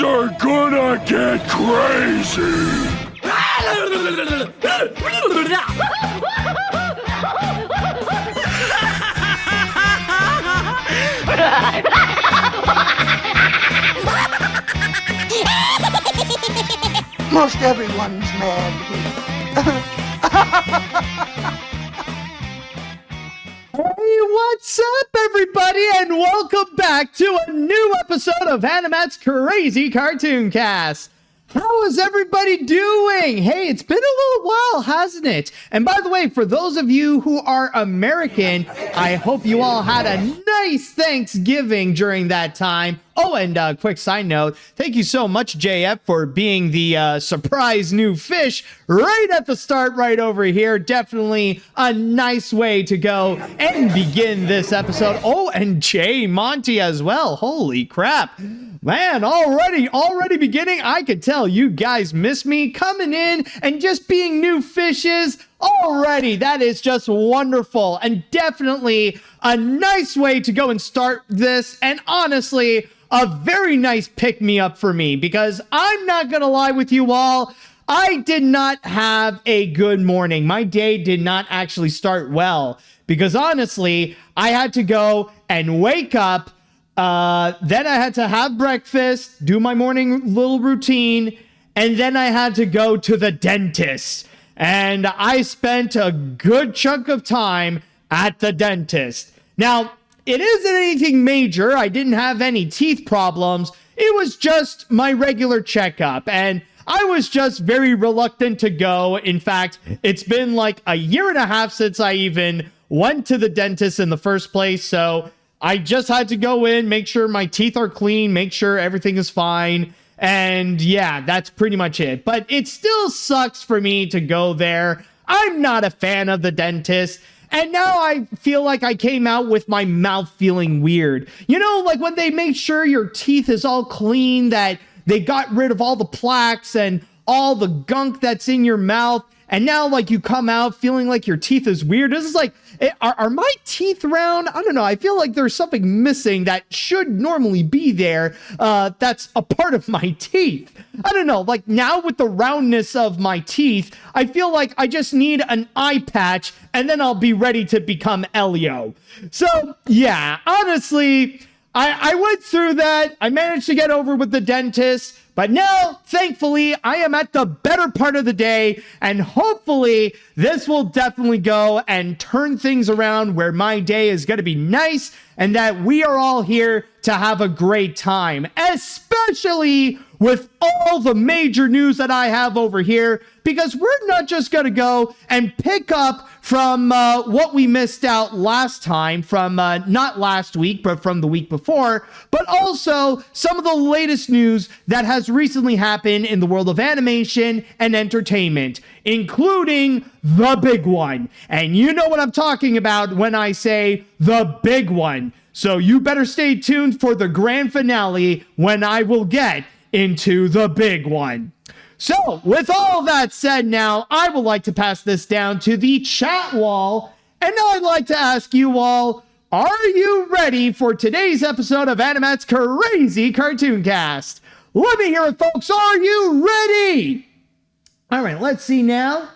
Things are gonna get crazy! Most everyone's mad here. Hey, what's up, everybody, and welcome back to a new episode of AniMat's Crazy Cartoon Cast. How is everybody doing? Hey, it's been a little while, hasn't it? And by the way, for those of you who are American, I hope you all had a nice Thanksgiving during that time. Oh, and quick side note, thank you so much, JF, for being the surprise new fish right at the start right over here. Definitely a nice way to go and begin this episode. Oh, and Jay Monty as well. Holy crap. Man, already beginning. I could tell you guys miss me coming in and just being new fishes already. That is just wonderful and definitely a nice way to go and start this. And honestly, a very nice pick-me-up for me, because I'm not gonna lie with you all, I did not have a good morning. My day did not actually start well, because honestly, I had to go and wake up, then I had to have breakfast, do my morning little routine, and then I had to go to the dentist. And I spent a good chunk of time at the dentist. Now, it isn't anything major. I didn't have any teeth problems. It was just my regular checkup, and I was just very reluctant to go. In fact, it's been like a year and a half since I even went to the dentist in the first place, so I just had to go in, make sure my teeth are clean, make sure everything is fine, and yeah, that's pretty much it. But it still sucks for me to go there. I'm not a fan of the dentist. And now I feel like I came out with my mouth feeling weird. You know, like when they make sure your teeth is all clean, that they got rid of all the plaques and all the gunk that's in your mouth. And now like you come out feeling like your teeth is weird. This is like, are my teeth round? I don't know. I feel like there's something missing that should normally be there. That's a part of my teeth. I don't know. Like now with the roundness of my teeth, I feel like I just need an eye patch and then I'll be ready to become Elio. So yeah, honestly, I went through that. I managed to get over with the dentist. But now, thankfully, I am at the better part of the day, and hopefully this will definitely go and turn things around where my day is going to be nice and that we are all here to have a great time, especially with all the major news that I have over here, because we're not just going to go and pick up from what we missed out last time, from not last week, but from the week before, but also some of the latest news that has recently happened in the world of animation and entertainment, including the big one. And you know what I'm talking about when I say the big one. So you better stay tuned for the grand finale when I will get into the big one. So, with all that said now, I would like to pass this down to the chat wall, and now I'd like to ask you all, are you ready for today's episode of AniMat's Crazy Cartoon Cast? Let me hear it, folks. Are you ready? All right, let's see now.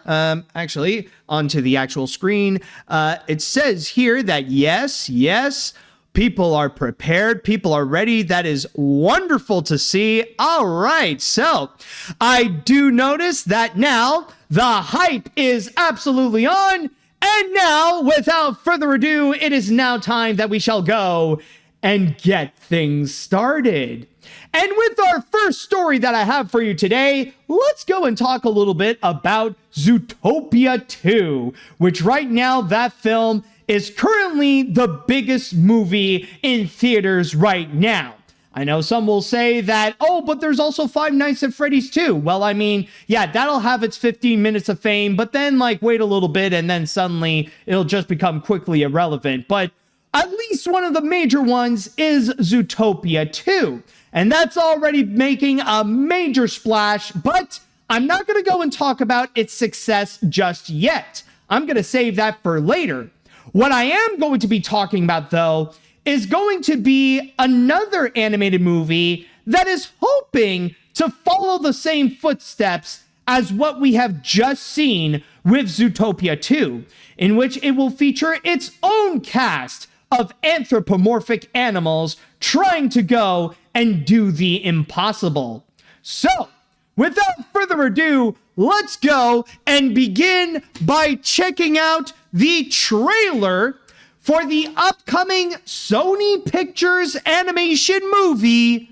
Actually, onto the actual screen. It says here that yes, people are prepared. People are ready. That is wonderful to see. All right. So I do notice that now the hype is absolutely on. And now, without further ado, it is now time that we shall go and get things started. And with our first story that I have for you today, let's go and talk a little bit about Zootopia 2, which right now that film is currently the biggest movie in theaters right now. I know some will say that, oh, but there's also Five Nights at Freddy's 2. Well, I mean, yeah, that'll have its 15 minutes of fame, but then like wait a little bit and then suddenly it'll just become quickly irrelevant. But at least one of the major ones is Zootopia 2. And that's already making a major splash, but I'm not going to go and talk about its success just yet. I'm going to save that for later. What I am going to be talking about, though, is going to be another animated movie that is hoping to follow the same footsteps as what we have just seen with Zootopia 2, in which it will feature its own cast of anthropomorphic animals trying to go and do the impossible. So, without further ado, let's go and begin by checking out the trailer for the upcoming Sony Pictures Animation movie,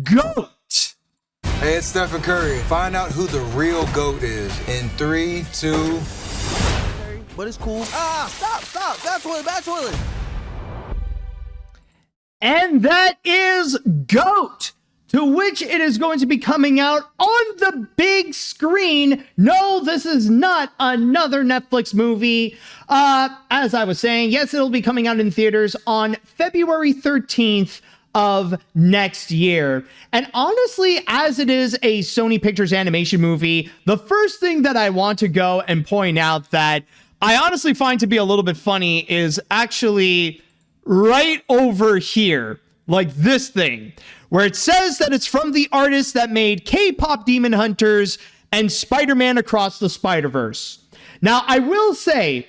GOAT. Hey, it's Stephen Curry. Find out who the real GOAT is in 3, 2... But it's cool. Stop. Bad toilet. And that is GOAT, to which it is going to be coming out on the big screen. No, this is not another Netflix movie. As I was saying, yes, it'll be coming out in theaters on February 13th of next year. And honestly, as it is a Sony Pictures Animation movie, the first thing that I want to go and point out that I honestly find to be a little bit funny is actually right over here, like this thing, where it says that it's from the artist that made K-pop Demon Hunters and Spider-Man Across the Spider-Verse. Now, I will say,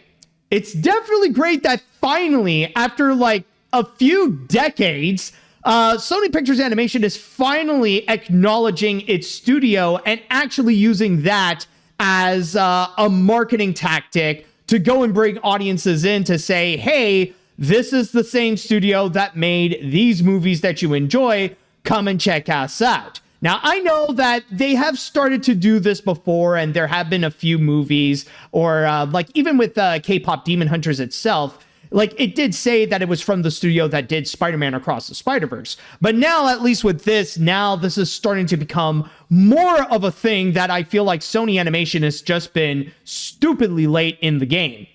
it's definitely great that finally, after like a few decades, Sony Pictures Animation is finally acknowledging its studio and actually using that as a marketing tactic to go and bring audiences in to say, hey, this is the same studio that made these movies that you enjoy. Come and check us out. Now, I know that they have started to do this before, and there have been a few movies, or like even with K-pop Demon Hunters itself, like it did say that it was from the studio that did Spider-Man Across the Spider-Verse. But now, at least with this, now this is starting to become more of a thing that I feel like Sony Animation has just been stupidly late in the game.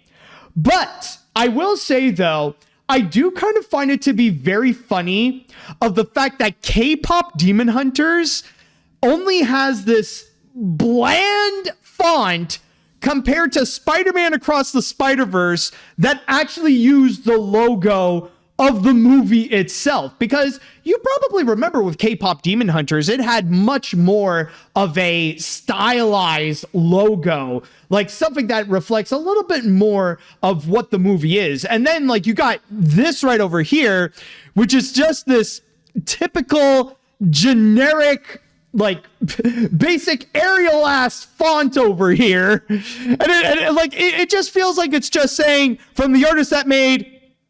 But I will say, though, I do kind of find it to be very funny of the fact that K-pop Demon Hunters only has this bland font compared to Spider-Man Across the Spider-Verse that actually used the logo of the movie itself. Because you probably remember with K-pop Demon Hunters, it had much more of a stylized logo, like something that reflects a little bit more of what the movie is. And then like you got this right over here, which is just this typical generic, like basic Arial ass font over here. And it just feels like it's just saying from the artist that made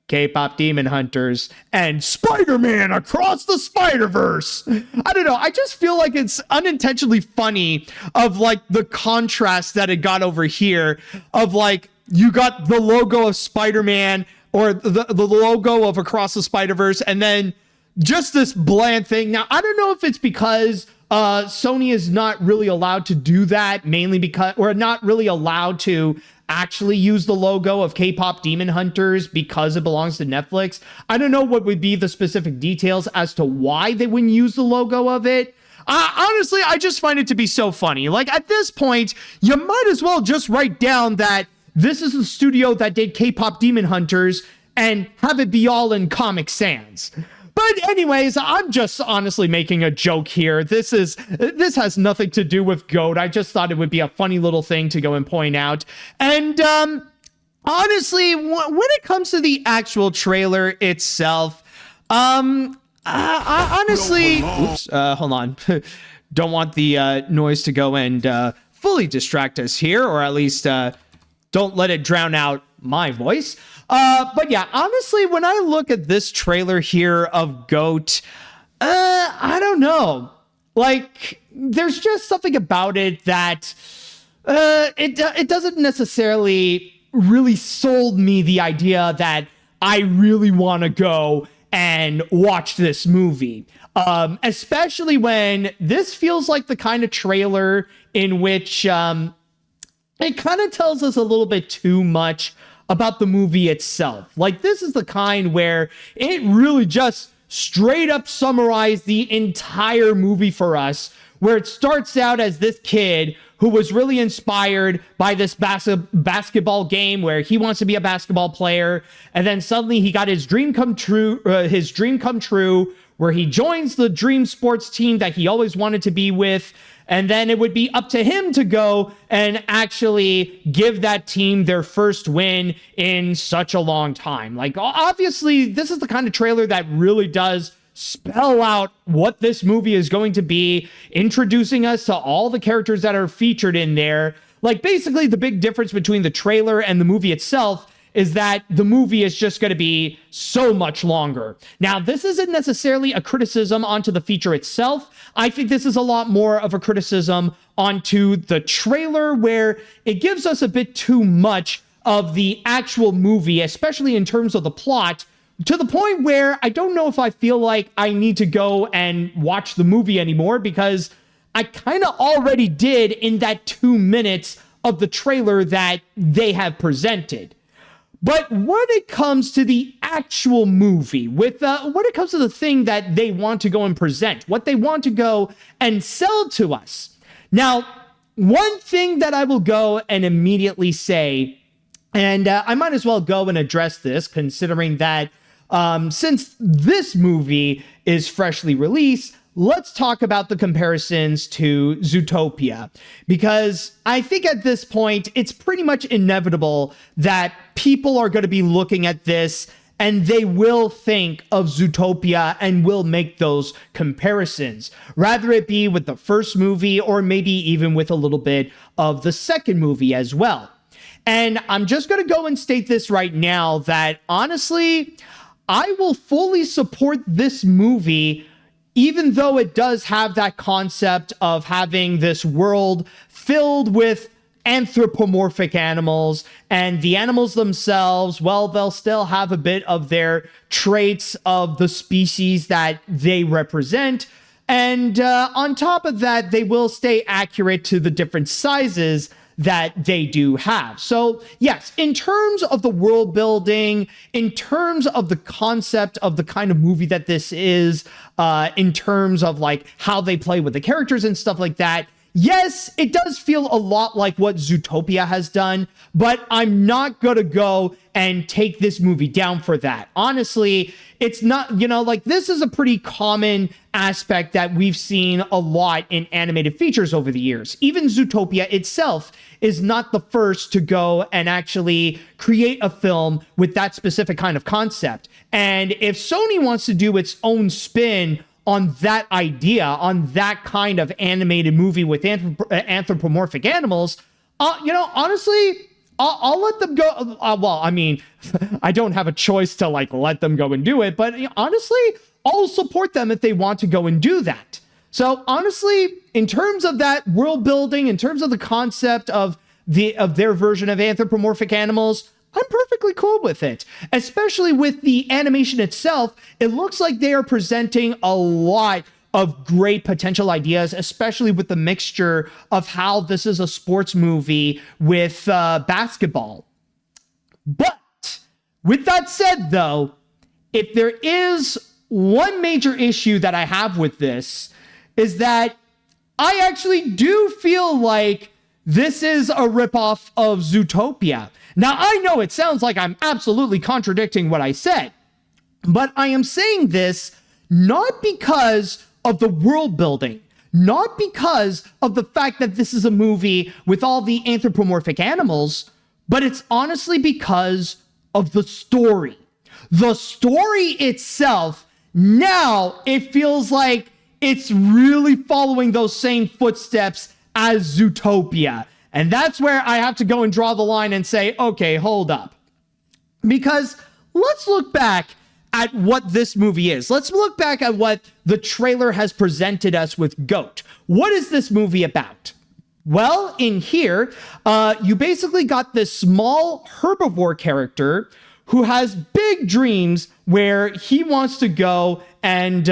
K-pop Demon Hunters and Spider-Man Across the Spider-Verse. I don't know. I just feel like it's unintentionally funny of like the contrast that it got over here of like you got the logo of Spider-Man or the logo of Across the Spider-Verse and then just this bland thing. Now, I don't know if it's because Sony is not really allowed to do that, mainly because, or not really allowed to actually use the logo of K-pop Demon Hunters because it belongs to Netflix. I don't know what would be the specific details as to why they wouldn't use the logo of it. Honestly, I just find it to be so funny. Like at this point, you might as well just write down that this is the studio that did K-pop Demon Hunters and have it be all in Comic Sans. But anyways, I'm just honestly making a joke here. This has nothing to do with GOAT. I just thought it would be a funny little thing to go and point out. And honestly, when it comes to the actual trailer itself, honestly, oops, hold on. Don't want the noise to go and fully distract us here, or at least don't let it drown out my voice. But yeah, honestly, when I look at this trailer here of GOAT, I don't know. Like, there's just something about it that it doesn't necessarily really sold me the idea that I really want to go and watch this movie. Especially when this feels like the kind of trailer in which it kind of tells us a little bit too much about the movie itself. Like, this is the kind where it really just straight up summarized the entire movie for us, where it starts out as this kid who was really inspired by this basketball game where he wants to be a basketball player, and then suddenly he got his dream come true, where he joins the dream sports team that he always wanted to be with. And then it would be up to him to go and actually give that team their first win in such a long time. Like, obviously, this is the kind of trailer that really does spell out what this movie is going to be, introducing us to all the characters that are featured in there. Like, basically, the big difference between the trailer and the movie itself is that the movie is just going to be so much longer. Now, this isn't necessarily a criticism onto the feature itself. I think this is a lot more of a criticism onto the trailer, where it gives us a bit too much of the actual movie, especially in terms of the plot, to the point where I don't know if I feel like I need to go and watch the movie anymore, because I kind of already did in that 2 minutes of the trailer that they have presented. But when it comes to the actual movie, when it comes to the thing that they want to go and present, what they want to go and sell to us. Now, one thing that I will go and immediately say, and I might as well go and address this, considering that since this movie is freshly released, let's talk about the comparisons to Zootopia, because I think at this point, it's pretty much inevitable that people are going to be looking at this and they will think of Zootopia and will make those comparisons, rather it be with the first movie or maybe even with a little bit of the second movie as well. And I'm just going to go and state this right now that honestly, I will fully support this movie, even though it does have that concept of having this world filled with anthropomorphic animals, and the animals themselves, well, they'll still have a bit of their traits of the species that they represent. And on top of that, they will stay accurate to the different sizes that they do have. So yes, in terms of the world building, in terms of the concept of the kind of movie that this is, in terms of like how they play with the characters and stuff like that, yes, it does feel a lot like what Zootopia has done, but I'm not gonna go and take this movie down for that. Honestly, it's not, like this is a pretty common aspect that we've seen a lot in animated features over the years. Even Zootopia itself is not the first to go and actually create a film with that specific kind of concept. And if Sony wants to do its own spin on that idea, on that kind of animated movie with anthropomorphic animals, honestly, I'll let them go. Well, I mean, I don't have a choice to like let them go and do it, but honestly, I'll support them if they want to go and do that. So honestly, in terms of that world building, in terms of the concept of their version of anthropomorphic animals, I'm perfectly cool with it, especially with the animation itself. It looks like they are presenting a lot of great potential ideas, especially with the mixture of how this is a sports movie with basketball. But with that said, though, if there is one major issue that I have with this, is that I actually do feel like this is a ripoff of Zootopia. Now, I know it sounds like I'm absolutely contradicting what I said, but I am saying this not because of the world building, not because of the fact that this is a movie with all the anthropomorphic animals, but it's honestly because of the story. The story itself, now it feels like it's really following those same footsteps as Zootopia. And that's where I have to go and draw the line and say, okay, hold up. Because let's look back at what this movie is. Let's look back at what the trailer has presented us with Goat. What is this movie about? Well, in here, you basically got this small herbivore character who has big dreams where he wants to go and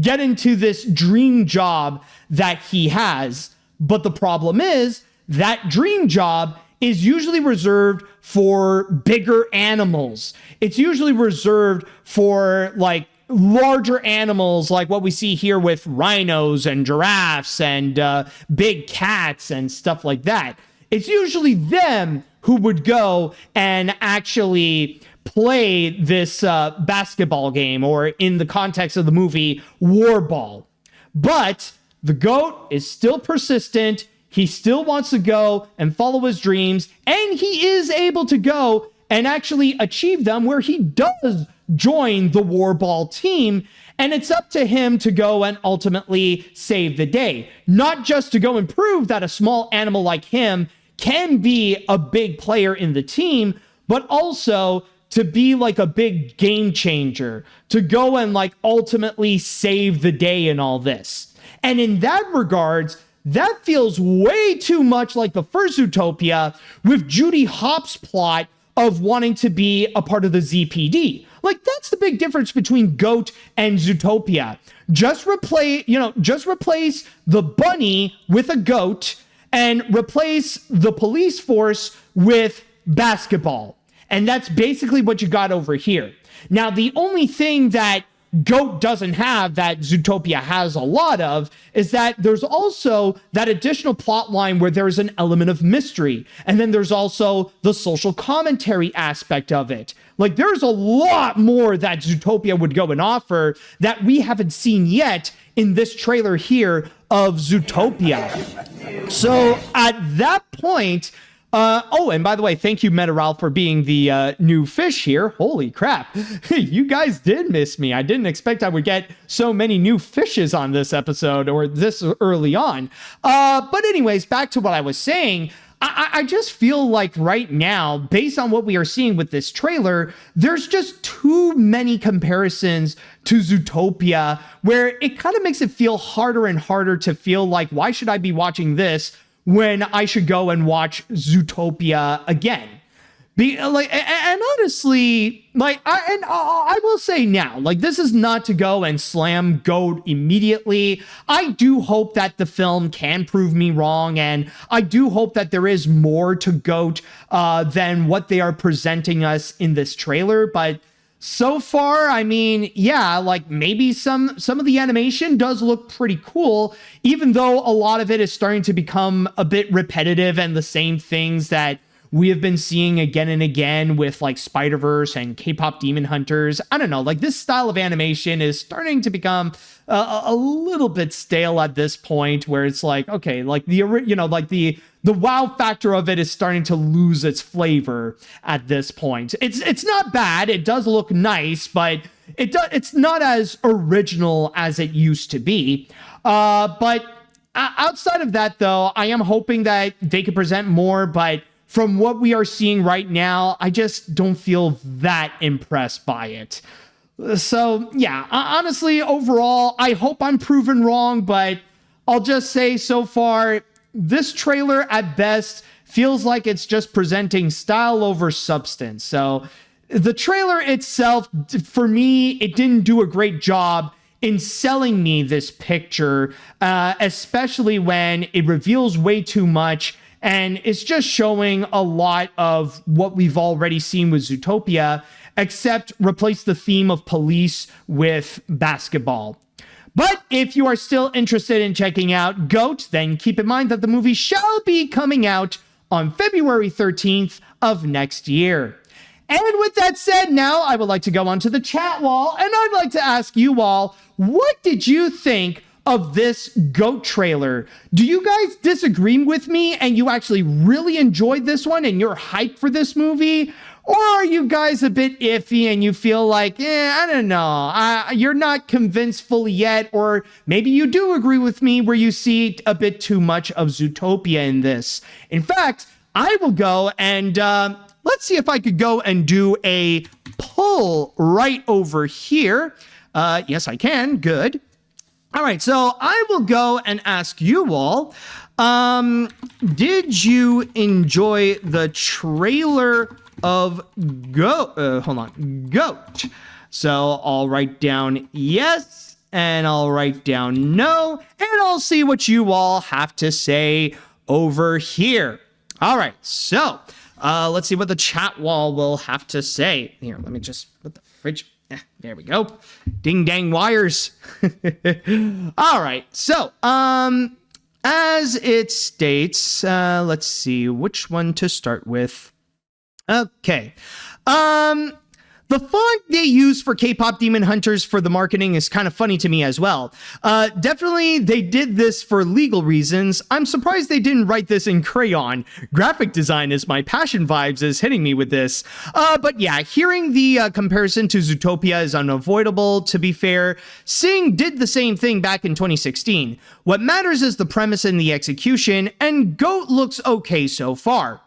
get into this dream job that he has. But the problem is that dream job is usually reserved for bigger animals. It's usually reserved for like larger animals like what we see here with rhinos and giraffes and big cats and stuff like that. It's usually them who would go and actually play this basketball game, or in the context of the movie, war ball. But the goat is still persistent. He still wants to go and follow his dreams, and he is able to go and actually achieve them, where he does join the war ball team. And it's up to him to go and ultimately save the day. Not just to go and prove that a small animal like him can be a big player in the team, but also to be like a big game changer, to go and like ultimately save the day in all this. And in that regards, that feels way too much like the first Zootopia, with Judy Hopps' plot of wanting to be a part of the ZPD. Like, that's the big difference between GOAT and Zootopia. Just replace the bunny with a goat and replace the police force with basketball. And that's basically what you got over here. Now, the only thing that GOAT doesn't have that Zootopia has a lot of is that there's also that additional plot line where there's an element of mystery. And then there's also the social commentary aspect of it. Like, there's a lot more that Zootopia would go and offer that we haven't seen yet in this trailer here of Zootopia. So at that point, oh, and by the way, thank you, Metaral, for being the new fish here. Holy crap. You guys did miss me. I didn't expect I would get so many new fishes on this episode or this early on. But anyways, back to what I was saying. I just feel like right now, based on what we are seeing with this trailer, there's just too many comparisons to Zootopia, where it kind of makes it feel harder and harder to feel like, why should I be watching this when I should go and watch Zootopia again? And honestly, I will say now, like, this is not to go and slam GOAT immediately. I do hope that the film can prove me wrong, and I do hope that there is more to GOAT than what they are presenting us in this trailer. But so far, I mean, yeah, like, maybe some of the animation does look pretty cool, even though a lot of it is starting to become a bit repetitive and the same things that we have been seeing again and again with like Spider-Verse and K-pop Demon Hunters. I don't know, like, this style of animation is starting to become a little bit stale at this point, where it's like, okay, like the wow factor of it is starting to lose its flavor at this point. It's not bad. It does look nice, but it's not as original as it used to be. But outside of that, though, I am hoping that they could present more, but from what we are seeing right now, I just don't feel that impressed by it. So, yeah, honestly, overall, I hope I'm proven wrong, but I'll just say so far, this trailer at best feels like it's just presenting style over substance. So the trailer itself, for me, it didn't do a great job in selling me this picture, especially when it reveals way too much. And it's just showing a lot of what we've already seen with Zootopia, except replace the theme of police with basketball. But if you are still interested in checking out GOAT, then keep in mind that the movie shall be coming out on February 13th of next year. And with that said, now I would like to go onto the chat wall, and I'd like to ask you all, what did you think of this GOAT trailer? Do you guys disagree with me and you actually really enjoyed this one and you're hyped for this movie? Or are you guys a bit iffy and you feel like, I don't know, you're not convinced fully yet? Or maybe you do agree with me where you see a bit too much of Zootopia in this. In fact, I will go and let's see if I could go and do a poll right over here. Yes, I can. Good. All right, so I will go and ask you all, did you enjoy the trailer of GOAT? So I'll write down yes, and I'll write down no, and I'll see what you all have to say over here. All right, so let's see what the chat wall will have to say. Here, let me just put the fridge. There we go. Ding dang wires. All right. So, as it states, let's see which one to start with. Okay. The font they use for K-pop Demon Hunters for the marketing is kind of funny to me as well. Definitely they did this for legal reasons. I'm surprised they didn't write this in crayon. Graphic design is my passion vibes is hitting me with this. But yeah, hearing the comparison to Zootopia is unavoidable, to be fair. Sing did the same thing back in 2016. What matters is the premise and the execution, and GOAT looks okay so far.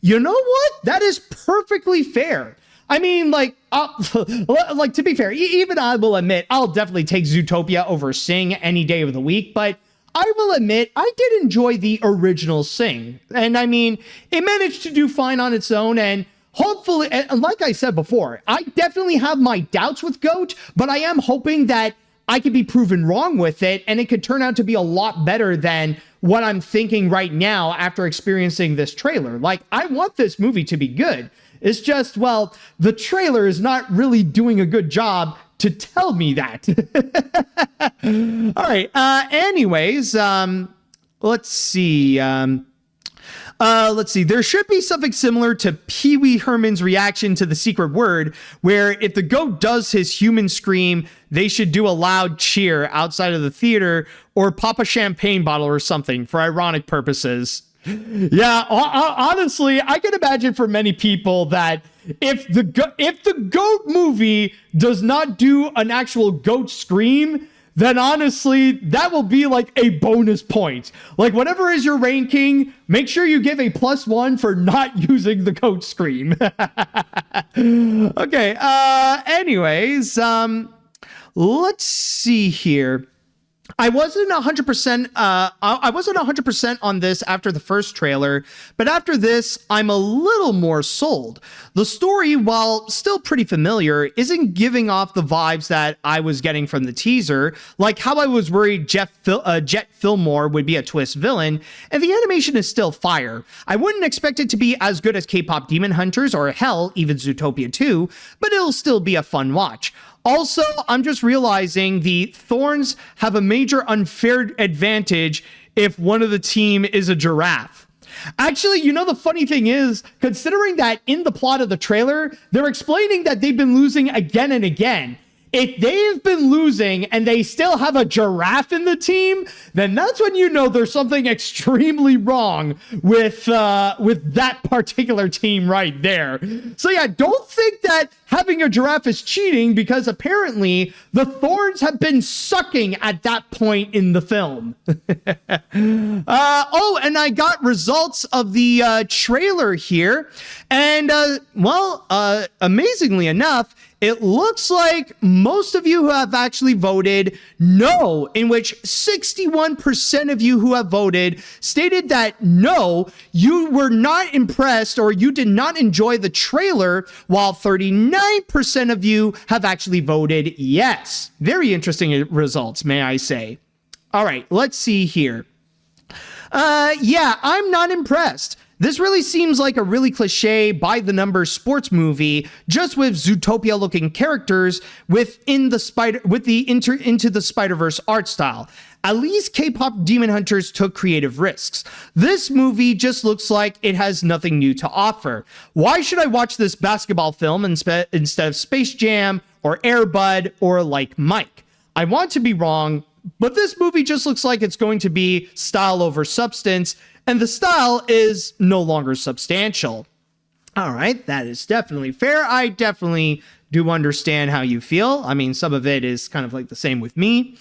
You know what? That is perfectly fair. I mean, like to be fair, even I will admit, I'll definitely take Zootopia over Sing any day of the week, but I will admit, I did enjoy the original Sing. And I mean, it managed to do fine on its own, and hopefully, and like I said before, I definitely have my doubts with GOAT, but I am hoping that I could be proven wrong with it, and it could turn out to be a lot better than what I'm thinking right now after experiencing this trailer. Like, I want this movie to be good. It's just, well, the trailer is not really doing a good job to tell me that. All right. Anyways, let's see. There should be something similar to Pee Wee Herman's reaction to the secret word, where if the goat does his human scream, they should do a loud cheer outside of the theater or pop a champagne bottle or something for ironic purposes. Yeah, honestly, I can imagine for many people that if the GOAT movie does not do an actual goat scream, then honestly, that will be like a bonus point. Like, whatever is your ranking, make sure you give a +1 for not using the goat scream. Okay, anyways, let's see here. I wasn't 100% on this after the first trailer, but after this, I'm a little more sold. The story, while still pretty familiar, isn't giving off the vibes that I was getting from the teaser, like how I was worried Jet Fillmore would be a twist villain, and the animation is still fire. I wouldn't expect it to be as good as K-pop Demon Hunters or hell, even Zootopia 2, but it'll still be a fun watch. Also, I'm just realizing the Thorns have a major unfair advantage if one of the team is a giraffe. Actually, you know, the funny thing is, considering that in the plot of the trailer, they're explaining that they've been losing again and again. If they've been losing and they still have a giraffe in the team, then that's when you know there's something extremely wrong with that particular team right there. So yeah, don't think that having a giraffe is cheating, because apparently the Thorns have been sucking at that point in the film. Oh, and I got results of the trailer here, and amazingly enough, it looks like most of you who have actually voted no, in which 61% of you who have voted stated that no, you were not impressed or you did not enjoy the trailer, while 39% of you have actually voted yes. Very interesting results, may I say. All right, let's see here. Yeah, I'm not impressed. This really seems like a really cliche by-the-numbers sports movie, just with Zootopia-looking characters within the Into the Spider-Verse art style. At least K-pop Demon Hunters took creative risks. This movie just looks like it has nothing new to offer. Why should I watch this basketball film instead of Space Jam or Air Bud or like Mike? I want to be wrong, but this movie just looks like it's going to be style over substance, and the style is no longer substantial. All right, that is definitely fair. I definitely do understand how you feel. I mean, some of it is kind of like the same with me.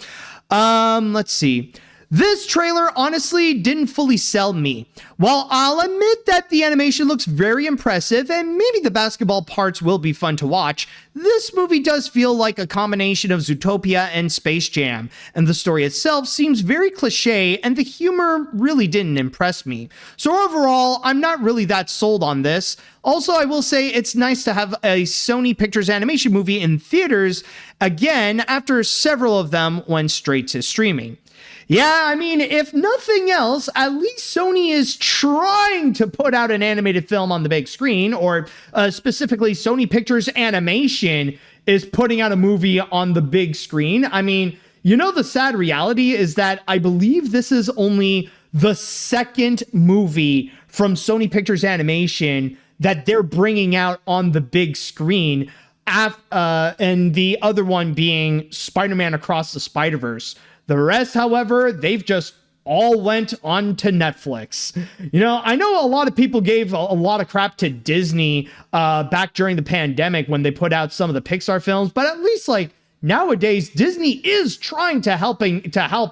Let's see. This trailer honestly didn't fully sell me. While I'll admit that the animation looks very impressive and maybe the basketball parts will be fun to watch, this movie does feel like a combination of Zootopia and Space Jam, and the story itself seems very cliche and the humor really didn't impress me. So overall, I'm not really that sold on this. Also, I will say it's nice to have a Sony Pictures Animation movie in theaters again after several of them went straight to streaming. Yeah, I mean, if nothing else, at least Sony is trying to put out an animated film on the big screen, or specifically Sony Pictures Animation is putting out a movie on the big screen. I mean, you know, the sad reality is that I believe this is only the second movie from Sony Pictures Animation that they're bringing out on the big screen, and the other one being Spider-Man Across the Spider-Verse. The rest, however, they've just all went on to Netflix. You know, I know a lot of people gave a lot of crap to Disney back during the pandemic when they put out some of the Pixar films, but at least like nowadays, Disney is trying to help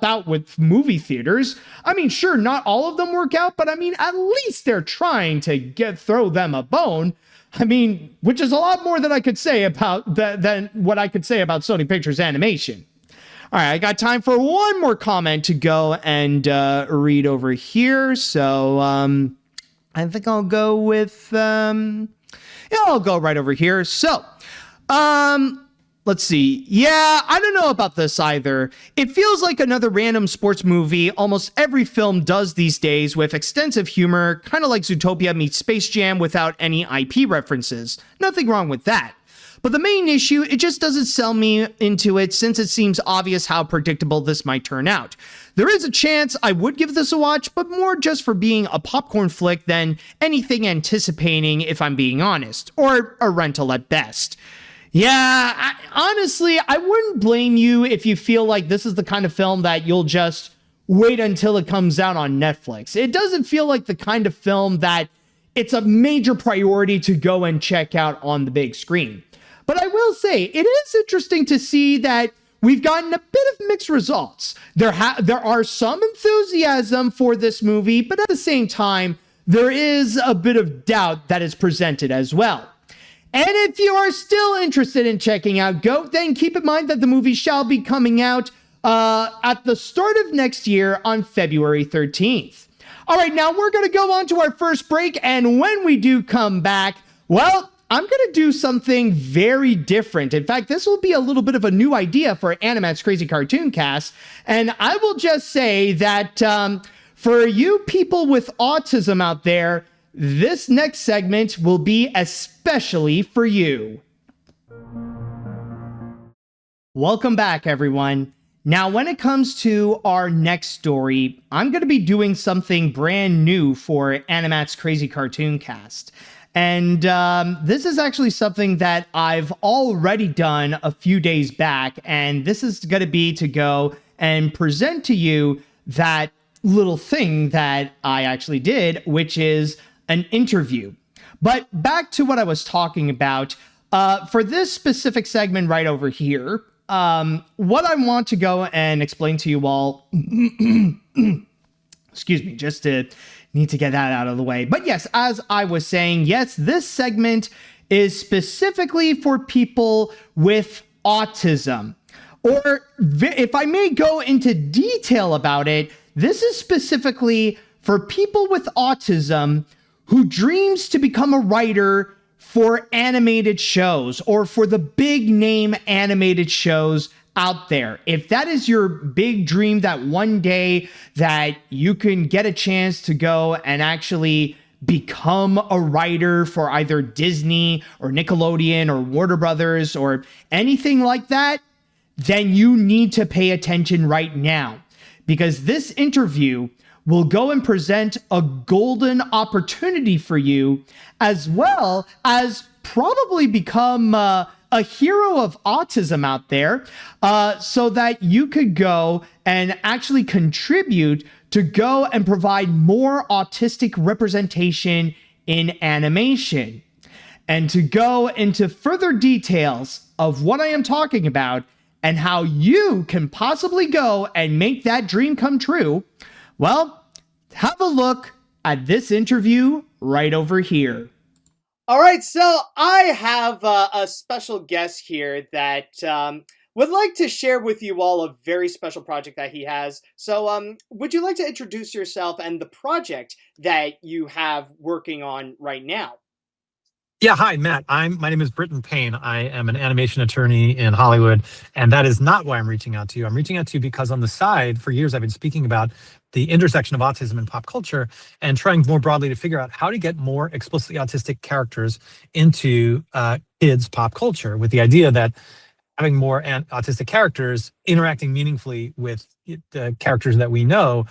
out with movie theaters. I mean, sure, not all of them work out, but I mean, at least they're trying to throw them a bone. I mean, which is a lot more than I could say about than what I could say about Sony Pictures Animation. All right, I got time for one more comment to go and read over here. So I think I'll go with, I'll go right over here. So, let's see. Yeah, I don't know about this either. It feels like another random sports movie almost every film does these days, with extensive humor, kind of like Zootopia meets Space Jam without any IP references. Nothing wrong with that. But the main issue, it just doesn't sell me into it, since it seems obvious how predictable this might turn out. There is a chance I would give this a watch, but more just for being a popcorn flick than anything anticipating, if I'm being honest, or a rental at best. Yeah, honestly, I wouldn't blame you if you feel like this is the kind of film that you'll just wait until it comes out on Netflix. It doesn't feel like the kind of film that it's a major priority to go and check out on the big screen. But I will say, it is interesting to see that we've gotten a bit of mixed results. There are some enthusiasm for this movie, but at the same time, there is a bit of doubt that is presented as well. And if you are still interested in checking out GOAT, then keep in mind that the movie shall be coming out at the start of next year on February 13th. All right, now we're going to go on to our first break, and when we do come back, well, I'm going to do something very different. In fact, this will be a little bit of a new idea for AniMat's Crazy Cartoon Cast, and I will just say that for you people with autism out there, this next segment will be especially for you. Welcome back, everyone. Now, when it comes to our next story, I'm going to be doing something brand new for AniMat's Crazy Cartoon Cast. And this is actually something that I've already done a few days back, and this is going to be to go and present to you that little thing that I actually did, which is an interview. But back to what I was talking about, for this specific segment right over here, what I want to go and explain to you all, excuse me, just to need to get that out of the way. But yes, as I was saying, yes, this segment is specifically for people with autism. Or if I may go into detail about it, this is specifically for people with autism who dreams to become a writer for animated shows or for the big name animated shows out there. If that is your big dream, that one day that you can get a chance to go and actually become a writer for either Disney or Nickelodeon or Warner Brothers or anything like that, then you need to pay attention right now, because this interview will go and present a golden opportunity for you, as well as probably become a hero of autism out there, so that you could go and actually contribute to go and provide more autistic representation in animation. And to go into further details of what I am talking about and how you can possibly go and make that dream come true, well, have a look at this interview right over here. All right, so I have a special guest here that would like to share with you all a very special project that he has. So would you like to introduce yourself and the project that you have working on right now? Yeah, hi, Matt. My name is Britton Payne. I am an animation attorney in Hollywood, and that is not why I'm reaching out to you. I'm reaching out to you because on the side, for years, I've been speaking about the intersection of autism and pop culture and trying more broadly to figure out how to get more explicitly autistic characters into kids' pop culture, with the idea that having more autistic characters interacting meaningfully with the characters that we know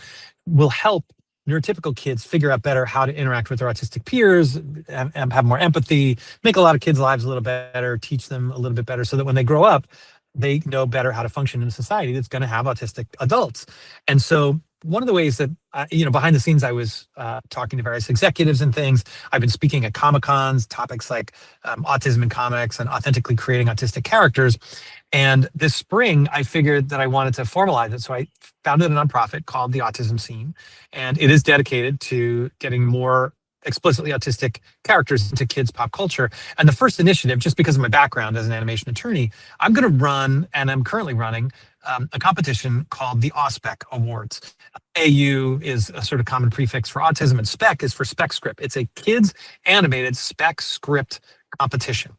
will help neurotypical kids figure out better how to interact with their autistic peers, and have more empathy, make a lot of kids' lives a little better, teach them a little bit better, so that when they grow up, they know better how to function in a society that's going to have autistic adults. And so one of the ways that, behind the scenes, I was talking to various executives and things. I've been speaking at Comic-Cons, topics like autism in comics and authentically creating autistic characters. And this spring, I figured that I wanted to formalize it. So I founded a nonprofit called the Autism Scene. And it is dedicated to getting more explicitly autistic characters into kids' pop culture. And the first initiative, just because of my background as an animation attorney, I'm going to run, and I'm currently running, a competition called the AuSPEC Awards. AU is a sort of common prefix for autism, and SPEC is for spec script. It's a kids animated spec script competition.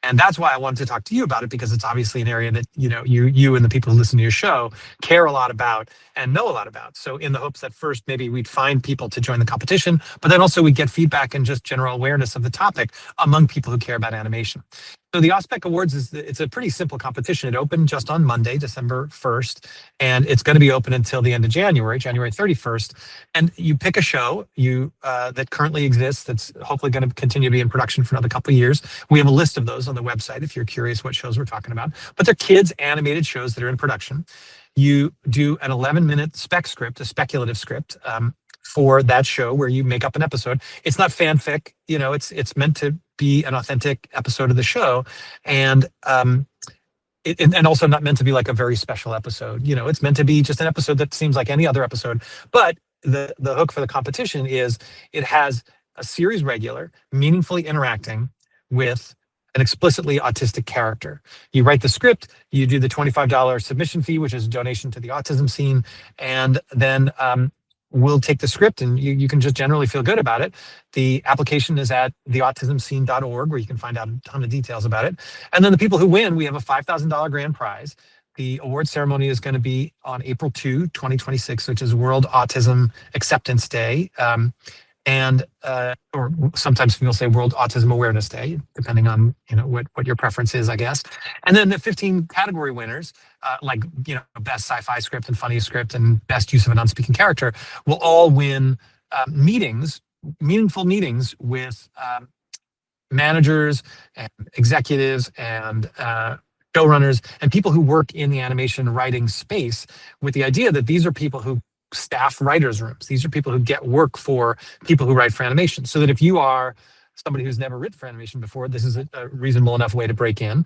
And that's why I wanted to talk to you about it, because it's obviously an area that, you and the people who listen to your show care a lot about and know a lot about. So in the hopes that first maybe we'd find people to join the competition, but then also we'd get feedback and just general awareness of the topic among people who care about animation. So the AuSPEC Awards it's a pretty simple competition. It opened just on Monday, December 1st, and it's going to be open until the end of January 31st. And you pick a show that currently exists that's hopefully going to continue to be in production for another couple of years. We have a list of those on the website if you're curious what shows we're talking about. But they're kids animated shows that are in production. You do an 11-minute spec script, a speculative script, for that show where you make up an episode. It's not fanfic, it's meant to be an authentic episode of the show, and and also not meant to be like a very special episode. It's meant to be just an episode that seems like any other episode. But the hook for the competition is it has a series regular, meaningfully interacting with an explicitly autistic character. You write the script, you do the $25 submission fee, which is a donation to the Autism Scene, and then we'll take the script, and you can just generally feel good about it. The application is at theautismscene.org, where you can find out a ton of details about it. And then the people who win, we have a $5,000 grand prize. The award ceremony is going to be on April 2, 2026, which is World Autism Acceptance Day. Or sometimes people say World Autism Awareness Day, depending on what your preference is, I guess. And then the 15 category winners, best sci-fi script and funniest script and best use of a non-speaking character, will all win meaningful meetings with managers and executives and showrunners and people who work in the animation writing space, with the idea that these are people who staff writers' rooms. These are people who get work for people who write for animation. So that if you are somebody who's never written for animation before, this is a reasonable enough way to break in.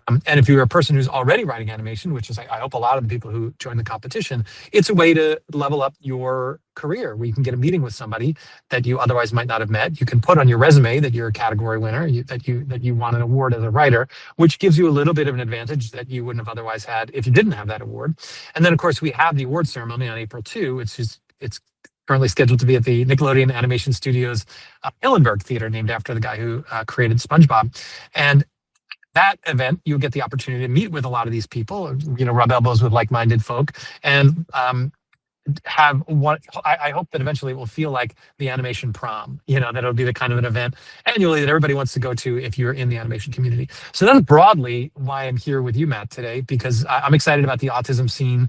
And if you're a person who's already writing animation, which is, I hope, a lot of the people who join the competition, it's a way to level up your career, where you can get a meeting with somebody that you otherwise might not have met. You can put on your resume that you're a category winner, that you won an award as a writer, which gives you a little bit of an advantage that you wouldn't have otherwise had if you didn't have that award. And then, of course, we have the award ceremony on April 2. It's currently scheduled to be at the Nickelodeon Animation Studios Hillenburg Theater, named after the guy who created SpongeBob. And that event, you'll get the opportunity to meet with a lot of these people, rub elbows with like-minded folk, and have what I hope that eventually it will feel like the animation prom, that it'll be the kind of an event annually that everybody wants to go to if you're in the animation community. So that's broadly why I'm here with you, Matt, today, because I'm excited about the Autism Scene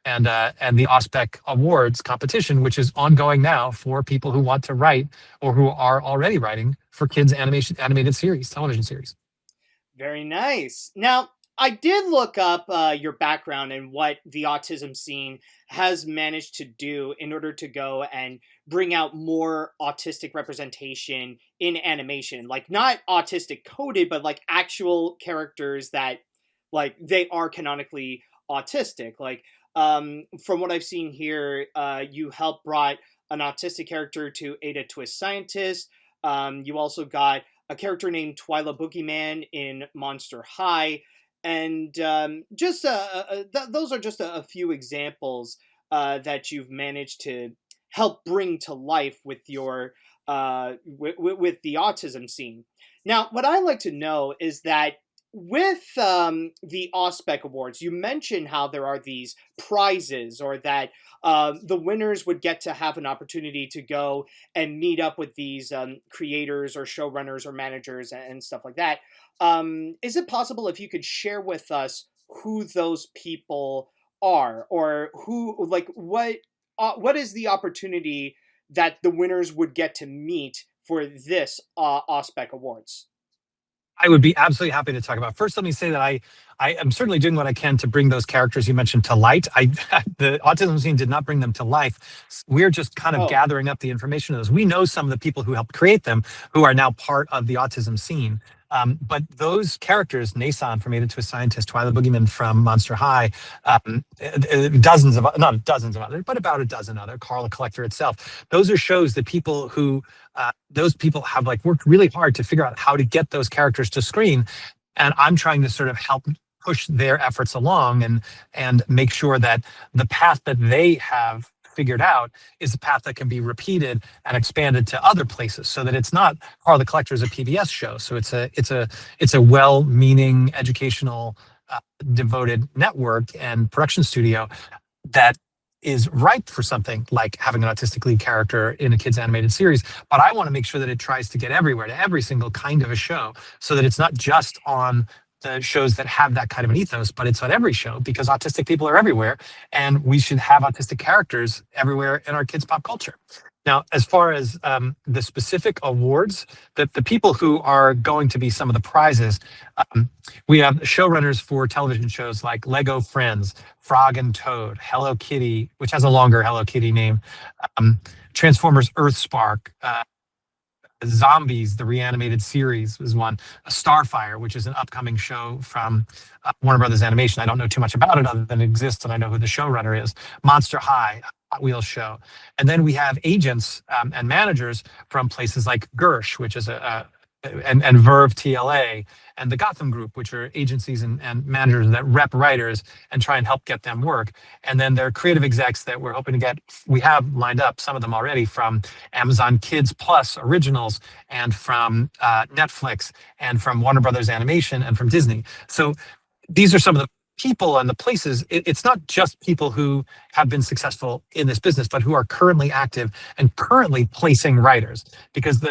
and the AuSPEC Awards competition, which is ongoing now for people who want to write or who are already writing for kids' animated series, television series. Very nice. Now, I did look up your background and what the Autism Scene has managed to do in order to go and bring out more autistic representation in animation. Like, not autistic coded, but like actual characters that, like, they are canonically autistic. Like, from what I've seen here, you helped brought an autistic character to Ada Twist Scientist. You also got a character named Twyla Boogeyman in Monster High. And those are just a few examples that you've managed to help bring to life with your with the Autism Scene. Now, what I like to know is that with the AuSPEC Awards, you mentioned how there are these prizes, or that the winners would get to have an opportunity to go and meet up with these creators or showrunners or managers and stuff like that. Is it possible if you could share with us who those people are, or who, like, what is the opportunity that the winners would get to meet for this AuSPEC Awards? I would be absolutely happy to talk about. First, let me say that I am certainly doing what I can to bring those characters you mentioned to light. The Autism Scene did not bring them to life. We're just kind of gathering up the information of those. We know some of the people who helped create them, who are now part of the Autism Scene. But those characters, Nason from Aided to a Scientist, Twyla Boogeyman from Monster High, not dozens of others, but about a dozen other, Carl the Collector itself. Those are shows that people who, those people have like worked really hard to figure out how to get those characters to screen. And I'm trying to sort of help push their efforts along and make sure that the path that they have figured out is a path that can be repeated and expanded to other places, so that it's not Carl the Collector is a PBS show. So it's a well-meaning, educational, devoted network and production studio that is ripe for something like having an autistic lead character in a kids animated series. But I want to make sure that it tries to get everywhere, to every single kind of a show, so that it's not just on the shows that have that kind of an ethos, but it's on every show, because autistic people are everywhere, and we should have autistic characters everywhere in our kids' pop culture. Now, as far as the specific awards, the people who are going to be some of the prizes, we have showrunners for television shows like Lego Friends, Frog and Toad, Hello Kitty, which has a longer Hello Kitty name, Transformers Earthspark, Zombies, the reanimated series was one. Starfire, which is an upcoming show from Warner Brothers Animation. I don't know too much about it other than it exists, and I know who the showrunner is. Monster High, Hot Wheels show. And then we have agents and managers from places like Gersh, which is and Verve TLA, and the Gotham Group, which are agencies and managers that rep writers and try and help get them work. And then there are creative execs that we're hoping to get. We have lined up some of them already from Amazon Kids Plus Originals, and from Netflix, and from Warner Brothers Animation, and from Disney. So these are some of the people and the places. It's not just people who have been successful in this business, but who are currently active and currently placing writers, because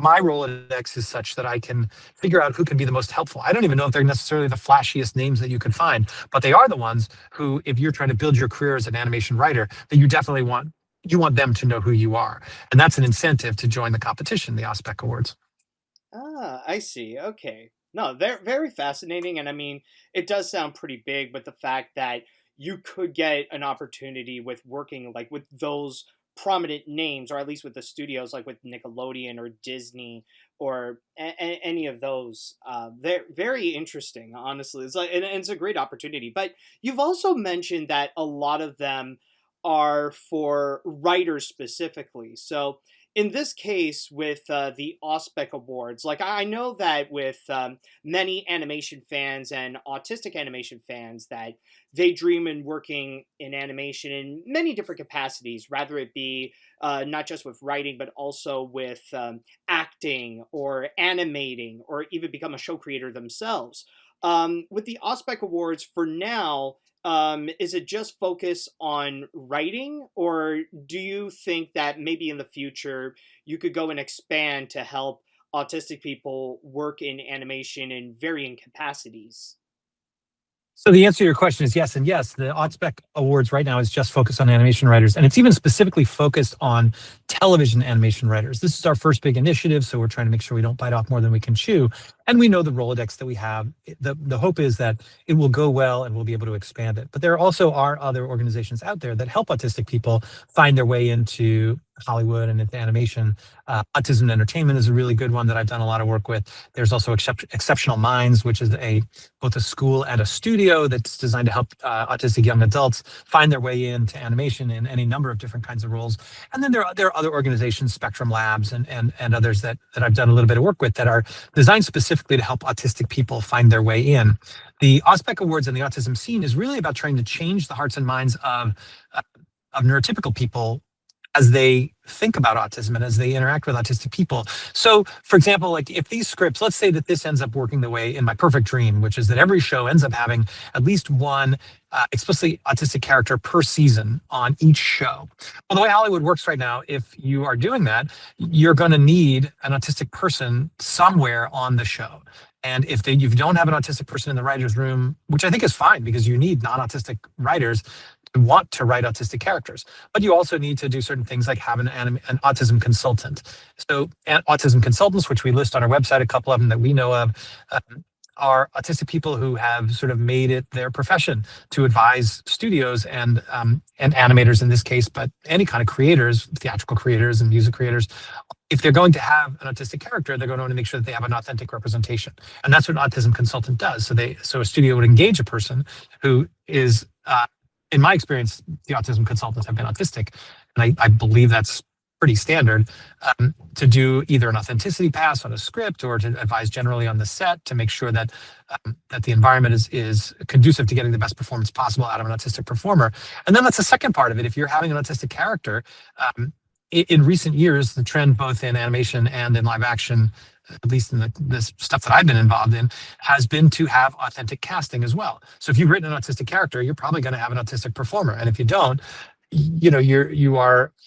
my Rolodex is such that I can figure out who can be the most helpful. I don't even know if they're necessarily the flashiest names that you could find, but they are the ones who, if you're trying to build your career as an animation writer, that you definitely want them to know who you are. And that's an incentive to join the competition, the AuSPEC Awards. Ah, I see. Okay. No, they're very fascinating. And I mean, it does sound pretty big, but the fact that you could get an opportunity with working like with those prominent names, or at least with the studios like with Nickelodeon or Disney or any of those, they're very interesting, honestly. It's like, and it's a great opportunity. But you've also mentioned that a lot of them are for writers specifically. So in this case, with the AuSPEC Awards, like I know that with many animation fans and autistic animation fans, that they dream in working in animation in many different capacities, rather it be not just with writing, but also with acting or animating, or even become a show creator themselves. With the AuSPEC Awards, for now, is it just focus on writing, or do you think that maybe in the future you could go and expand to help autistic people work in animation in varying capacities? So the answer to your question is yes and yes. The AuSPEC Awards right now is just focused on animation writers, and it's even specifically focused on television animation writers. This is our first big initiative, so we're trying to make sure we don't bite off more than we can chew. And we know the Rolodex that we have. The hope is that it will go well and we'll be able to expand it. But there also are other organizations out there that help autistic people find their way into Hollywood and into animation. Autism Entertainment is a really good one that I've done a lot of work with. There's also Exceptional Minds, which is both a school and a studio that's designed to help autistic young adults find their way into animation in any number of different kinds of roles. And then there are other organizations, Spectrum Labs and others that I've done a little bit of work with, that are designed specifically to help autistic people find their way in. The AuSPEC Awards and the Autism Scene is really about trying to change the hearts and minds of neurotypical people as they think about autism and as they interact with autistic people. So, for example, like if these scripts, let's say that this ends up working the way in my perfect dream, which is that every show ends up having at least one explicitly autistic character per season on each show. Well, the way Hollywood works right now, if you are doing that, you're going to need an autistic person somewhere on the show. And if you don't have an autistic person in the writer's room, which I think is fine because you need non-autistic writers want to write autistic characters. But you also need to do certain things like have an autism consultant. So autism consultants, which we list on our website, a couple of them that we know of, are autistic people who have sort of made it their profession to advise studios and animators in this case, but any kind of creators, theatrical creators and music creators. If they're going to have an autistic character, they're going to want to make sure that they have an authentic representation. And that's what an autism consultant does. So a studio would engage a person who is, in my experience, the autism consultants have been autistic. And I believe that's pretty standard, to do either an authenticity pass on a script or to advise generally on the set to make sure that that the environment is conducive to getting the best performance possible out of an autistic performer. And then that's the second part of it. If you're having an autistic character, in recent years, the trend both in animation and in live action, at least in this stuff that I've been involved in, has been to have authentic casting as well. So if you've written an autistic character, you're probably going to have an autistic performer. And if you don't, you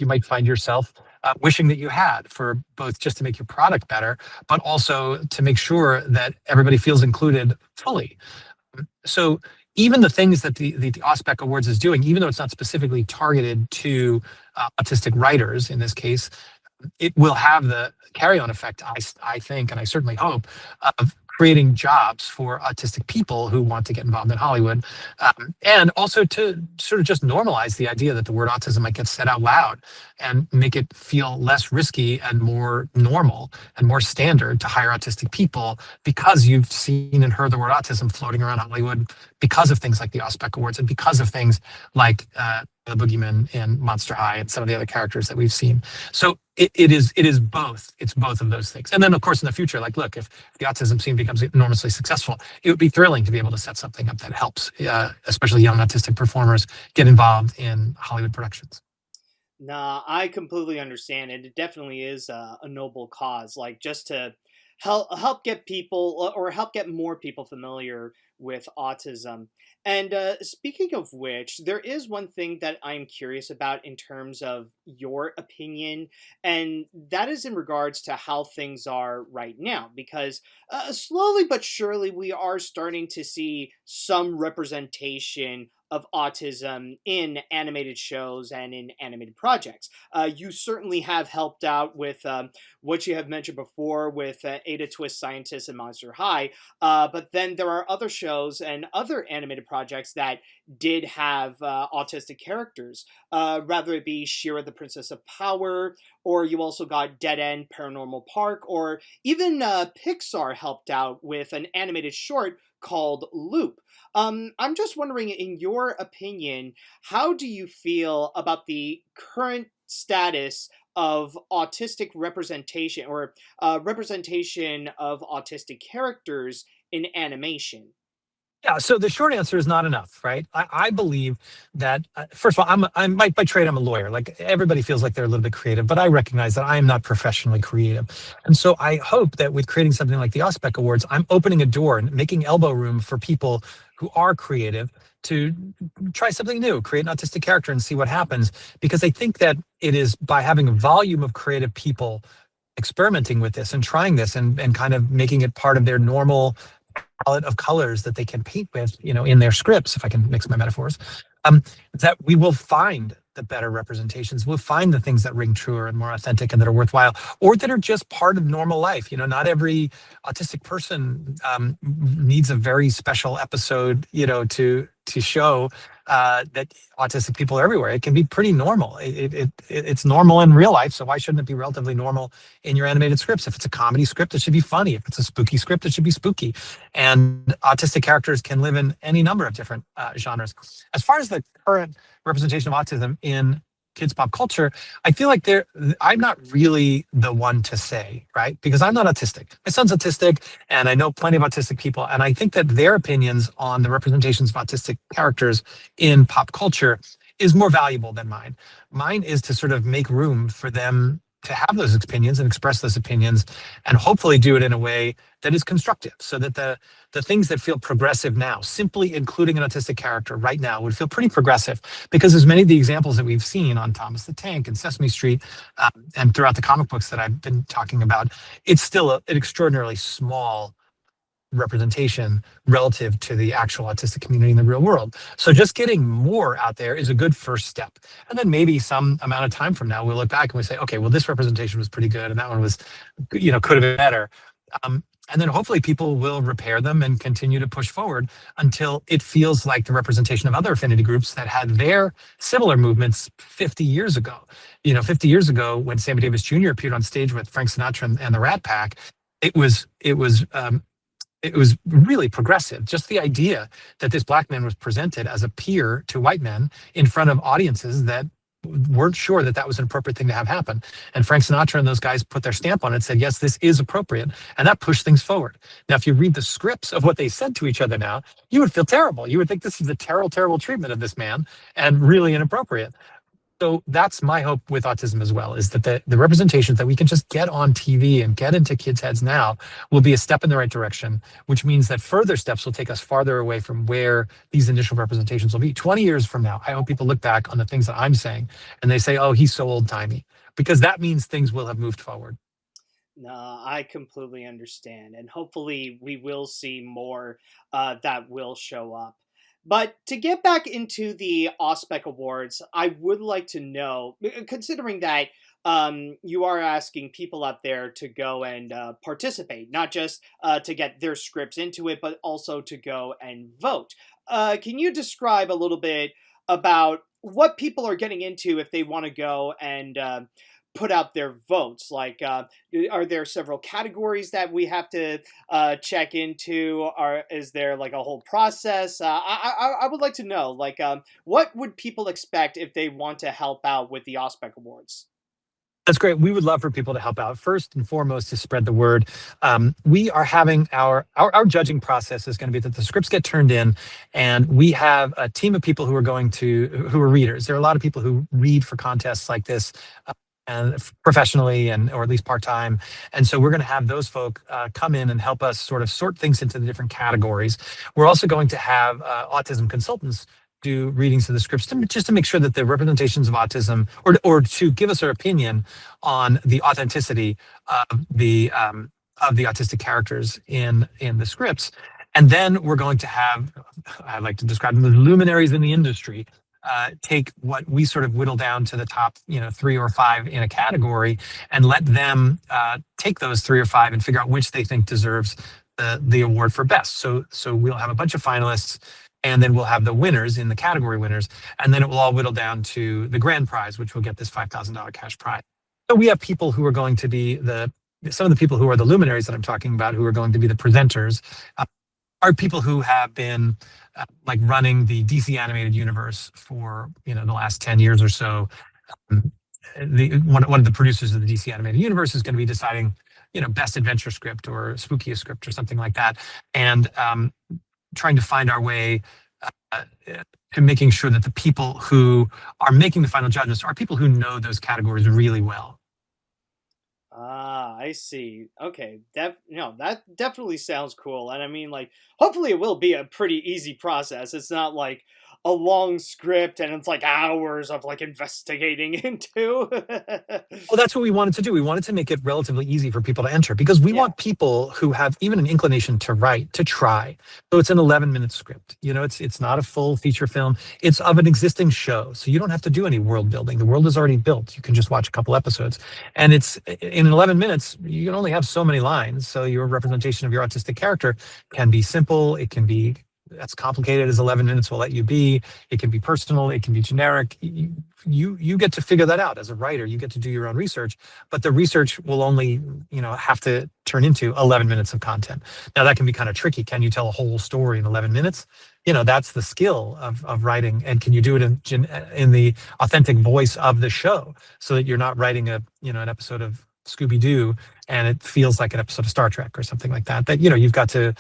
might find yourself wishing that you had, for both just to make your product better, but also to make sure that everybody feels included fully. So even the things that the AuSPEC Awards is doing, even though it's not specifically targeted to autistic writers in this case, it will have the carry-on effect, I think, and I certainly hope, of creating jobs for autistic people who want to get involved in Hollywood, and also to sort of just normalize the idea that the word autism might get said out loud and make it feel less risky and more normal and more standard to hire autistic people, because you've seen and heard the word autism floating around Hollywood because of things like the AuSPEC Awards and because of things like the Boogeyman in Monster High and some of the other characters that we've seen. So it is both. It's both of those things. And then, of course, in the future, like, look, if the Autism Scene becomes enormously successful, it would be thrilling to be able to set something up that helps, especially young autistic performers, get involved in Hollywood productions. Nah, I completely understand it. It definitely is a noble cause, like just to help get people, or help get more people familiar with autism. And speaking of which, there is one thing that I'm curious about in terms of your opinion, and that is in regards to how things are right now, because slowly but surely we are starting to see some representation of autism in animated shows and in animated projects. You certainly have helped out with what you have mentioned before with Ada Twist Scientist and Monster High, but then there are other shows and other animated projects that did have autistic characters, rather it be She-Ra the Princess of Power, or you also got Dead End Paranormal Park, or even Pixar helped out with an animated short called Loop. I'm just wondering, in your opinion, how do you feel about the current status of autistic representation, or representation of autistic characters in animation? Yeah, so the short answer is not enough, right? I believe that, first of all, I'm by trade, I'm a lawyer. Like, everybody feels like they're a little bit creative, but I recognize that I am not professionally creative. And so I hope that with creating something like the AuSPEC Awards, I'm opening a door and making elbow room for people who are creative to try something new, create an autistic character and see what happens. Because I think that it is by having a volume of creative people experimenting with this and trying this and kind of making it part of their normal palette of colors that they can paint with, in their scripts, if I can mix my metaphors, that we will find the better representations. We'll find the things that ring truer and more authentic and that are worthwhile, or that are just part of normal life. Not every autistic person needs a very special episode, to show that autistic people are everywhere. It can be pretty normal. It's normal in real life, so why shouldn't it be relatively normal in your animated scripts? If it's a comedy script, it should be funny. If it's a spooky script, it should be spooky. And autistic characters can live in any number of different genres. As far as the current representation of autism in kids pop culture, I feel like I'm not really the one to say, right? Because I'm not autistic. My son's autistic, and I know plenty of autistic people, and I think that their opinions on the representations of autistic characters in pop culture is more valuable than mine. Mine is to sort of make room for them to have those opinions and express those opinions, and hopefully do it in a way that is constructive, so that the things that feel progressive now, simply including an autistic character right now, would feel pretty progressive, because as many of the examples that we've seen on Thomas the Tank and Sesame Street, and throughout the comic books that I've been talking about, it's still an extraordinarily small representation relative to the actual autistic community in the real world. So just getting more out there is a good first step. And then maybe some amount of time from now, we'll look back and we say, okay, well, this representation was pretty good and that one was, could have been better. And then hopefully people will repair them and continue to push forward until it feels like the representation of other affinity groups that had their similar movements 50 years ago. 50 years ago when Sammy Davis Jr. appeared on stage with Frank Sinatra and the Rat Pack, it was really progressive. Just the idea that this black man was presented as a peer to white men in front of audiences that weren't sure that that was an appropriate thing to have happen. And Frank Sinatra and those guys put their stamp on it and said, yes, this is appropriate. And that pushed things forward. Now, if you read the scripts of what they said to each other now, you would feel terrible. You would think this is a terrible, terrible treatment of this man and really inappropriate. So that's my hope with autism as well, is that the representations that we can just get on TV and get into kids' heads now will be a step in the right direction, which means that further steps will take us farther away from where these initial representations will be. 20 years from now, I hope people look back on the things that I'm saying and they say, oh, he's so old-timey, because that means things will have moved forward. No, I completely understand. And hopefully we will see more that will show up. But to get back into the AuSPEC Awards, I would like to know, considering that you are asking people out there to go and participate, not just to get their scripts into it, but also to go and vote. Can you describe a little bit about what people are getting into if they want to go and put out their votes? Like, are there several categories that we have to check into? Or is there like a whole process? I would like to know, like, what would people expect if they want to help out with the AuSPEC Awards? That's great. We would love for people to help out. First and foremost, to spread the word. We are having our judging process is going to be that the scripts get turned in, and we have a team of people who are readers. There are a lot of people who read for contests like this, and professionally or at least part-time. And so we're going to have those folk come in and help us sort of sort things into the different categories. We're also going to have autism consultants do readings of the scripts just to make sure that the representations of autism or to give us our opinion on the authenticity of the autistic characters in the scripts. And then we're going to have, I like to describe them as luminaries in the industry, take what we sort of whittle down to the top, 3 or 5 in a category, and let them take those 3 or 5 and figure out which they think deserves the award for best. So we'll have a bunch of finalists, and then we'll have the winners in the category winners, and then it will all whittle down to the grand prize, which will get this $5,000 cash prize. So we have people who are going to be some of the people who are the luminaries that I'm talking about, who are going to be the presenters, are people who have been like running the DC animated universe for the last 10 years or so. One of the producers of the DC animated universe is going to be deciding best adventure script or spookiest script or something like that, and trying to find our way to making sure that the people who are making the final judgments are people who know those categories really well. Ah, I see. Okay, that definitely sounds cool. And I mean, like, hopefully it will be a pretty easy process. It's not like a long script and it's like hours of like investigating into. Well, that's what we wanted to do. We wanted to make it relatively easy for people to enter, because we want people who have even an inclination to write to try. So it's an 11-minute script. It's not a full feature film. It's of an existing show. So you don't have to do any world building. The world is already built. You can just watch a couple episodes. And it's in 11 minutes, you can only have so many lines. So your representation of your autistic character can be simple. It can be as complicated as 11 minutes will let you be. It can be personal. It can be generic. You get to figure that out as a writer. You get to do your own research, but the research will only have to turn into 11 minutes of content. Now that can be kind of tricky. Can you tell a whole story in 11 minutes? That's the skill of writing. And can you do it in the authentic voice of the show, so that you're not writing an episode of Scooby-Doo and it feels like an episode of Star Trek or something like that, you've got to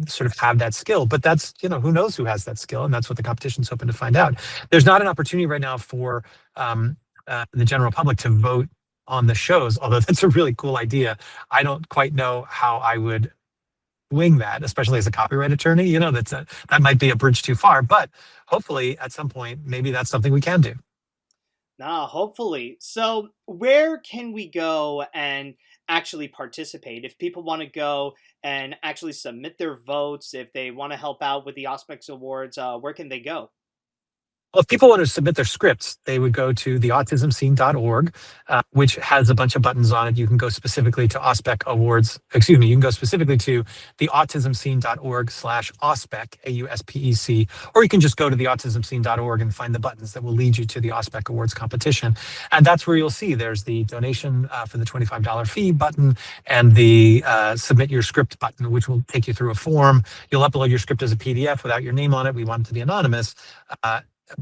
sort of have that skill. But that's, who knows who has that skill, and that's what the competition's hoping to find out. There's not an opportunity right now for the general public to vote on the shows, although that's a really cool idea. I don't quite know how I would wing that, especially as a copyright attorney. That might be a bridge too far, but hopefully at some point, maybe that's something we can do. Nah, hopefully. So, where can we go and actually participate? If people want to go and actually submit their votes, if they want to help out with the AuSPEC Awards, where can they go? Well, if people want to submit their scripts, they would go to the autismscene.org, which has a bunch of buttons on it. You can go specifically to AuSPEC Awards. Excuse me, you can go specifically to the autismscene.org/AuSPEC, AuSPEC, or you can just go to the autismscene.org and find the buttons that will lead you to the AuSPEC Awards competition. And that's where you'll see there's the donation for the $25 fee button and the submit your script button, which will take you through a form. You'll upload your script as a PDF without your name on it. We want it to be anonymous.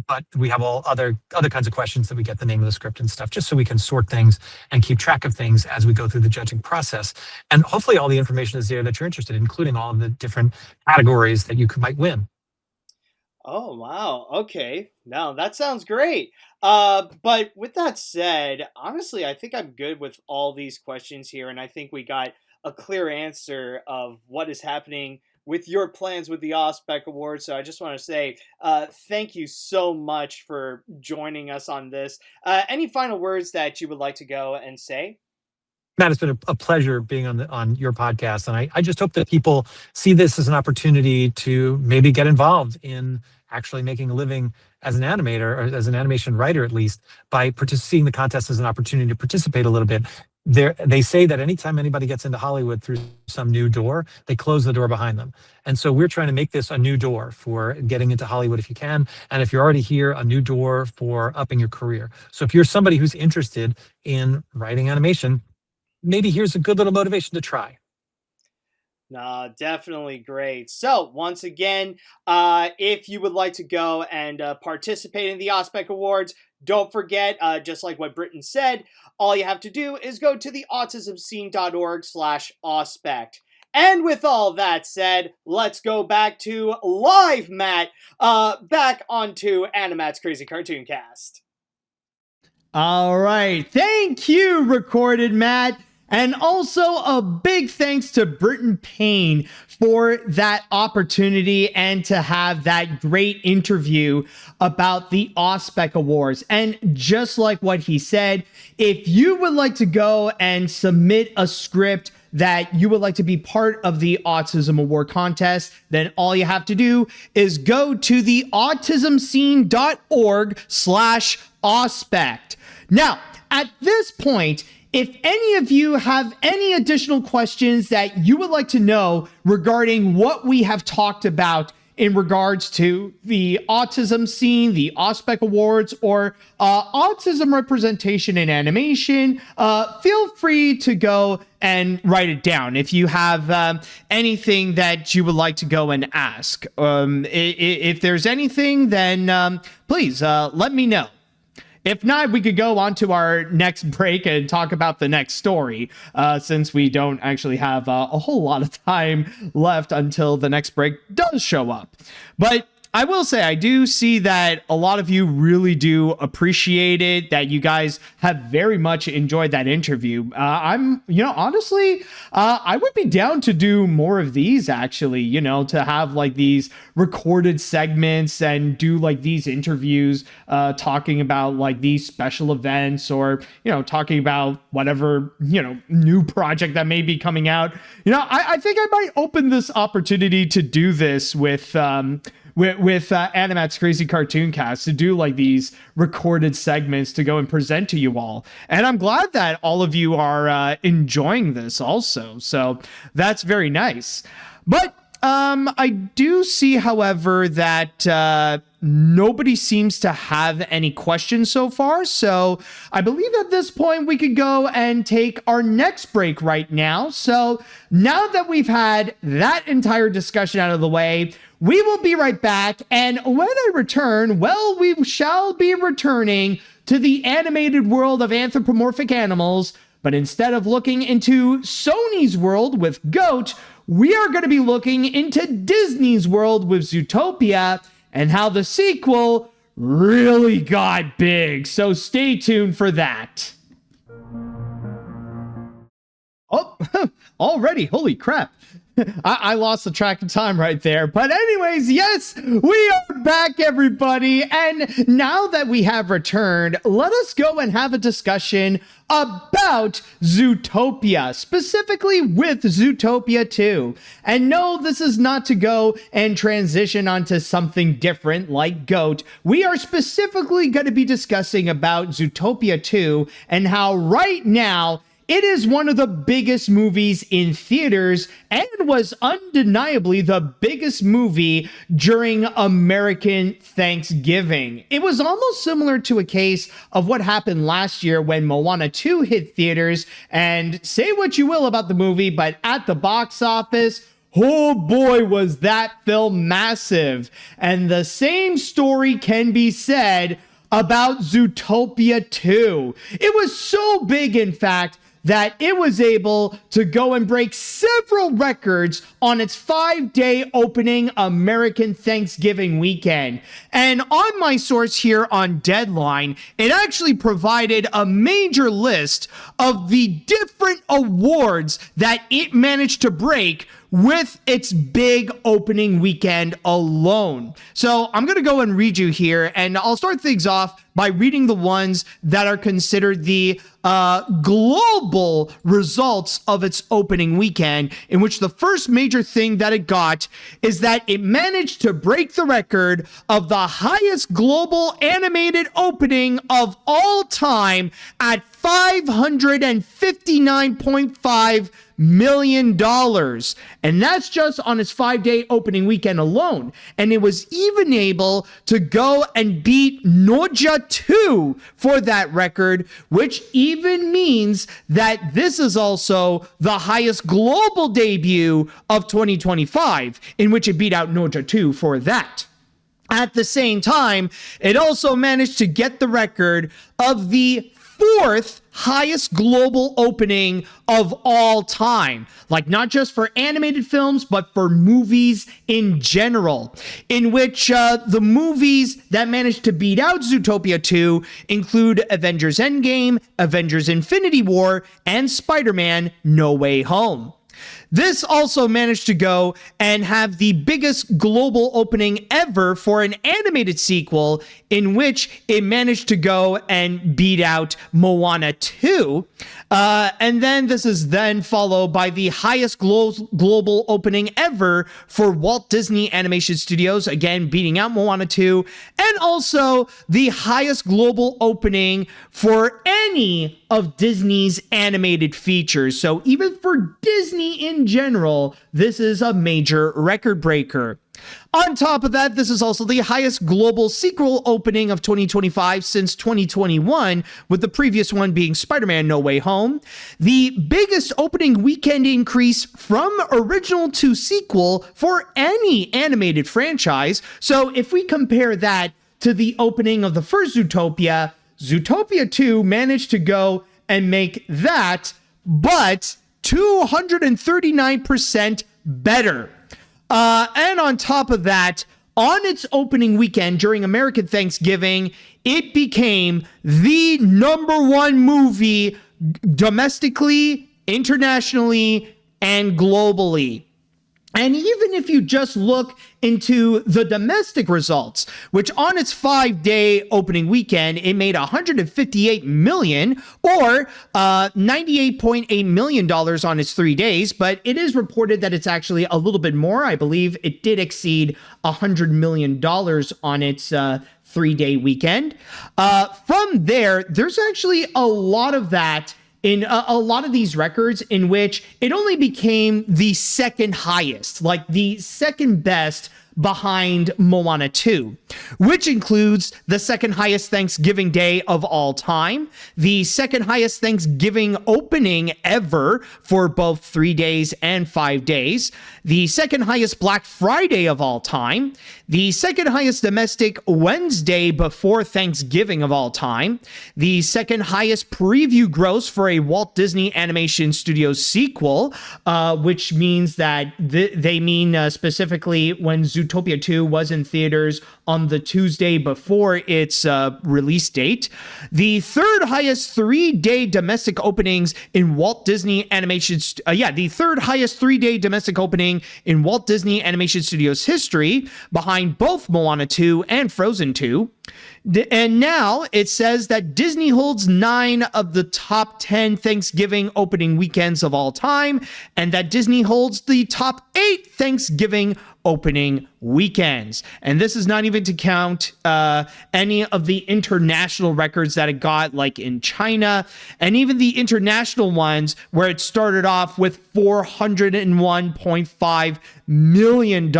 But we have all other kinds of questions that we get the name of the script and stuff, just so we can sort things and keep track of things as we go through the judging process. And hopefully all the information is there that you're interested in, including all of the different categories that you might win. Oh, wow. Okay. Now that sounds great. But with that said, honestly, I think I'm good with all these questions here. And I think we got a clear answer of what is happening with your plans with the AuSPEC Awards. So I just want to say thank you so much for joining us on this. Any final words that you would like to go and say? Matt, it's been a pleasure being on your podcast. And I just hope that people see this as an opportunity to maybe get involved in actually making a living as an animator, or as an animation writer at least, by seeing the contest as an opportunity to participate a little bit. They say that anytime anybody gets into Hollywood through some new door, they close the door behind them. And so we're trying to make this a new door for getting into Hollywood if you can. And if you're already here, a new door for upping your career. So if you're somebody who's interested in writing animation, maybe here's a good little motivation to try. No, definitely great. So once again, if you would like to go and participate in the AuSPEC Awards, don't forget, just like what Britton said, all you have to do is go to the autismscene.org/AuSPEC. And with all that said, let's go back to live Matt, back onto AniMat's Crazy Cartoon Cast. All right. Thank you, Recorded Matt. And also a big thanks to Britton Payne for that opportunity and to have that great interview about the AuSPEC Awards. And just like what he said, if you would like to go and submit a script that you would like to be part of the Autism Award contest, then all you have to do is go to the autismscene.org/AuSPEC. Now, at this point, if any of you have any additional questions that you would like to know regarding what we have talked about in regards to the autism scene, the AuSPEC Awards, or autism representation in animation, feel free to go and write it down if you have anything that you would like to go and ask. If there's anything, then please let me know. If not, we could go on to our next break and talk about the next story, since we don't actually have a whole lot of time left until the next break does show up. But I will say, I do see that a lot of you really do appreciate it, that you guys have very much enjoyed that interview. Honestly, I would be down to do more of these, actually, to have like these recorded segments and do like these interviews, talking about like these special events, or, talking about whatever, new project that may be coming out. I think I might open this opportunity to do this with AniMat's Crazy Cartoon Cast, to do like these recorded segments to go and present to you all. And I'm glad that all of you are enjoying this also. So that's very nice. But I do see, however, that nobody seems to have any questions so far. So I believe at this point we could go and take our next break right now. So now that we've had that entire discussion out of the way, we will be right back. And when I return, well, we shall be returning to the animated world of anthropomorphic animals. But instead of looking into Sony's world with Goat, we are going to be looking into Disney's world with Zootopia, and how the sequel really got big. So stay tuned for that. Oh, already. Holy crap. I lost the track of time right there. But anyways, yes, we are back, everybody. And now that we have returned, let us go and have a discussion about Zootopia, specifically with Zootopia 2. And no, this is not to go and transition onto something different like GOAT. We are specifically going to be discussing about Zootopia 2 and how right now it is one of the biggest movies in theaters and was undeniably the biggest movie during American Thanksgiving. It was almost similar to a case of what happened last year when Moana 2 hit theaters, and say what you will about the movie, but at the box office, oh boy, was that film massive. And the same story can be said about Zootopia 2. It was so big, in fact, that it was able to go and break several records on its 5-day opening American Thanksgiving weekend. And on my source here on Deadline, it actually provided a major list of the different awards that it managed to break with its big opening weekend alone. So I'm going to go and read you here, and I'll start things off by reading the ones that are considered the global results of its opening weekend, in which the first major thing that it got is that it managed to break the record of the highest global animated opening of all time at $559.5 million. And that's just on its 5-day opening weekend alone. And it was even able to go and beat Noja 2 for that record, which even means that this is also the highest global debut of 2025, in which it beat out Noja 2 for that. At the same time, it also managed to get the record of the 4th highest global opening of all time, like not just for animated films, but for movies in general, in which the movies that managed to beat out Zootopia 2 include Avengers Endgame, Avengers Infinity War, and Spider-Man No Way Home. This also managed to go and have the biggest global opening ever for an animated sequel, in which it managed to go and beat out Moana 2. And then this is then followed by the highest global opening ever for Walt Disney Animation Studios, again beating out Moana 2, and also the highest global opening for any of Disney's animated features. So even for Disney in general, this is a major record breaker. On top of that, this is also the highest global sequel opening of 2025 since 2021, with the previous one being Spider-Man No Way Home. The biggest opening weekend increase from original to sequel for any animated franchise. So if we compare that to the opening of the first Zootopia, Zootopia 2 managed to go and make that, but 239% better. And on top of that, on its opening weekend during American Thanksgiving, it became the #1 movie domestically, internationally, and globally. And even if you just look into the domestic results, which on its 5-day opening weekend, it made $158 million or $98.8 million on its 3 days. But it is reported that it's actually a little bit more. I believe it did exceed $100 million on its 3-day weekend. From there, there's actually a lot of that in a lot of these records in which it only became the second highest, like the second best behind Moana 2, which includes the second highest Thanksgiving Day of all time, the second highest Thanksgiving opening ever for both 3 days and 5 days, the second highest Black Friday of all time, the second highest domestic Wednesday before Thanksgiving of all time, the second highest preview gross for a Walt Disney Animation Studios sequel, which means that they mean specifically when Zootopia Zootopia 2 was in theaters on the Tuesday before its release date. The third highest 3-day domestic openings in Walt Disney Animation, the third highest 3-day domestic opening in Walt Disney Animation Studios history, behind both Moana 2 and Frozen 2. And now it says that Disney holds 9 of the top 10 Thanksgiving opening weekends of all time, and that Disney holds the top 8 Thanksgiving opening weekends. And this is not even to count any of the international records that it got, like in China, and even the international ones where it started off with $401.5 million,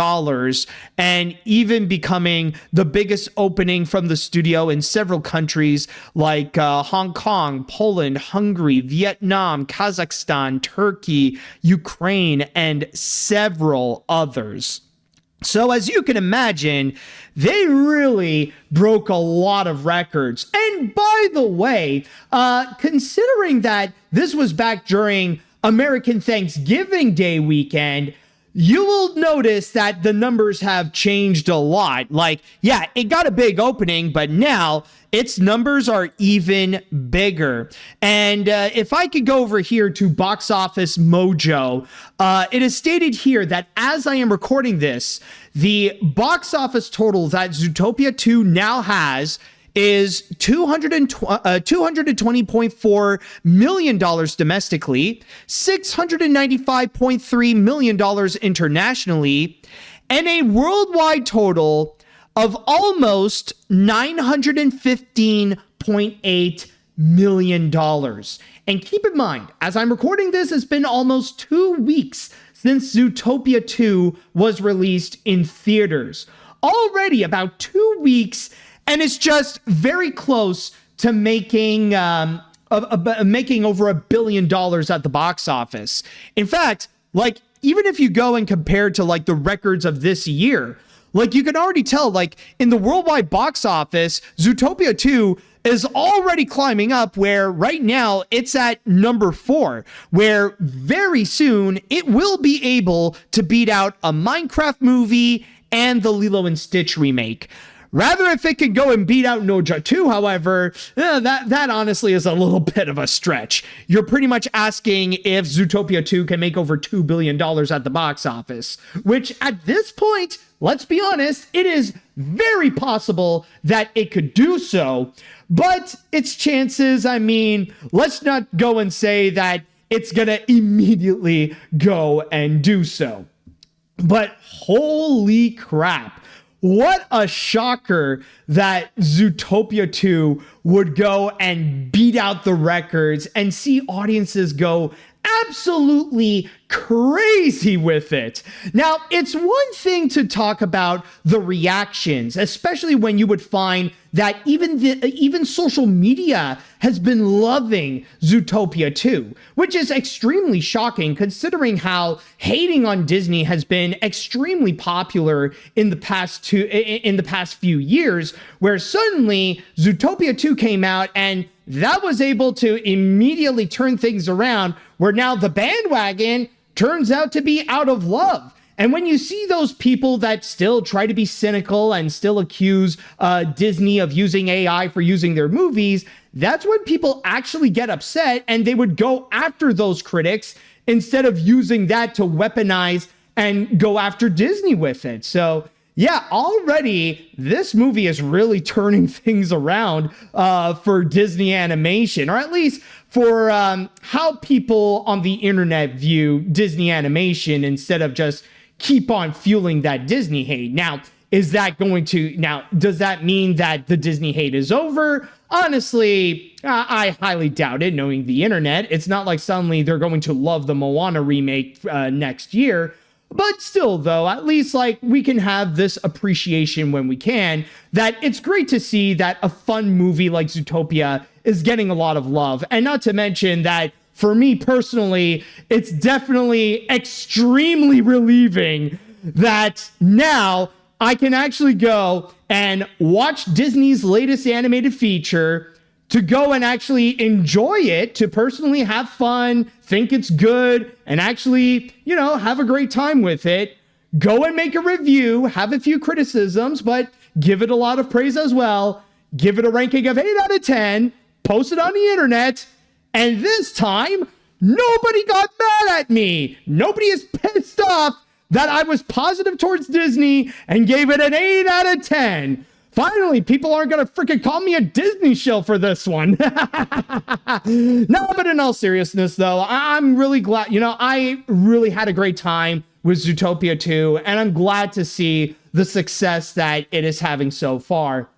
and even becoming the biggest opening from the studio in several countries like Hong Kong, Poland, Hungary, Vietnam, Kazakhstan, Turkey, Ukraine, and several others. So as you can imagine, they really broke a lot of records. And by the way, considering that this was back during American Thanksgiving Day weekend, you will notice that the numbers have changed a lot. Like, yeah, it got a big opening, but now its numbers are even bigger. And if I could go over here to Box Office Mojo, it is stated here that as I am recording this, the box office total that Zootopia 2 now has is $220.4 million domestically, $695.3 million internationally, and a worldwide total of almost $915.8 million. And keep in mind, as I'm recording this, it's been almost 2 weeks since Zootopia 2 was released in theaters. Already about 2 weeks, and it's just very close to making over $1 billion at the box office. In fact, like, even if you go and compare to like the records of this year, like, you can already tell, like, in the worldwide box office, Zootopia 2 is already climbing up, where right now it's at number 4, where very soon it will be able to beat out a Minecraft movie and the Lilo and Stitch remake. Rather, if it can go and beat out Noja 2, however, that honestly is a little bit of a stretch. You're pretty much asking if Zootopia 2 can make over $2 billion at the box office, which at this point, let's be honest, it is very possible that it could do so, but its chances, I mean, let's not go and say that it's gonna immediately go and do so. But holy crap. What a shocker that Zootopia 2 would go and beat out the records and see audiences go absolutely crazy with it. Now, it's one thing to talk about the reactions, especially when you would find that even social media has been loving Zootopia 2, which is extremely shocking considering how hating on Disney has been extremely popular in the past few years, where suddenly Zootopia 2 came out and that was able to immediately turn things around, where now the bandwagon turns out to be out of love. And when you see those people that still try to be cynical and still accuse Disney of using AI for using their movies, that's when people actually get upset and they would go after those critics instead of using that to weaponize and go after Disney with it. So yeah, already this movie is really turning things around for Disney Animation, or at least for how people on the internet view Disney Animation, instead of just keep on fueling that Disney hate. Now, does that mean that the Disney hate is over? Honestly, I highly doubt it, knowing the internet. It's not like suddenly they're going to love the Moana remake next year. But still, though, at least like we can have this appreciation when we can, that it's great to see that a fun movie like Zootopia is getting a lot of love. And not to mention that for me personally, it's definitely extremely relieving that now I can actually go and watch Disney's latest animated feature, to go and actually enjoy it, to personally have fun, think it's good, and actually, have a great time with it, go and make a review, have a few criticisms, but give it a lot of praise as well. Give it a ranking of 8 out of 10, post it on the internet, and this time, nobody got mad at me. Nobody is pissed off that I was positive towards Disney and gave it an 8 out of 10. Finally, people aren't going to freaking call me a Disney shill for this one. No, but in all seriousness, though, I'm really glad. I really had a great time with Zootopia 2, and I'm glad to see the success that it is having so far.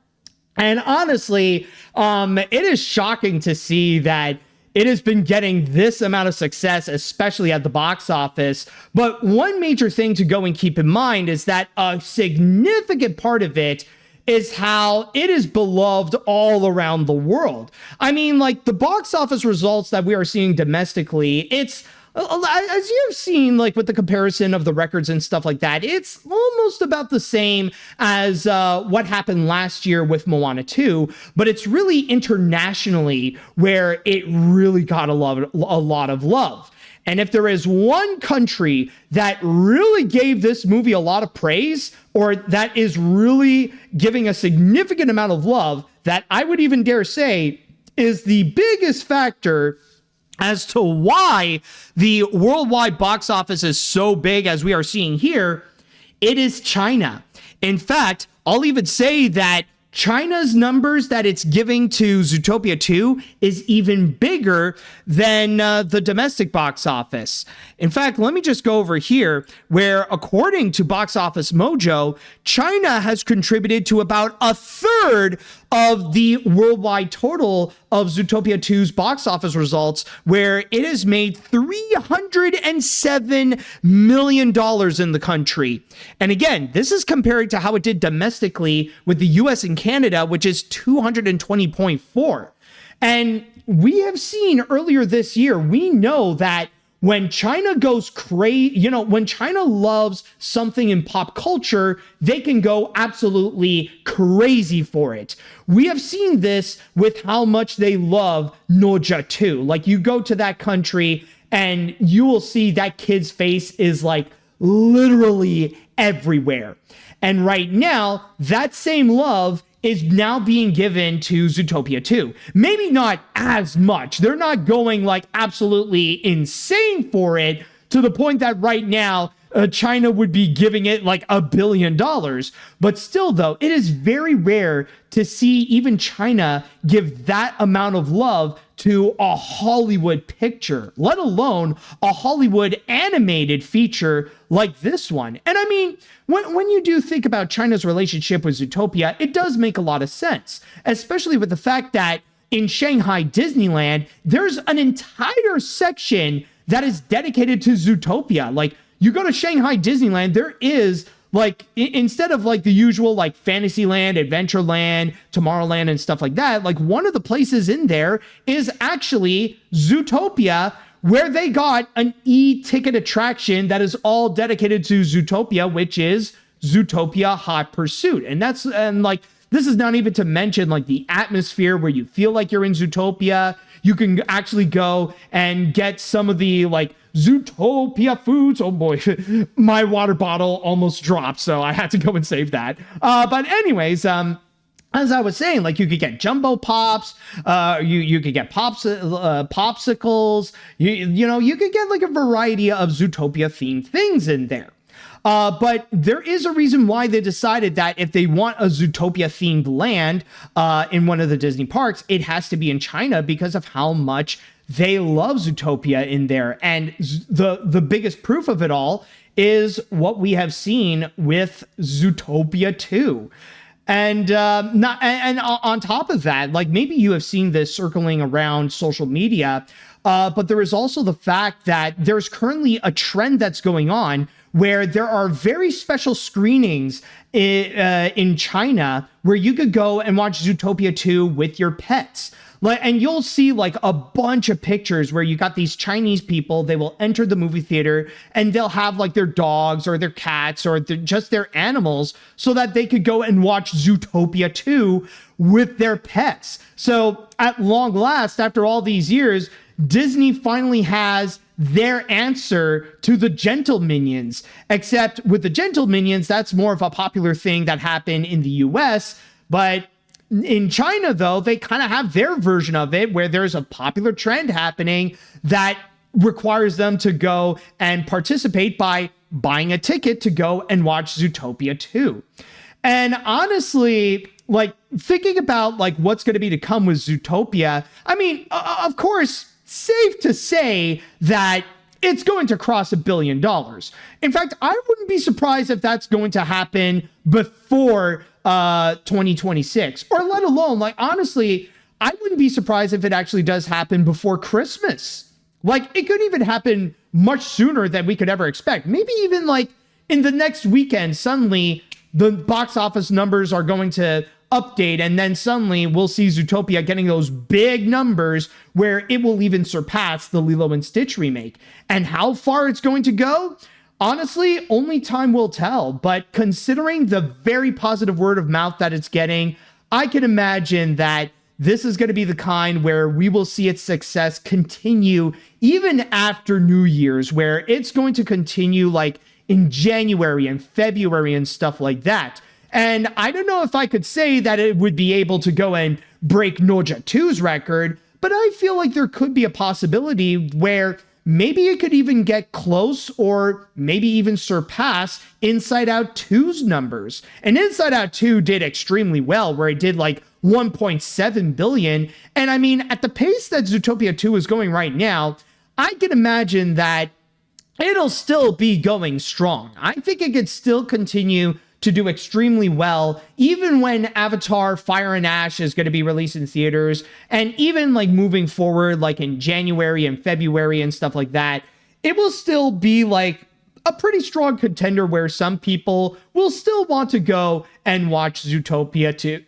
And honestly, it is shocking to see that it has been getting this amount of success, especially at the box office. But one major thing to go and keep in mind is that a significant part of it is how it is beloved all around the world. I mean, like the box office results that we are seeing domestically, it's, as you've seen, like with the comparison of the records and stuff like that, it's almost about the same as what happened last year with Moana 2, but it's really internationally where it really got a lot of love. And if there is one country that really gave this movie a lot of praise, or that is really giving a significant amount of love, that I would even dare say is the biggest factor as to why the worldwide box office is so big as we are seeing here, it is China. In fact, I'll even say that China's numbers that it's giving to Zootopia 2 is even bigger than the domestic box office. In fact, let me just go over here where, according to Box Office Mojo, China has contributed to about a third of the worldwide total of Zootopia 2's box office results, where it has made $307 million in the country. And again, this is compared to how it did domestically with the US and Canada, which is 220.4. And we have seen earlier this year, we know that when China goes crazy, when China loves something in pop culture, they can go absolutely crazy for it. We have seen this with how much they love Nausea 2. Like, you go to that country and you will see that kid's face is like literally everywhere. And right now, that same love is now being given to Zootopia 2. Maybe not as much. They're not going like absolutely insane for it to the point that right now China would be giving it like $1 billion. But still, though, it is very rare to see even China give that amount of love to a Hollywood picture, let alone a Hollywood animated feature like this one. And I mean, when you do think about China's relationship with Zootopia, it does make a lot of sense, especially with the fact that in Shanghai Disneyland, there's an entire section that is dedicated to Zootopia. Like, you go to Shanghai Disneyland, there is like, instead of like the usual like Fantasyland, Adventureland, Tomorrowland and stuff like that, like one of the places in there is actually Zootopia, where they got an e-ticket attraction that is all dedicated to Zootopia, which is Zootopia Hot Pursuit. And this is not even to mention like the atmosphere where you feel like you're in Zootopia. You can actually go and get some of the like Zootopia foods. Oh boy, my water bottle almost dropped, so I had to go and save that. But anyways, as I was saying, like you could get Jumbo Pops, you could get popsicles, you could get like a variety of Zootopia themed things in there. But there is a reason why they decided that if they want a Zootopia themed land in one of the Disney parks, it has to be in China because of how much they love Zootopia in there. And the biggest proof of it all is what we have seen with Zootopia 2. And on top of that, like maybe you have seen this circling around social media, but there is also the fact that there's currently a trend that's going on where there are very special screenings in China where you could go and watch Zootopia 2 with your pets. And you'll see like a bunch of pictures where you got these Chinese people, they will enter the movie theater and they'll have like their dogs or their cats or just their animals so that they could go and watch Zootopia 2 with their pets. So at long last, after all these years, Disney finally has their answer to the Gentle Minions. Except with the Gentle Minions, that's more of a popular thing that happened in the US. But in China, though, they kind of have their version of it where there's a popular trend happening that requires them to go and participate by buying a ticket to go and watch Zootopia 2. And honestly, like thinking about like what's going to be to come with Zootopia, I mean, of course, safe to say that it's going to cross $1 billion. In fact, I wouldn't be surprised if that's going to happen before 2026, or let alone, like, honestly, I wouldn't be surprised if it actually does happen before Christmas. Like, it could even happen much sooner than we could ever expect. Maybe even like in the next weekend, suddenly the box office numbers are going to update, and then suddenly we'll see Zootopia getting those big numbers where it will even surpass the Lilo and Stitch remake. And how far it's going to go, honestly, only time will tell. But considering the very positive word of mouth that it's getting, I can imagine that this is going to be the kind where we will see its success continue even after New Year's, where it's going to continue like in January and February and stuff like that. And I don't know if I could say that it would be able to go and break Noja 2's record, but I feel like there could be a possibility where maybe it could even get close or maybe even surpass Inside Out 2's numbers. And Inside Out 2 did extremely well, where it did like 1.7 billion. And I mean, at the pace that Zootopia 2 is going right now, I can imagine that it'll still be going strong. I think it could still continue to do extremely well, even when Avatar Fire and Ash is going to be released in theaters, and even like moving forward, like in January and February and stuff like that, it will still be like a pretty strong contender where some people will still want to go and watch Zootopia 2.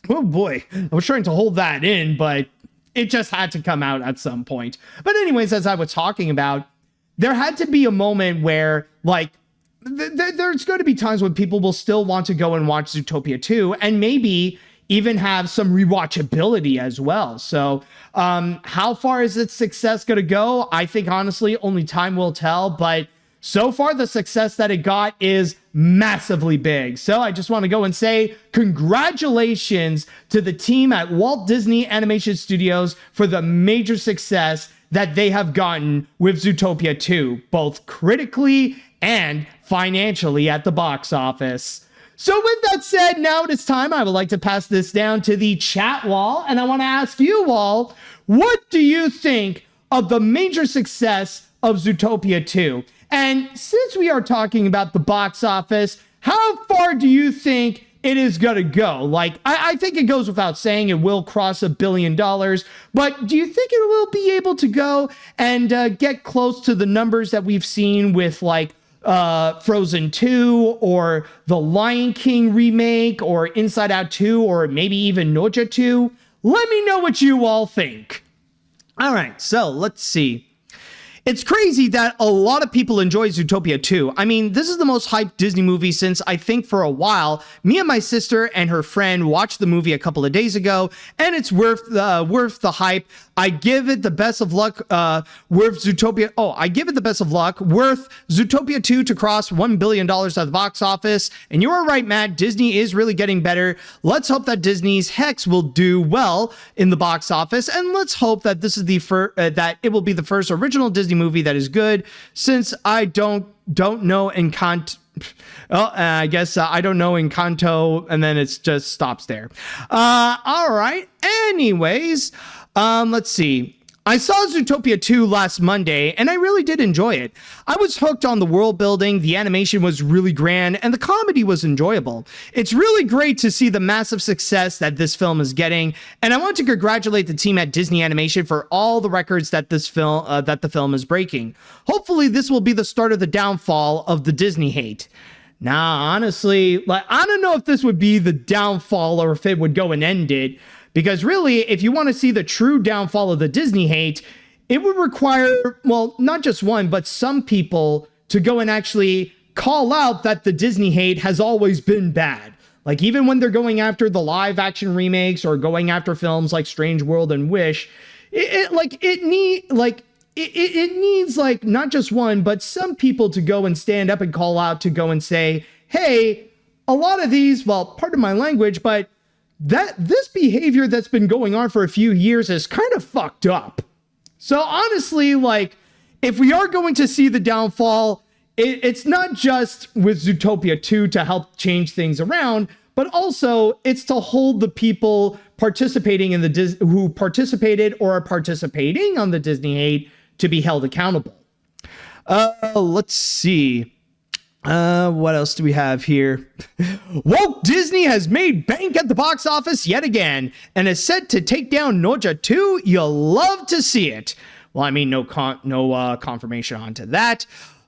Oh boy, I was trying to hold that in, but it just had to come out at some point. But anyways, as I was talking about, there had to be a moment where like, there's going to be times when people will still want to go and watch Zootopia 2 and maybe even have some rewatchability as well. So how far is its success going to go? I think honestly only time will tell, but so far the success that it got is massively big. So I just want to go and say congratulations to the team at Walt Disney Animation Studios for the major success that they have gotten with Zootopia 2, both critically and financially at the box office. So with that said, now it is time. I would like to pass this down to the chat wall, and I want to ask you all, what do you think of the major success of Zootopia 2? And since we are talking about the box office, how far do you think it is going to go? Like, I think it goes without saying it will cross $1 billion, but do you think it will be able to go and get close to the numbers that we've seen with like Frozen 2 or the Lion King remake or Inside Out 2 or maybe even Noja 2? Let me know what you all think. All right, so let's see. It's crazy that a lot of people enjoy Zootopia 2. I mean, this is the most hyped Disney movie since I think for a while. Me and my sister and her friend watched the movie a couple of days ago, and it's worth the hype. I give it the best of luck worth Zootopia 2 to cross $1 billion at the box office. And you are right, Matt. Disney is really getting better. Let's hope that Disney's Hex will do well in the box office, and let's hope that this is the that it will be the first original Disney movie that is good. Since I don't know Encanto. Well, I guess I don't know Encanto, and then it just stops there. All right. Anyways, let's see. I saw Zootopia 2 last Monday, and I really did enjoy it. I was hooked on the world building, the animation was really grand, and the comedy was enjoyable. It's really great to see the massive success that this film is getting, and I want to congratulate the team at Disney Animation for all the records that the film is breaking. Hopefully, this will be the start of the downfall of the Disney hate. Nah, honestly, like, I don't know if this would be the downfall or if it would go and end it. Because really, if you want to see the true downfall of the Disney hate, it would require, well, not just one, but some people to go and actually call out that the Disney hate has always been bad. Like, even when they're going after the live action remakes or going after films like Strange World and Wish, it needs like not just one, but some people to go and stand up and call out to go and say, hey, a lot of these, well, pardon my language, but this behavior that's been going on for a few years is kind of fucked up. So honestly, like, if we are going to see the downfall, it's not just with Zootopia 2 to help change things around, but also it's to hold the people participating in who participated or are participating on the Disney hate to be held accountable. Let's see. What else do we have here? Walt Disney has made bank at the box office yet again and is set to take down Noja 2. You'll love to see it. Well, I mean, no confirmation onto that.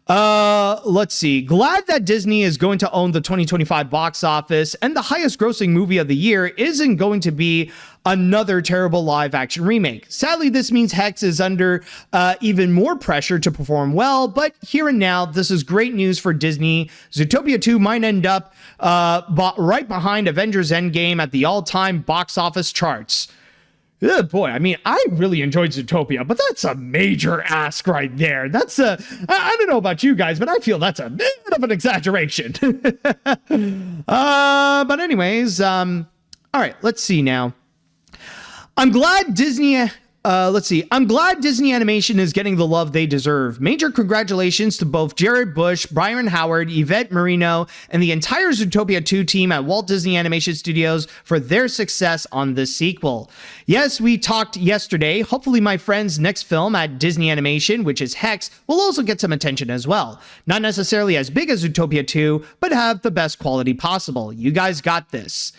Let's see. Glad that Disney is going to own the 2025 box office, and the highest grossing movie of the year isn't going to be another terrible live action remake. Sadly, this means Hex is under even more pressure to perform well, but here and now, this is great news for Disney. Zootopia 2 might end up right behind Avengers Endgame at the all-time box office charts. Boy, I mean, I really enjoyed Zootopia, but that's a major ask right there. That's I don't know about you guys, but I feel that's a bit of an exaggeration. But anyways, all right, let's see now. I'm glad Disney Animation is getting the love they deserve. Major congratulations to both Jared Bush, Byron Howard, Yvette Marino, and the entire Zootopia 2 team at Walt Disney Animation Studios for their success on this sequel. Yes, we talked yesterday. Hopefully my friend's next film at Disney Animation, which is Hex, will also get some attention as well. Not necessarily as big as Zootopia 2, but have the best quality possible. You guys got this.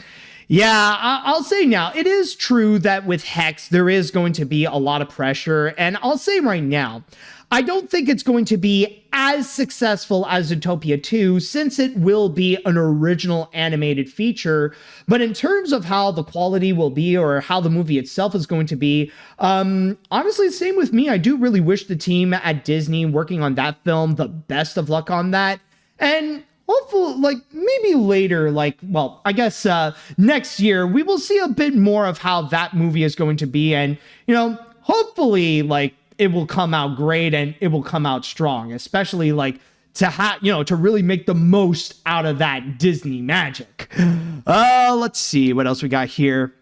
Yeah, I'll say now, it is true that with Hex, there is going to be a lot of pressure. And I'll say right now, I don't think it's going to be as successful as Zootopia 2, since it will be an original animated feature. But in terms of how the quality will be or how the movie itself is going to be, honestly, same with me. I do really wish the team at Disney working on that film the best of luck on that. And hopefully, like, maybe later, like, well, I guess next year, we will see a bit more of how that movie is going to be. And, you know, hopefully, like, it will come out great and it will come out strong, especially, like, to really make the most out of that Disney magic. Let's see what else we got here.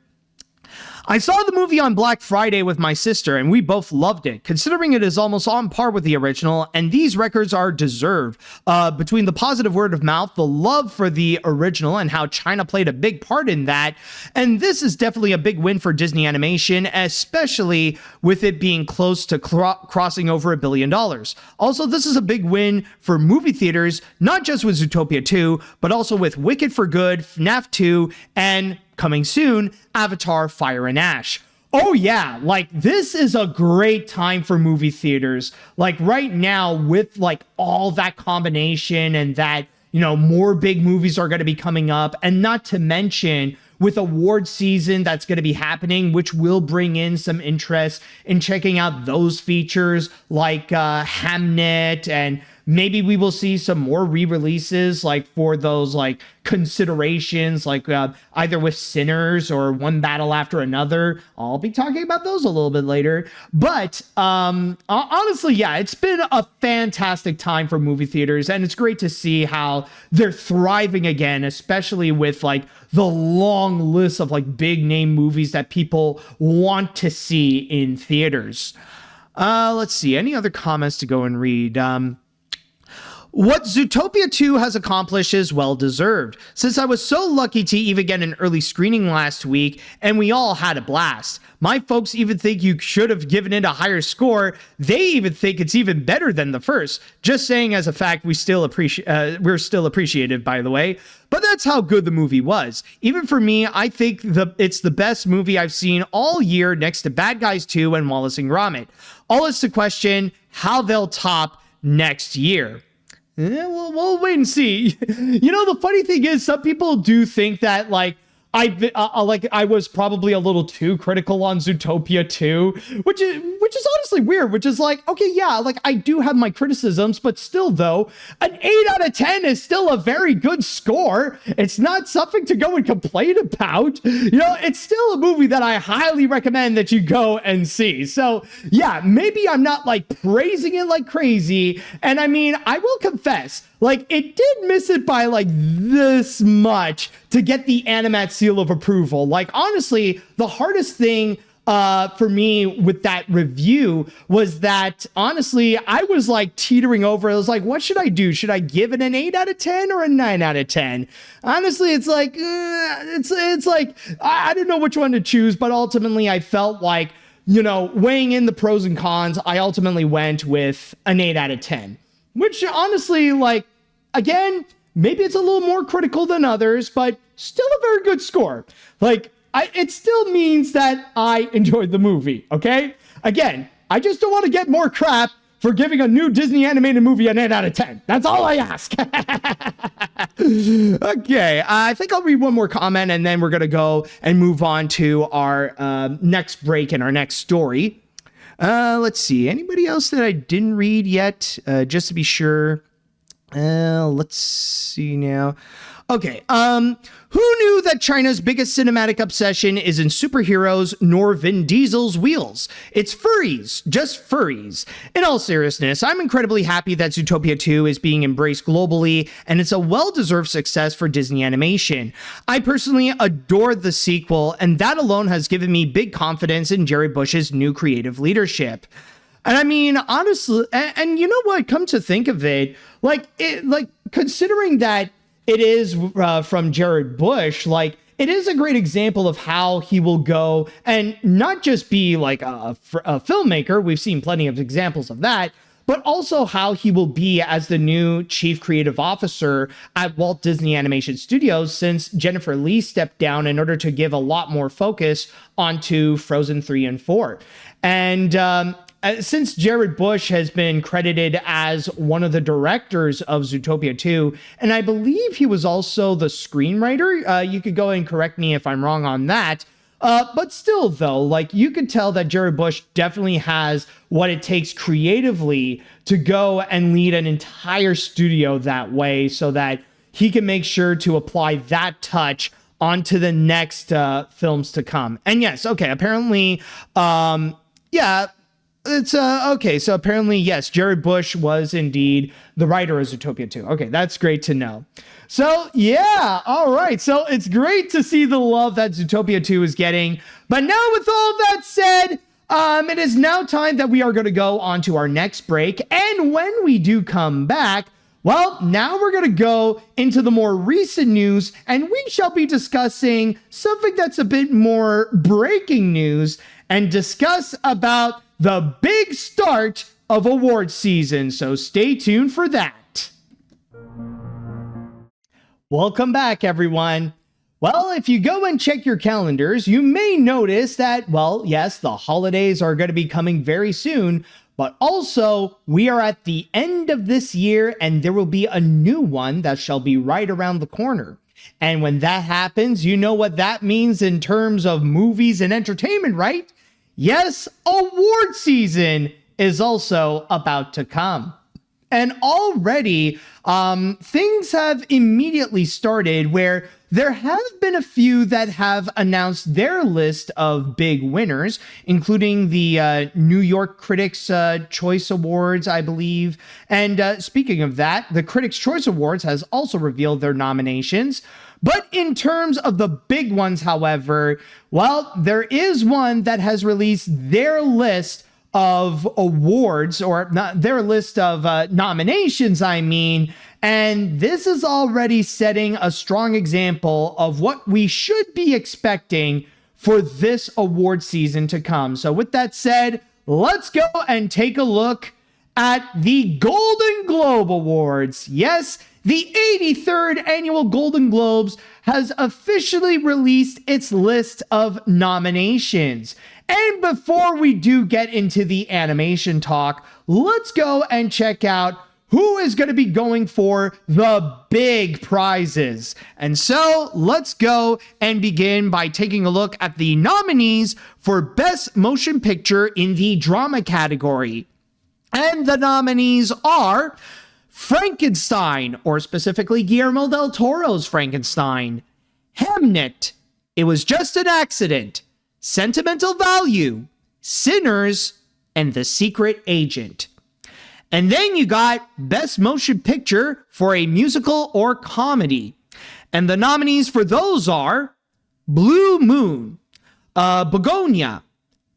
I saw the movie on Black Friday with my sister, and we both loved it, considering it is almost on par with the original, and these records are deserved. Between the positive word of mouth, the love for the original, and how China played a big part in that, and this is definitely a big win for Disney Animation, especially with it being close to crossing over $1 billion. Also, this is a big win for movie theaters, not just with Zootopia 2, but also with Wicked for Good, FNAF 2, and coming soon, Avatar: Fire and Ash. Oh yeah, like this is a great time for movie theaters. Like right now with like all that combination and that, you know, more big movies are going to be coming up, and not to mention with award season that's going to be happening, which will bring in some interest in checking out those features like Hamnet, and maybe we will see some more re-releases like for those like considerations, like either with Sinners or One Battle After Another. I'll be talking about those a little bit later. But honestly, yeah, it's been a fantastic time for movie theaters, and it's great to see how they're thriving again, especially with like the long list of like big name movies that people want to see in theaters. Let's see, any other comments to go and read? What Zootopia 2 has accomplished is well deserved, since I was so lucky to even get an early screening last week, and we all had a blast. My folks even think you should have given it a higher score. They even think it's even better than the first. Just saying as a fact, we're still appreciative, by the way. But that's how good the movie was. Even for me, I think it's the best movie I've seen all year, next to Bad Guys 2 and Wallace and Gromit. All is to question how they'll top next year. We'll wait and see. You know, the funny thing is, some people do think that, like, I was probably a little too critical on Zootopia 2, which is honestly weird, which is like, okay, yeah, like I do have my criticisms, but still though, an 8 out of 10 is still a very good score. It's not something to go and complain about. You know, it's still a movie that I highly recommend that you go and see. So yeah, maybe I'm not like praising it like crazy. And I mean, I will confess, like, it did miss it by like this much to get the AniMat's seal of approval. Like, honestly, the hardest thing for me with that review was that, honestly, I was like teetering over. I was like, what should I do? Should I give it an 8 out of 10 or a 9 out of 10? Honestly, it's like, it's like, I don't know which one to choose, but ultimately I felt like, you know, weighing in the pros and cons, I ultimately went with an 8 out of 10. Which honestly, like, again, maybe it's a little more critical than others, but still a very good score. Like, it still means that I enjoyed the movie, okay? Again, I just don't want to get more crap for giving a new Disney animated movie an 8 out of 10. That's all I ask. Okay, I think I'll read one more comment and then we're going to go and move on to our next break and our next story. Let's see. Anybody else that I didn't read yet? Just to be sure. Let's see now. Okay. Who knew that China's biggest cinematic obsession isn't superheroes nor Vin Diesel's wheels? It's furries, just furries. In all seriousness, I'm incredibly happy that Zootopia 2 is being embraced globally, and it's a well-deserved success for Disney Animation. I personally adored the sequel, and that alone has given me big confidence in Jerry Bush's new creative leadership. And I mean, honestly, and you know what? Come to think of it, like considering that it is from Jared Bush, like it is a great example of how he will go and not just be like a filmmaker. We've seen plenty of examples of that, but also how he will be as the new chief creative officer at Walt Disney Animation Studios, since Jennifer Lee stepped down in order to give a lot more focus onto Frozen 3 and 4. And since Jared Bush has been credited as one of the directors of Zootopia 2, and I believe he was also the screenwriter, you could go and correct me if I'm wrong on that, but still though, like you could tell that Jared Bush definitely has what it takes creatively to go and lead an entire studio that way so that he can make sure to apply that touch onto the next films to come. And yes, okay, apparently, yeah, it's okay. So apparently, yes, Jared Bush was indeed the writer of Zootopia 2. Okay, that's great to know. So yeah, all right. So it's great to see the love that Zootopia 2 is getting. But now, with all that said, it is now time that we are going to go on to our next break. And when we do come back, well, now we're going to go into the more recent news, and we shall be discussing something that's a bit more breaking news and discuss about the big start of award season. So stay tuned for that. Welcome back, everyone. Well, if you go and check your calendars, you may notice that, well, yes, the holidays are going to be coming very soon, but also we are at the end of this year and there will be a new one that shall be right around the corner. And when that happens, you know what that means in terms of movies and entertainment, right? Yes, award season is also about to come. And already, things have immediately started where there have been a few that have announced their list of big winners, including the New York Critics' Choice Awards, I believe. And speaking of that, the Critics' Choice Awards has also revealed their nominations. But in terms of the big ones, however, well, there is one that has released their list of awards, or not their list of nominations, I mean, and this is already setting a strong example of what we should be expecting for this award season to come. So with that said, let's go and take a look at the Golden Globe Awards. Yes, the 83rd Annual Golden Globes has officially released its list of nominations. And before we do get into the animation talk, let's go and check out who is going to be going for the big prizes. And so let's go and begin by taking a look at the nominees for Best Motion Picture in the Drama category. And the nominees are Frankenstein, or specifically Guillermo del Toro's Frankenstein, Hamnet, It Was Just an Accident, Sentimental Value, Sinners, and The Secret Agent. And then you got Best Motion Picture for a Musical or Comedy. And the nominees for those are Blue Moon, Begonia,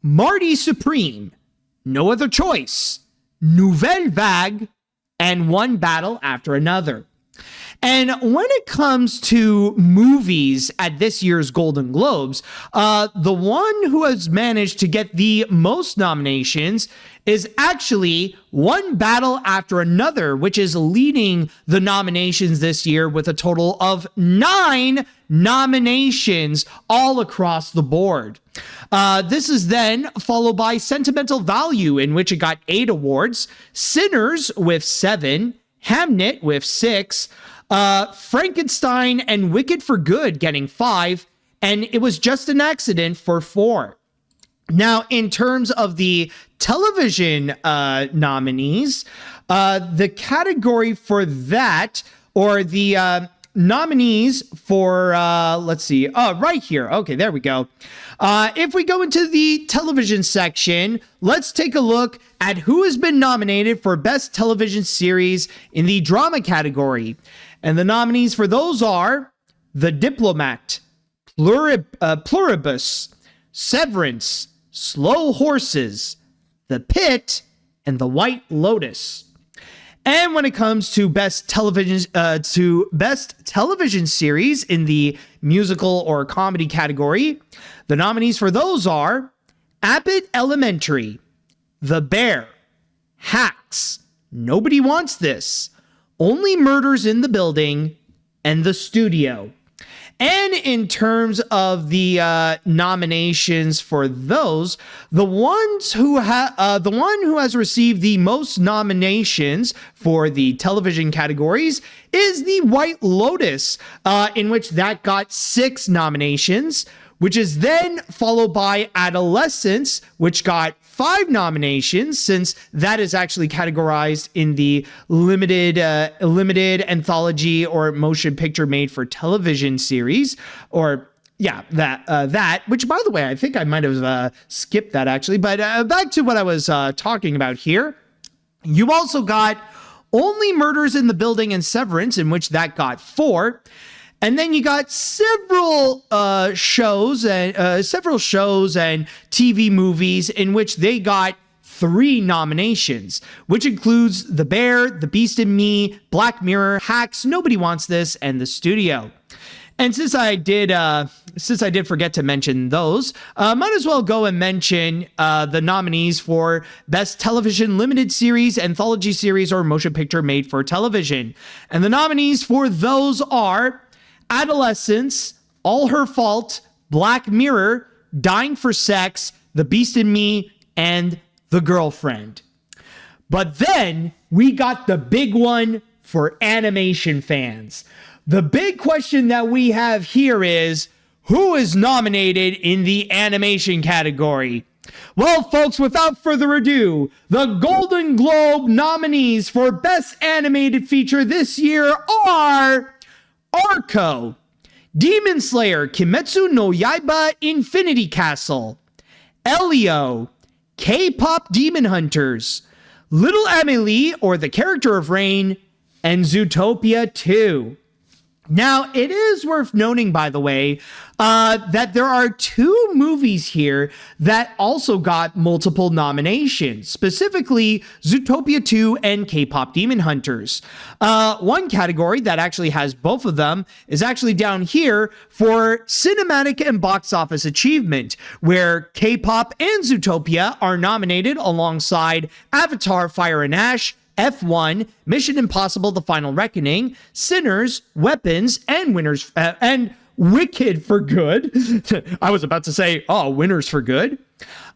Marty Supreme, No Other Choice, Nouvelle Vague, and One Battle After Another. And when it comes to movies at this year's Golden Globes, the one who has managed to get the most nominations is actually One Battle After Another, which is leading the nominations this year with a total of 9 nominations all across the board. This is then followed by Sentimental Value, in which it got 8 awards, Sinners with 7, Hamnet with 6, Frankenstein and Wicked for Good getting 5, and It Was Just an Accident for 4. Now, in terms of the television nominees, the category for that, or the nominees for, let's see, right here. Okay, there we go. If we go into the television section, let's take a look at who has been nominated for Best Television Series in the Drama category. And the nominees for those are The Diplomat, Pluribus, Severance, Slow Horses, The Pit, and The White Lotus. And when it comes to best television series in the musical or comedy category, the nominees for those are Abbott Elementary, The Bear, Hacks, Nobody Wants This, Only Murders in the Building, and The Studio. And in terms of the nominations for those, the one who has received the most nominations for the television categories is The White Lotus, in which that got 6 nominations, which is then followed by Adolescence, which got 5 nominations, since that is actually categorized in the limited anthology or motion picture made for television series, or that, which, by the way, I think I might have skipped that actually, but back to what I was talking about here. You also got Only Murders in the Building and Severance, in which that got 4. And then you got several shows and TV movies in which they got 3 nominations, which includes The Bear, The Beast in Me, Black Mirror, Hacks, Nobody Wants This, and The Studio. And since I did forget to mention those, might as well go and mention the nominees for Best Television Limited Series, Anthology Series, or Motion Picture Made for Television. And the nominees for those are Adolescence, All Her Fault, Black Mirror, Dying for Sex, The Beast in Me, and The Girlfriend. But then we got the big one for animation fans. The big question that we have here is, who is nominated in the animation category? Well, folks, without further ado, the Golden Globe nominees for Best Animated Feature this year are Arco, Demon Slayer, Kimetsu no Yaiba, Infinity Castle, Elio, K-Pop Demon Hunters, Little Emily, or The Character of Rain, and Zootopia 2. Now, it is worth noting, by the way, that there are 2 movies here that also got multiple nominations, specifically Zootopia 2 and K-Pop Demon Hunters. One category that actually has both of them is actually down here for cinematic and box office achievement, where K-Pop and Zootopia are nominated alongside Avatar: Fire and Ash, F1, Mission Impossible: The Final Reckoning, Sinners, Weapons, and Winners, and Wicked for Good. I was about to say, Winners for Good.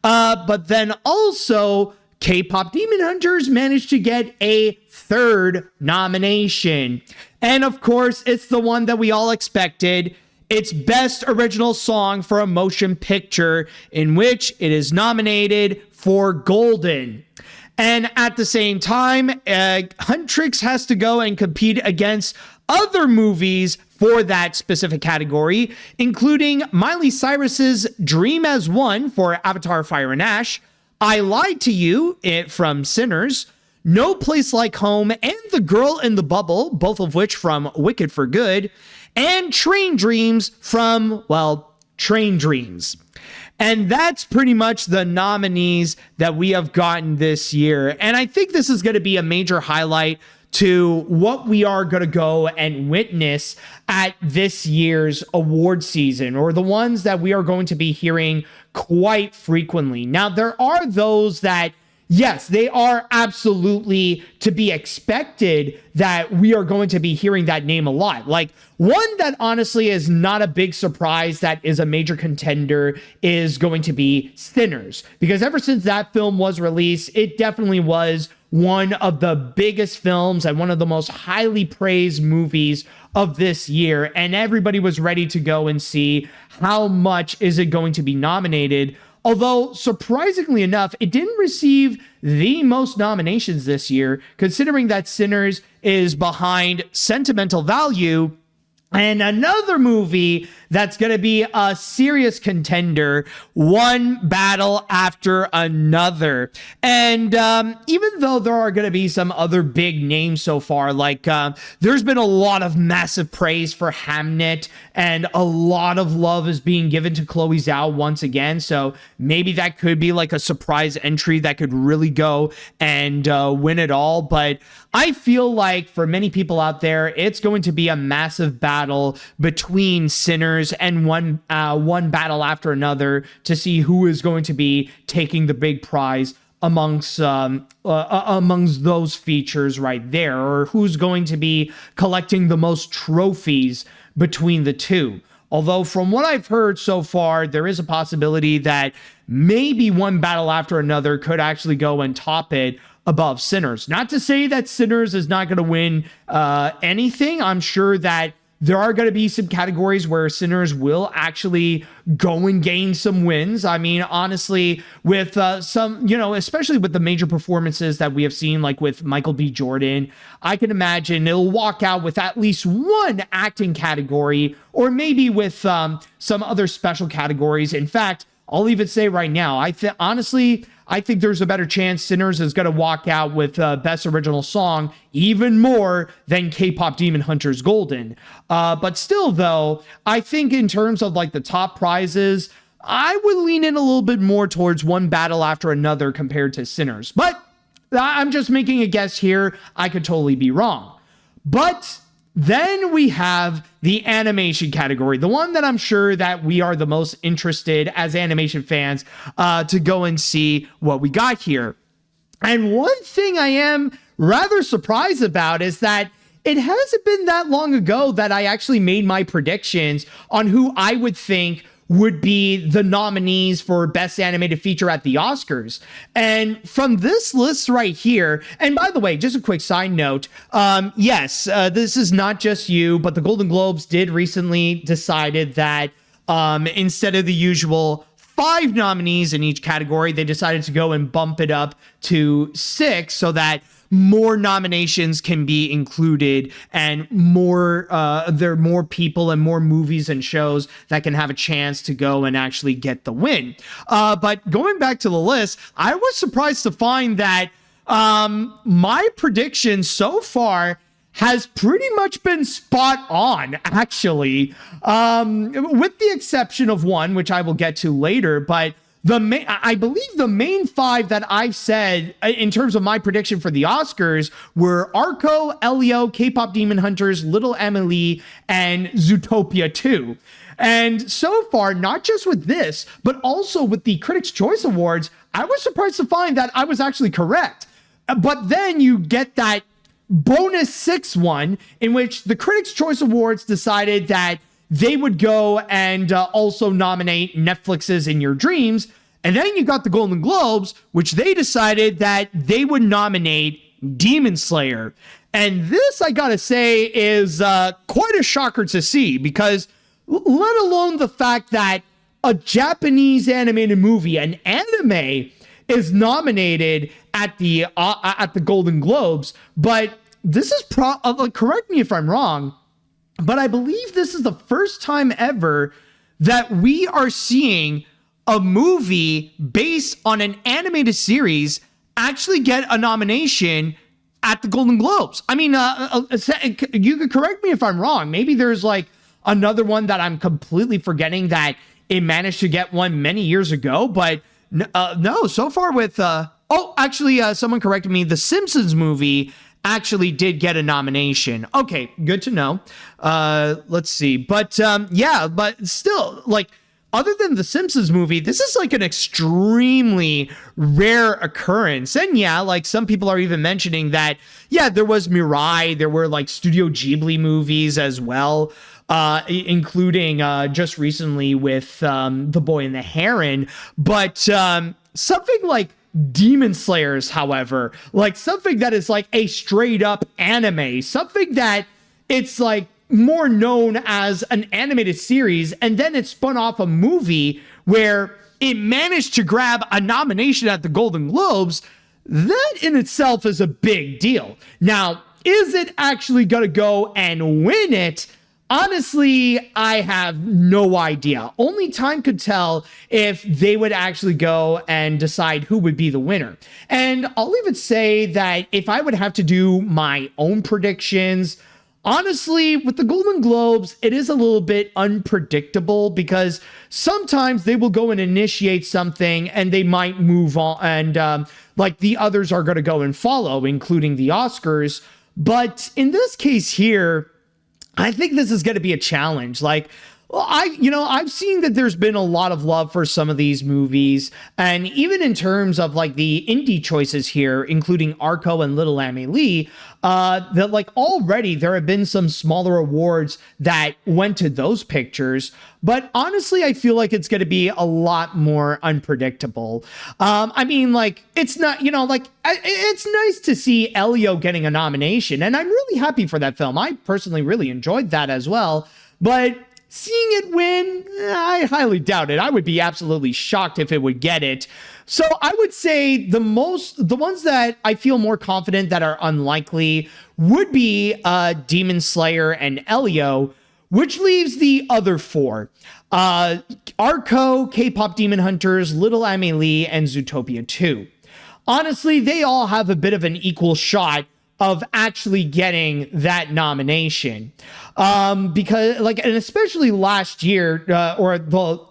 But then also K-Pop Demon Hunters managed to get a third nomination. And of course, it's the one that we all expected. It's Best Original Song for a Motion Picture, in which it is nominated for Golden. And at the same time, Huntrix has to go and compete against other movies for that specific category, including Miley Cyrus's Dream as One for Avatar Fire and Ash, I Lied to You from Sinners, No Place Like Home, and The Girl in the Bubble, both of which from Wicked for Good, and Train Dreams from, well, Train Dreams. And that's pretty much the nominees that we have gotten this year. And I think this is going to be a major highlight to what we are going to go and witness at this year's award season, or the ones that we are going to be hearing quite frequently. Now, there are those that, yes, they are absolutely to be expected that we are going to be hearing that name a lot. Like, one that honestly is not a big surprise that is a major contender is going to be Sinners, because ever since that film was released, it definitely was one of the biggest films and one of the most highly praised movies of this year, and everybody was ready to go and see how much is it going to be nominated. Although, surprisingly enough, it didn't receive the most nominations this year, considering that Sinners is behind Sentimental Value and another movie that's going to be a serious contender, One Battle After Another. And even though there are going to be some other big names so far, like there's been a lot of massive praise for Hamnet, and a lot of love is being given to Chloe Zhao once again. So maybe that could be like a surprise entry that could really go and win it all. But I feel like for many people out there, it's going to be a massive battle between Sinners and one battle after another to see who is going to be taking the big prize amongst those features right there, or who's going to be collecting the most trophies between the two. Although from what I've heard so far, there is a possibility that maybe One Battle After Another could actually go and top it above Sinners. Not to say that Sinners is not going to win anything. I'm sure that there are going to be some categories where Sinners will actually go and gain some wins. I mean, honestly, with some, especially with the major performances that we have seen, like with Michael B. Jordan, I can imagine it'll walk out with at least one acting category, or maybe with some other special categories. In fact, I'll even say right now, honestly, I think there's a better chance Sinners is going to walk out with Best Original Song even more than K-Pop Demon Hunters Golden. But still, though, I think in terms of like the top prizes, I would lean in a little bit more towards One Battle After Another compared to Sinners. But I'm just making a guess here. I could totally be wrong. But then we have the animation category, the one that I'm sure that we are the most interested as animation fans to go and see what we got here. And one thing I am rather surprised about is that it hasn't been that long ago that I actually made my predictions on who I would think would be the nominees for Best Animated Feature at the Oscars. And from this list right here, and by the way, just a quick side note, yes, this is not just you, but the Golden Globes did recently decided that instead of the usual 5 nominees in each category, they decided to go and bump it up to 6 so that more nominations can be included, and there are more people and more movies and shows that can have a chance to go and actually get the win. But going back to the list, I was surprised to find that my prediction so far has pretty much been spot on, actually, with the exception of one, which I will get to later. But I believe the main 5 that I've said in terms of my prediction for the Oscars were Arco, Elio, K-Pop Demon Hunters, Little Emily, and Zootopia 2. And so far, not just with this, but also with the Critics' Choice Awards, I was surprised to find that I was actually correct. But then you get that bonus 6 one in which the Critics' Choice Awards decided that they would go and also nominate Netflix's In Your Dreams. And then you got the Golden Globes, which they decided that they would nominate Demon Slayer. And this, I gotta say, is quite a shocker to see, because let alone the fact that a Japanese animated movie, an anime, is nominated at the Golden Globes, but this is correct me if I'm wrong, but I believe this is the first time ever that we are seeing a movie based on an animated series actually get a nomination at the Golden Globes. I mean, you could correct me if I'm wrong. Maybe there's like another one that I'm completely forgetting that it managed to get one many years ago, but no, so far with, someone corrected me. The Simpsons movie actually did get a nomination. Okay, good to know. Let's see. But but still, like, other than the Simpsons movie, this is like an extremely rare occurrence. And yeah, like some people are even mentioning that, yeah, there was Mirai, there were like Studio Ghibli movies as well, including just recently with The Boy and the Heron. But something like Demon Slayers, however, like something that is like a straight up anime, something that it's like more known as an animated series, and then it spun off a movie where it managed to grab a nomination at the Golden Globes. That in itself is a big deal. Now, is it actually going to go and win it? Honestly, I have no idea. Only time could tell if they would actually go and decide who would be the winner. And I'll even say that if I would have to do my own predictions, honestly, with the Golden Globes, it is a little bit unpredictable because sometimes they will go and initiate something and they might move on, and like the others are going to go and follow, including the Oscars. But in this case here, I think this is going to be a challenge. Like, I've seen that there's been a lot of love for some of these movies, and even in terms of like the indie choices here, including Arco and Little Amelie, that like already there have been some smaller awards that went to those pictures. But honestly, I feel like it's going to be a lot more unpredictable. I mean, like, it's not, it's nice to see Elio getting a nomination, and I'm really happy for that film. I personally really enjoyed that as well. But seeing it win, I highly doubt it. I would be absolutely shocked if it would get it. So I would say the ones that I feel more confident that are unlikely would be Demon Slayer and Elio, which leaves the other four. Arco, K-Pop Demon Hunters, Little Amelie, and Zootopia 2. Honestly, they all have a bit of an equal shot of actually getting that nomination. Because and especially last year,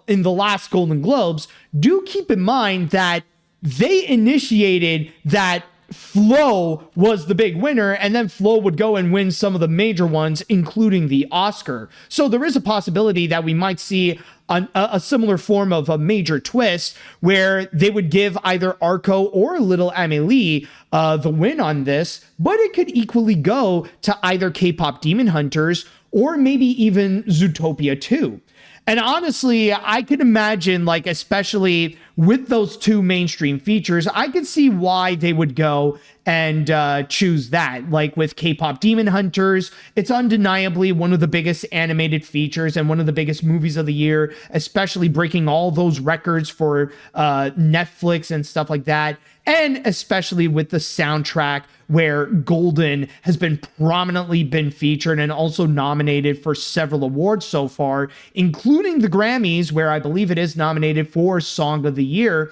in the last Golden Globes, do keep in mind that they initiated that Flow was the big winner, and then Flow would go and win some of the major ones, including the Oscar. So there is a possibility that we might see a similar form of a major twist where they would give either Arco or Little Amelie the win on this, but it could equally go to either K-Pop Demon Hunters or maybe even Zootopia 2. And honestly, I could imagine, like, especially with those two mainstream features, I could see why they would go and choose that. Like with K-Pop Demon Hunters, it's undeniably one of the biggest animated features and one of the biggest movies of the year, especially breaking all those records for Netflix and stuff like that. And especially with the soundtrack, where Golden has been prominently featured and also nominated for several awards so far, including the Grammys, where I believe it is nominated for Song of the Year.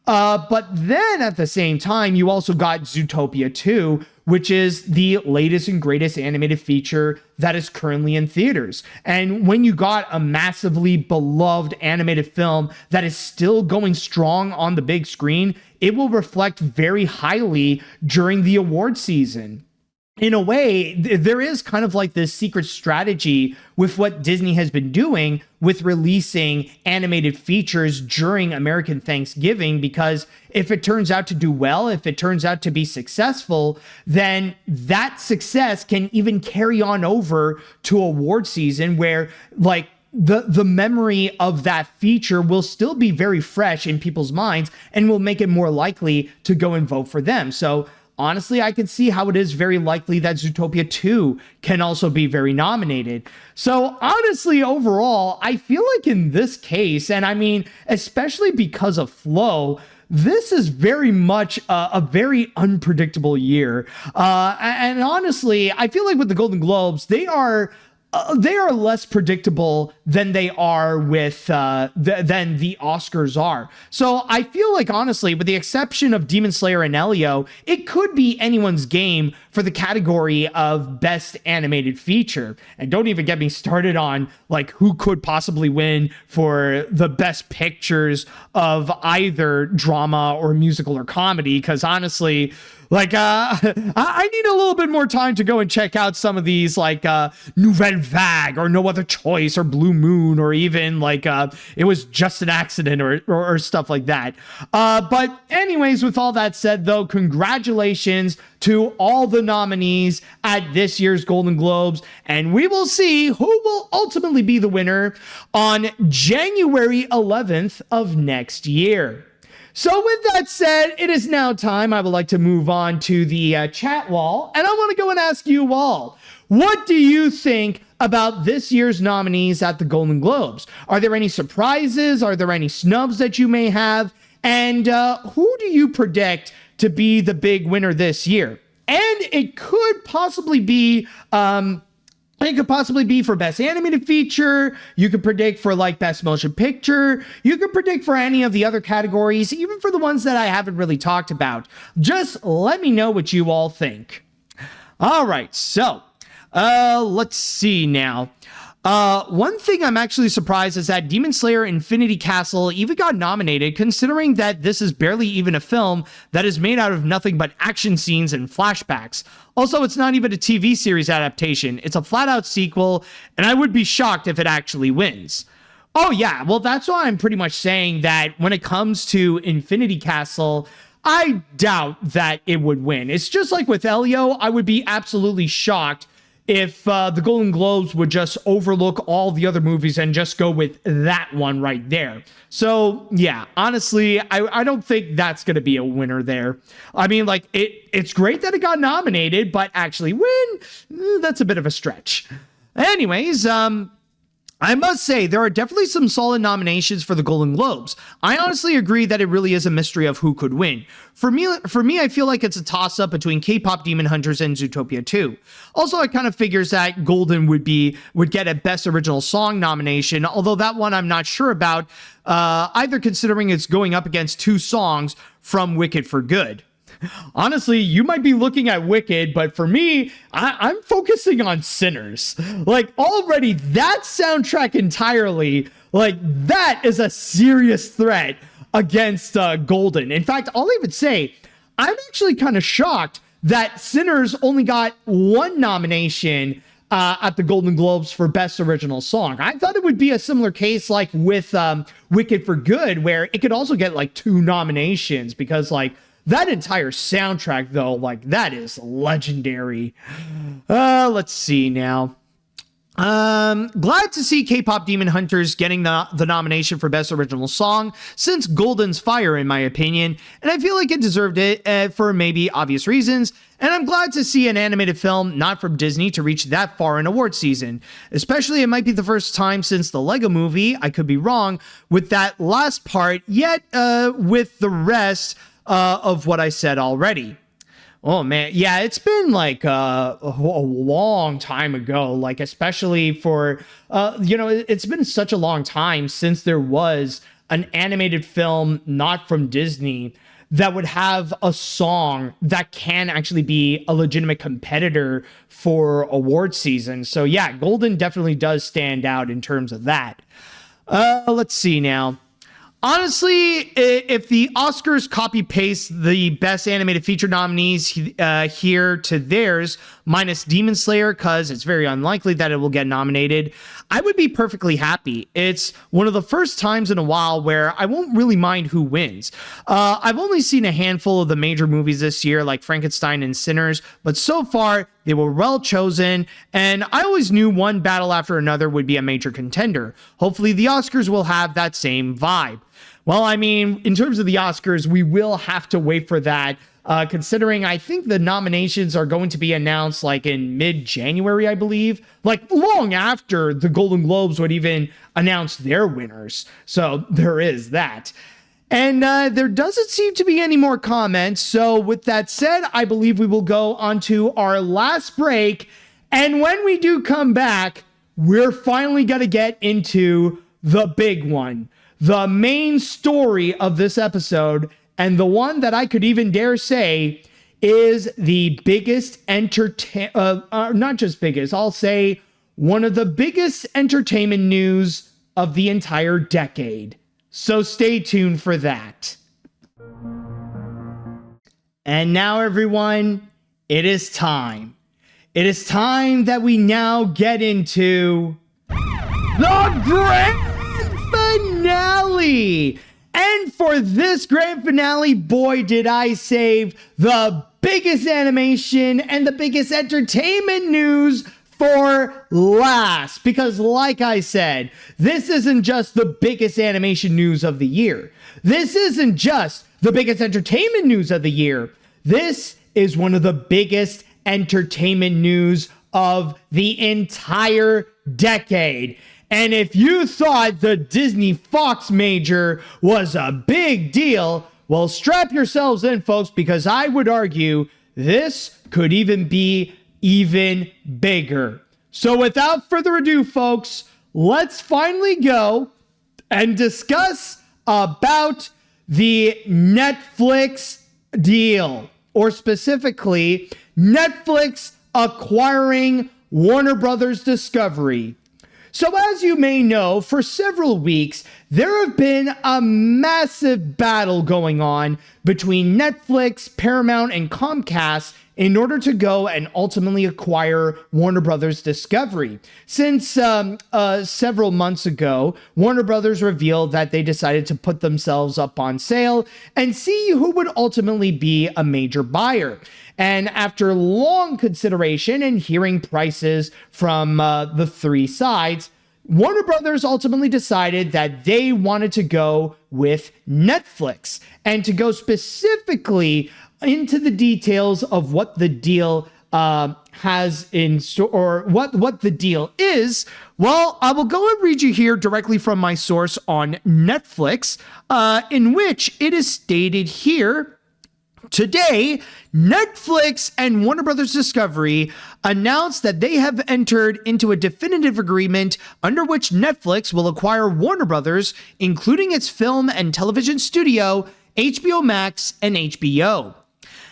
But then at the same time, you also got Zootopia 2, which is the latest and greatest animated feature that is currently in theaters. And when you got a massively beloved animated film that is still going strong on the big screen, it will reflect very highly during the award season. In a way, there is kind of like this secret strategy with what Disney has been doing with releasing animated features during American Thanksgiving, because if it turns out to do well, if it turns out to be successful, then that success can even carry on over to award season, where like the memory of that feature will still be very fresh in people's minds and will make it more likely to go and vote for them. So honestly, I can see how it is very likely that Zootopia 2 can also be very nominated. So honestly, overall, I feel like in this case, and I mean, especially because of Flow, this is very much a very unpredictable year. And honestly, I feel like with the Golden Globes, they are less predictable than they are with than the Oscars are. So I feel like, honestly, with the exception of Demon Slayer and Elio, it could be anyone's game for the category of Best Animated Feature. And don't even get me started on like who could possibly win for the Best Pictures of either drama or musical or comedy, because honestly, like, I need a little bit more time to go and check out some of these, like, Nouvelle Vague or No Other Choice or Blue Moon, or even like, It Was Just an Accident or stuff like that. But anyways, with all that said, though, congratulations to all the nominees at this year's Golden Globes, and we will see who will ultimately be the winner on January 11th of next year. So with that said, it is now time. I would like to move on to the chat wall, and I want to go and ask you all, what do you think about this year's nominees at the Golden Globes? Are there any surprises? Are there any snubs that you may have? And who do you predict to be the big winner this year? And it could possibly be for Best Animated Feature. You could predict for like Best Motion Picture. You could predict for any of the other categories, even for the ones that I haven't really talked about. Just let me know what you all think. All right, so let's see now. One thing I'm actually surprised is that Demon Slayer Infinity Castle even got nominated, considering that this is barely even a film that is made out of nothing but action scenes and flashbacks. Also, it's not even a TV series adaptation. It's a flat-out sequel, and I would be shocked if it actually wins. Oh yeah, well that's why I'm pretty much saying that when it comes to Infinity Castle, I doubt that it would win. It's just like with Elio, I would be absolutely shocked if the Golden Globes would just overlook all the other movies and just go with that one right there. So yeah, honestly, I don't think that's going to be a winner there. I mean, like, it's great that it got nominated, but actually win, that's a bit of a stretch. Anyways, I must say, there are definitely some solid nominations for the Golden Globes. I honestly agree that it really is a mystery of who could win. For me, I feel like it's a toss-up between K-pop Demon Hunters and Zootopia 2. Also, it kind of figures that Golden would get a Best Original Song nomination, although that one I'm not sure about, either considering it's going up against two songs from Wicked for Good. Honestly, you might be looking at Wicked, but for me, I'm focusing on Sinners. Like, already that soundtrack entirely, like, that is a serious threat against Golden. In fact, I'll even say, I'm actually kind of shocked that Sinners only got one nomination at the Golden Globes for Best Original Song. I thought it would be a similar case like with Wicked for Good, where it could also get like two nominations, because like, that entire soundtrack, though, like, that is legendary. Let's see now. Glad to see K-pop Demon Hunters getting the nomination for Best Original Song, since Golden's fire, in my opinion, and I feel like it deserved it for maybe obvious reasons. And I'm glad to see an animated film not from Disney to reach that far in award season. Especially, it might be the first time since the Lego Movie, I could be wrong with that last part, yet with the rest of what I said already. Oh man, yeah, it's been like a long time ago, like especially for, it's been such a long time since there was an animated film not from Disney that would have a song that can actually be a legitimate competitor for award season. So yeah, Golden definitely does stand out in terms of that. Let's see now. Honestly, if the Oscars copy-paste the Best Animated Feature nominees here to theirs, minus Demon Slayer, because it's very unlikely that it will get nominated, I would be perfectly happy. It's one of the first times in a while where I won't really mind who wins. I've only seen a handful of the major movies this year, like Frankenstein and Sinners, but so far, They were well chosen, and I always knew one battle after another would be a major contender. Hopefully the Oscars will have that same vibe. Well, I mean, in terms of the Oscars, we will have to wait for that, considering I think the nominations are going to be announced like in mid-January, I believe, like long after the Golden Globes would even announce their winners. So there is that. And there doesn't seem to be any more comments. So with that said, I believe we will go on to our last break. And when we do come back, we're finally going to get into the big one, the main story of this episode, and the one that I could even dare say is the biggest not just biggest, I'll say one of the biggest entertainment news of the entire decade. So stay tuned for that. And now, everyone, it is time. It is time that we now get into the grand finale. And for this grand finale, boy, did I save the biggest animation and the biggest entertainment news for last, because like I said, this isn't just the biggest animation news of the year. This isn't just the biggest entertainment news of the year. This is one of the biggest entertainment news of the entire decade. And if you thought the Disney Fox major was a big deal, well, strap yourselves in, folks, because I would argue this could even be even bigger. So without further ado, folks, let's finally go and discuss about the Netflix deal, or specifically Netflix acquiring Warner Brothers Discovery. So as you may know, for several weeks, there have been a massive battle going on between Netflix, Paramount, and Comcast in order to go and ultimately acquire Warner Brothers Discovery. Since several months ago, Warner Brothers revealed that they decided to put themselves up on sale and see who would ultimately be a major buyer. And after long consideration and hearing prices from the three sides, Warner Brothers ultimately decided that they wanted to go with Netflix, and to go specifically into the details of what the deal has in store, or what the deal is. Well, I will go and read you here directly from my source on Netflix, in which it is stated here: today, Netflix and Warner Brothers Discovery announced that they have entered into a definitive agreement under which Netflix will acquire Warner Brothers, including its film and television studio, HBO Max, and HBO.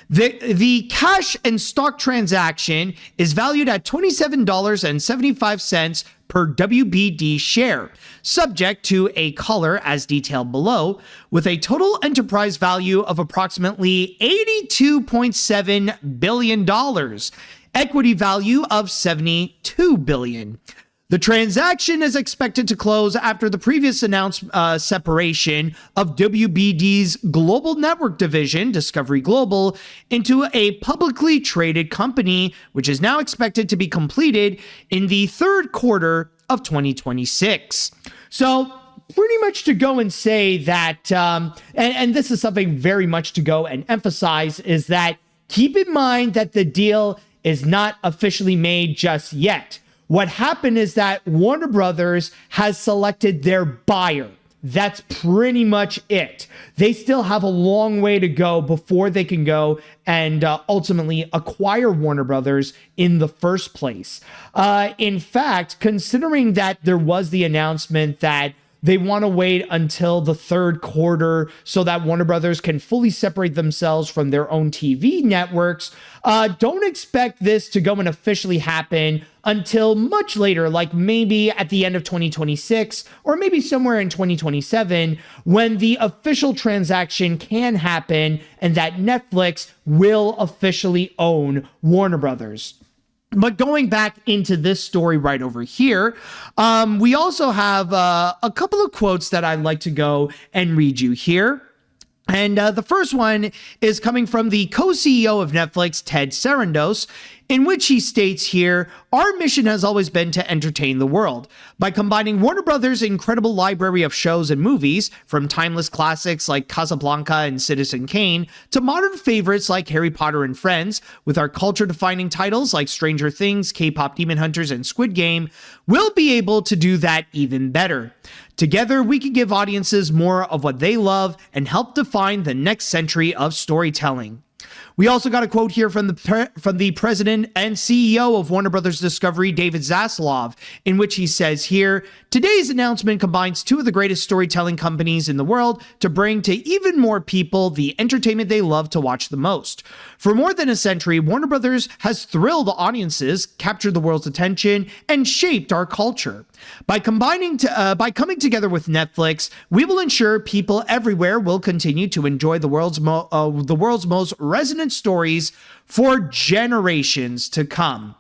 The cash and stock transaction is valued at $27.75 per WBD share, subject to a collar as detailed below, with a total enterprise value of approximately $82.7 billion, equity value of $72 billion. The transaction is expected to close after the previous announced separation of WBD's global network division, Discovery Global, into a publicly traded company, which is now expected to be completed in the third quarter of 2026. So pretty much to go and say that, and this is something very much to go and emphasize, is that keep in mind that the deal is not officially made just yet. What happened is that Warner Brothers has selected their buyer. That's pretty much it. They still have a long way to go before they can go and ultimately acquire Warner Brothers in the first place. In fact, considering that there was the announcement that they want to wait until the third quarter so that Warner Brothers can fully separate themselves from their own TV networks, don't expect this to go and officially happen until much later, like maybe at the end of 2026 or maybe somewhere in 2027, when the official transaction can happen and that Netflix will officially own Warner Brothers. But going back into this story right over here, we also have a couple of quotes that I'd like to go and read you here. And the first one is coming from the co-CEO of Netflix, Ted Sarandos, in which he states here, "Our mission has always been to entertain the world. By combining Warner Brothers' incredible library of shows and movies, from timeless classics like Casablanca and Citizen Kane, to modern favorites like Harry Potter and Friends, with our culture-defining titles like Stranger Things, K-pop Demon Hunters, and Squid Game, we'll be able to do that even better. Together, we can give audiences more of what they love and help define the next century of storytelling." We also got a quote here from the president and CEO of Warner Brothers Discovery, David Zaslav, in which he says here, "Today's announcement combines two of the greatest storytelling companies in the world to bring to even more people the entertainment they love to watch the most. For more than a century, Warner Brothers has thrilled audiences, captured the world's attention, and shaped our culture. By coming together with Netflix, we will ensure people everywhere will continue to enjoy the world's most resonant stories for generations to come."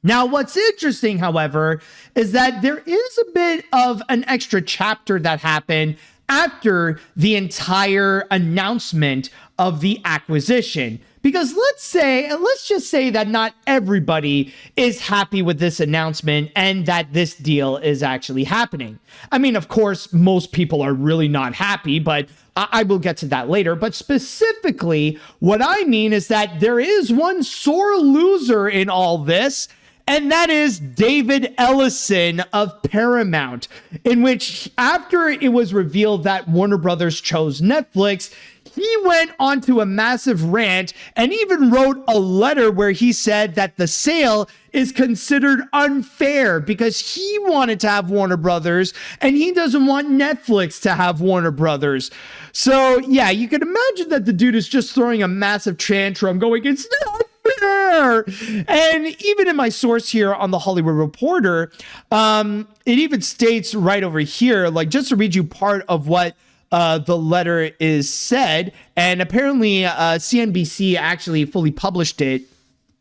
Now, what's interesting, however, is that there is a bit of an extra chapter that happened after the entire announcement of the acquisition. Because let's just say that not everybody is happy with this announcement and that this deal is actually happening. I mean, of course, most people are really not happy, but I will get to that later. But specifically, what I mean is that there is one sore loser in all this, and that is David Ellison of Paramount, in which after it was revealed that Warner Brothers chose Netflix, he went onto a massive rant and even wrote a letter where he said that the sale is considered unfair because he wanted to have Warner Brothers and he doesn't want Netflix to have Warner Brothers. So yeah, you can imagine that the dude is just throwing a massive tantrum going, "It's not fair." And even in my source here on the Hollywood Reporter, it even states right over here, like just to read you part of what the letter is said, and apparently CNBC actually fully published it.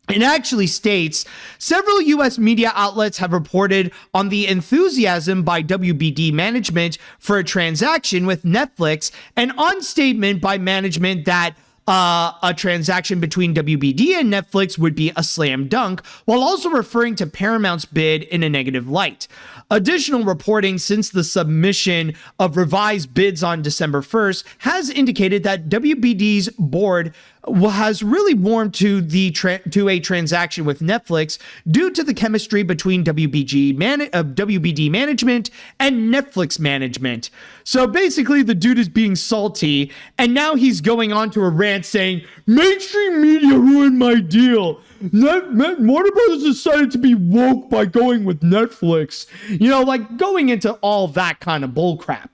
It actually states, "Several U.S. media outlets have reported on the enthusiasm by WBD management for a transaction with Netflix, and on statement by management that a transaction between WBD and Netflix would be a slam dunk, while also referring to Paramount's bid in a negative light. Additional reporting since the submission of revised bids on December 1st has indicated that WBD's board has really warmed to a transaction with Netflix due to the chemistry between WBD management and Netflix management." So basically, the dude is being salty, and now he's going on to a rant saying, "Mainstream media ruined my deal. Warner Brothers decided to be woke by going with Netflix." You know, like going into all that kind of bullcrap.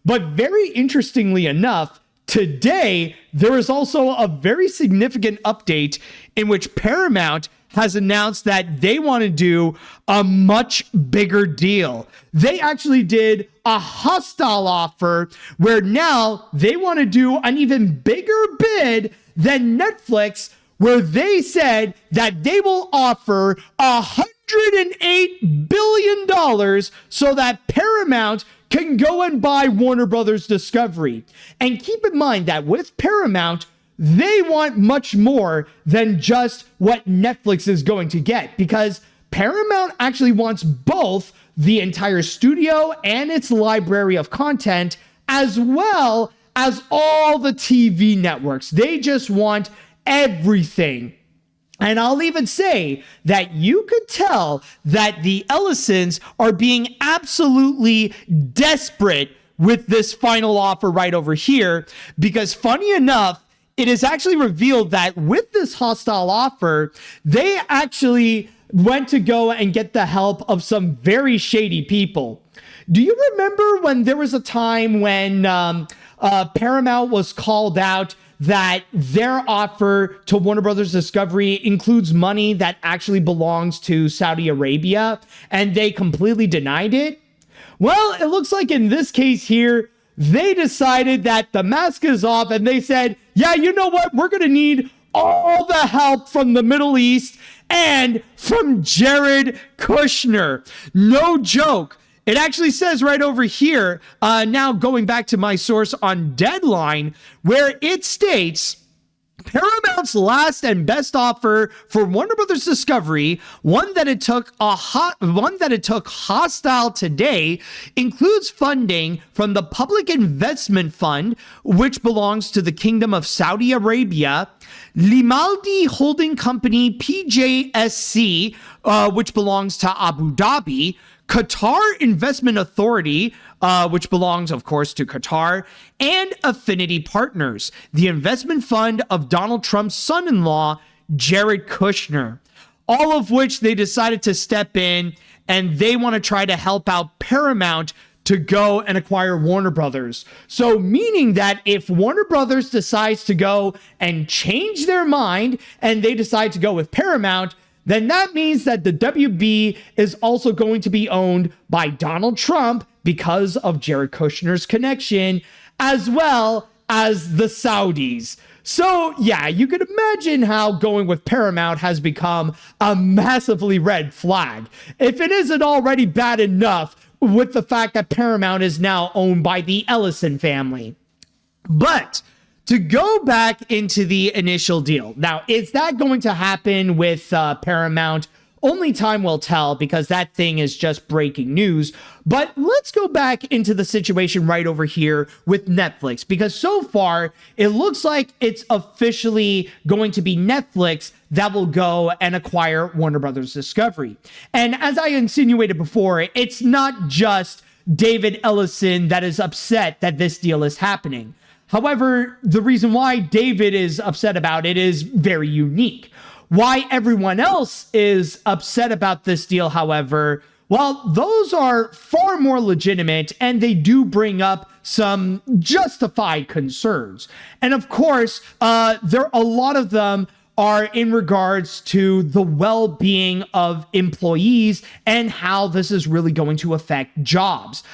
But very interestingly enough, today, there is also a very significant update in which Paramount has announced that they want to do a much bigger deal. They actually did a hostile offer where now they want to do an even bigger bid than Netflix, where they said that they will offer $108 billion so that Paramount can go and buy Warner Brothers Discovery. And keep in mind that with Paramount, they want much more than just what Netflix is going to get, because Paramount actually wants both the entire studio and its library of content, as well as all the TV networks. They just want everything. And I'll even say that you could tell that the Ellisons are being absolutely desperate with this final offer right over here, because funny enough, it is actually revealed that with this hostile offer, they actually went to go and get the help of some very shady people. Do you remember when there was a time when Paramount was called out that their offer to Warner Brothers Discovery includes money that actually belongs to Saudi Arabia, and they completely denied it? Well, it looks like in this case here, they decided that the mask is off, and they said, yeah, you know what? We're going to need all the help from the Middle East and from Jared Kushner. No joke. It actually says right over here, now going back to my source on Deadline, where it states, Paramount Paramount's last and best offer for Warner Brothers Discovery, one that it took hostile today, includes funding from the Public Investment Fund, which belongs to the Kingdom of Saudi Arabia, Limaldi Holding Company PJSC, which belongs to Abu Dhabi, Qatar Investment Authority, which belongs, of course, to Qatar, and Affinity Partners, the investment fund of Donald Trump's son-in-law, Jared Kushner, all of which they decided to step in, and they want to try to help out Paramount to go and acquire Warner Brothers. So meaning that if Warner Brothers decides to go and change their mind and they decide to go with Paramount, then that means that the WB is also going to be owned by Donald Trump because of Jared Kushner's connection, as well as the Saudis. So yeah, you could imagine how going with Paramount has become a massively red flag. If it isn't already bad enough with the fact that Paramount is now owned by the Ellison family. But to go back into the initial deal. Now, is that going to happen with Paramount? Only time will tell, because that thing is just breaking news. But let's go back into the situation right over here with Netflix, because so far it looks like it's officially going to be Netflix that will go and acquire Warner Brothers Discovery. And as I insinuated before, it's not just David Ellison that is upset that this deal is happening. However, the reason why David is upset about it is very unique. Why everyone else is upset about this deal, however, well, those are far more legitimate, and they do bring up some justified concerns. And of course, a lot of them are in regards to the well-being of employees and how this is really going to affect jobs.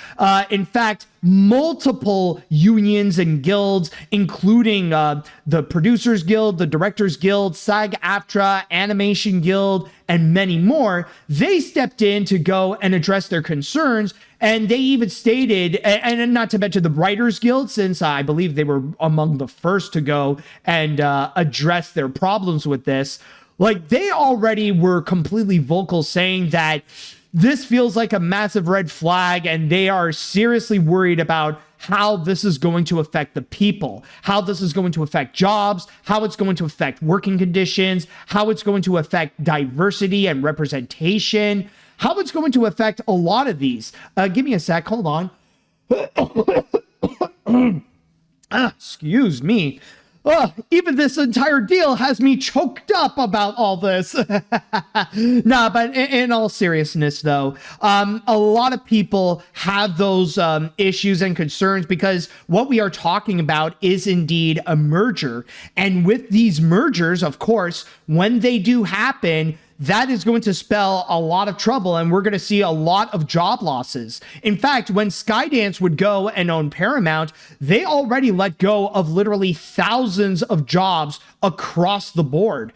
In fact, multiple unions and guilds, including the Producers Guild, the Directors Guild, SAG-AFTRA, Animation Guild, and many more, they stepped in to go and address their concerns. And they even stated, and not to mention the Writers Guild, since I believe they were among the first to go and address their problems with this, like they already were completely vocal saying that this feels like a massive red flag, and they are seriously worried about how this is going to affect the people, how this is going to affect jobs, how it's going to affect working conditions, how it's going to affect diversity and representation, how it's going to affect a lot of these. Give me a sec. Hold on. Excuse me. Even this entire deal has me choked up about all this. Nah, but in all seriousness, though, a lot of people have those issues and concerns because what we are talking about is indeed a merger. And with these mergers, of course, when they do happen, that is going to spell a lot of trouble, and we're going to see a lot of job losses. In fact, when Skydance would go and own Paramount, they already let go of literally thousands of jobs across the board,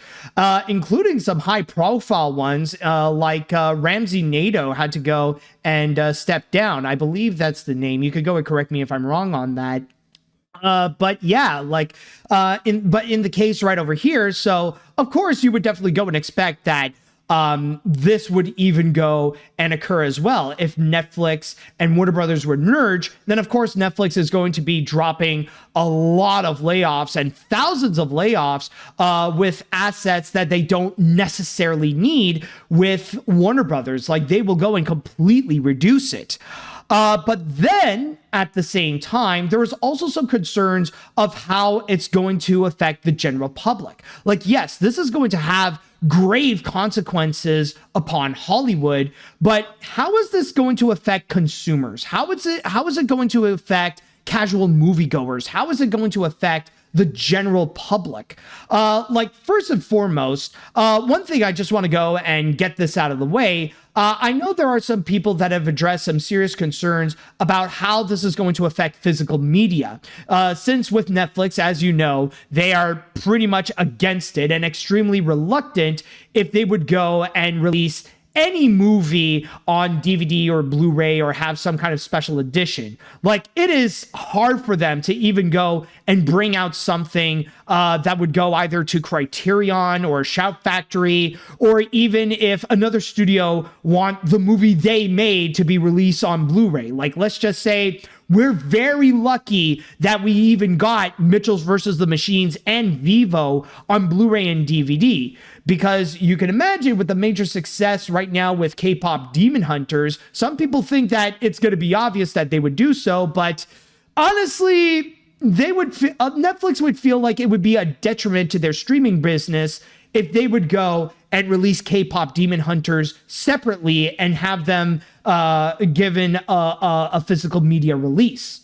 including some high-profile ones, like Ramsey Nato had to go and step down. I believe that's the name. You could go and correct me if I'm wrong on that. But yeah, like, in the case right over here, so of course you would definitely go and expect that this would even go and occur as well. If Netflix and Warner Brothers would merge, then of course Netflix is going to be dropping a lot of layoffs and thousands of layoffs with assets that they don't necessarily need with Warner Brothers. Like, they will go and completely reduce it. But then, at the same time, there was also some concerns of how it's going to affect the general public. Like, yes, this is going to have grave consequences upon Hollywood, but how is this going to affect consumers? How is it going to affect casual moviegoers? How is it going to affect the general public? Like, first and foremost, one thing I just want to go and get this out of the way. I know there are some people that have addressed some serious concerns about how this is going to affect physical media. Since with Netflix, as you know, they are pretty much against it and extremely reluctant if they would go and release any movie on DVD or Blu-ray or have some kind of special edition. Like, it is hard for them to even go and bring out something that would go either to Criterion or Shout Factory, or even if another studio want the movie they made to be released on Blu-ray. Like, let's just say we're very lucky that we even got Mitchell's versus the Machines and Vivo on Blu-ray and DVD, because you can imagine with the major success right now with K-pop Demon Hunters, some people think that it's going to be obvious that they would do so, but honestly, Netflix would feel like it would be a detriment to their streaming business if they would go and release K-pop Demon Hunters separately and have them given a physical media release.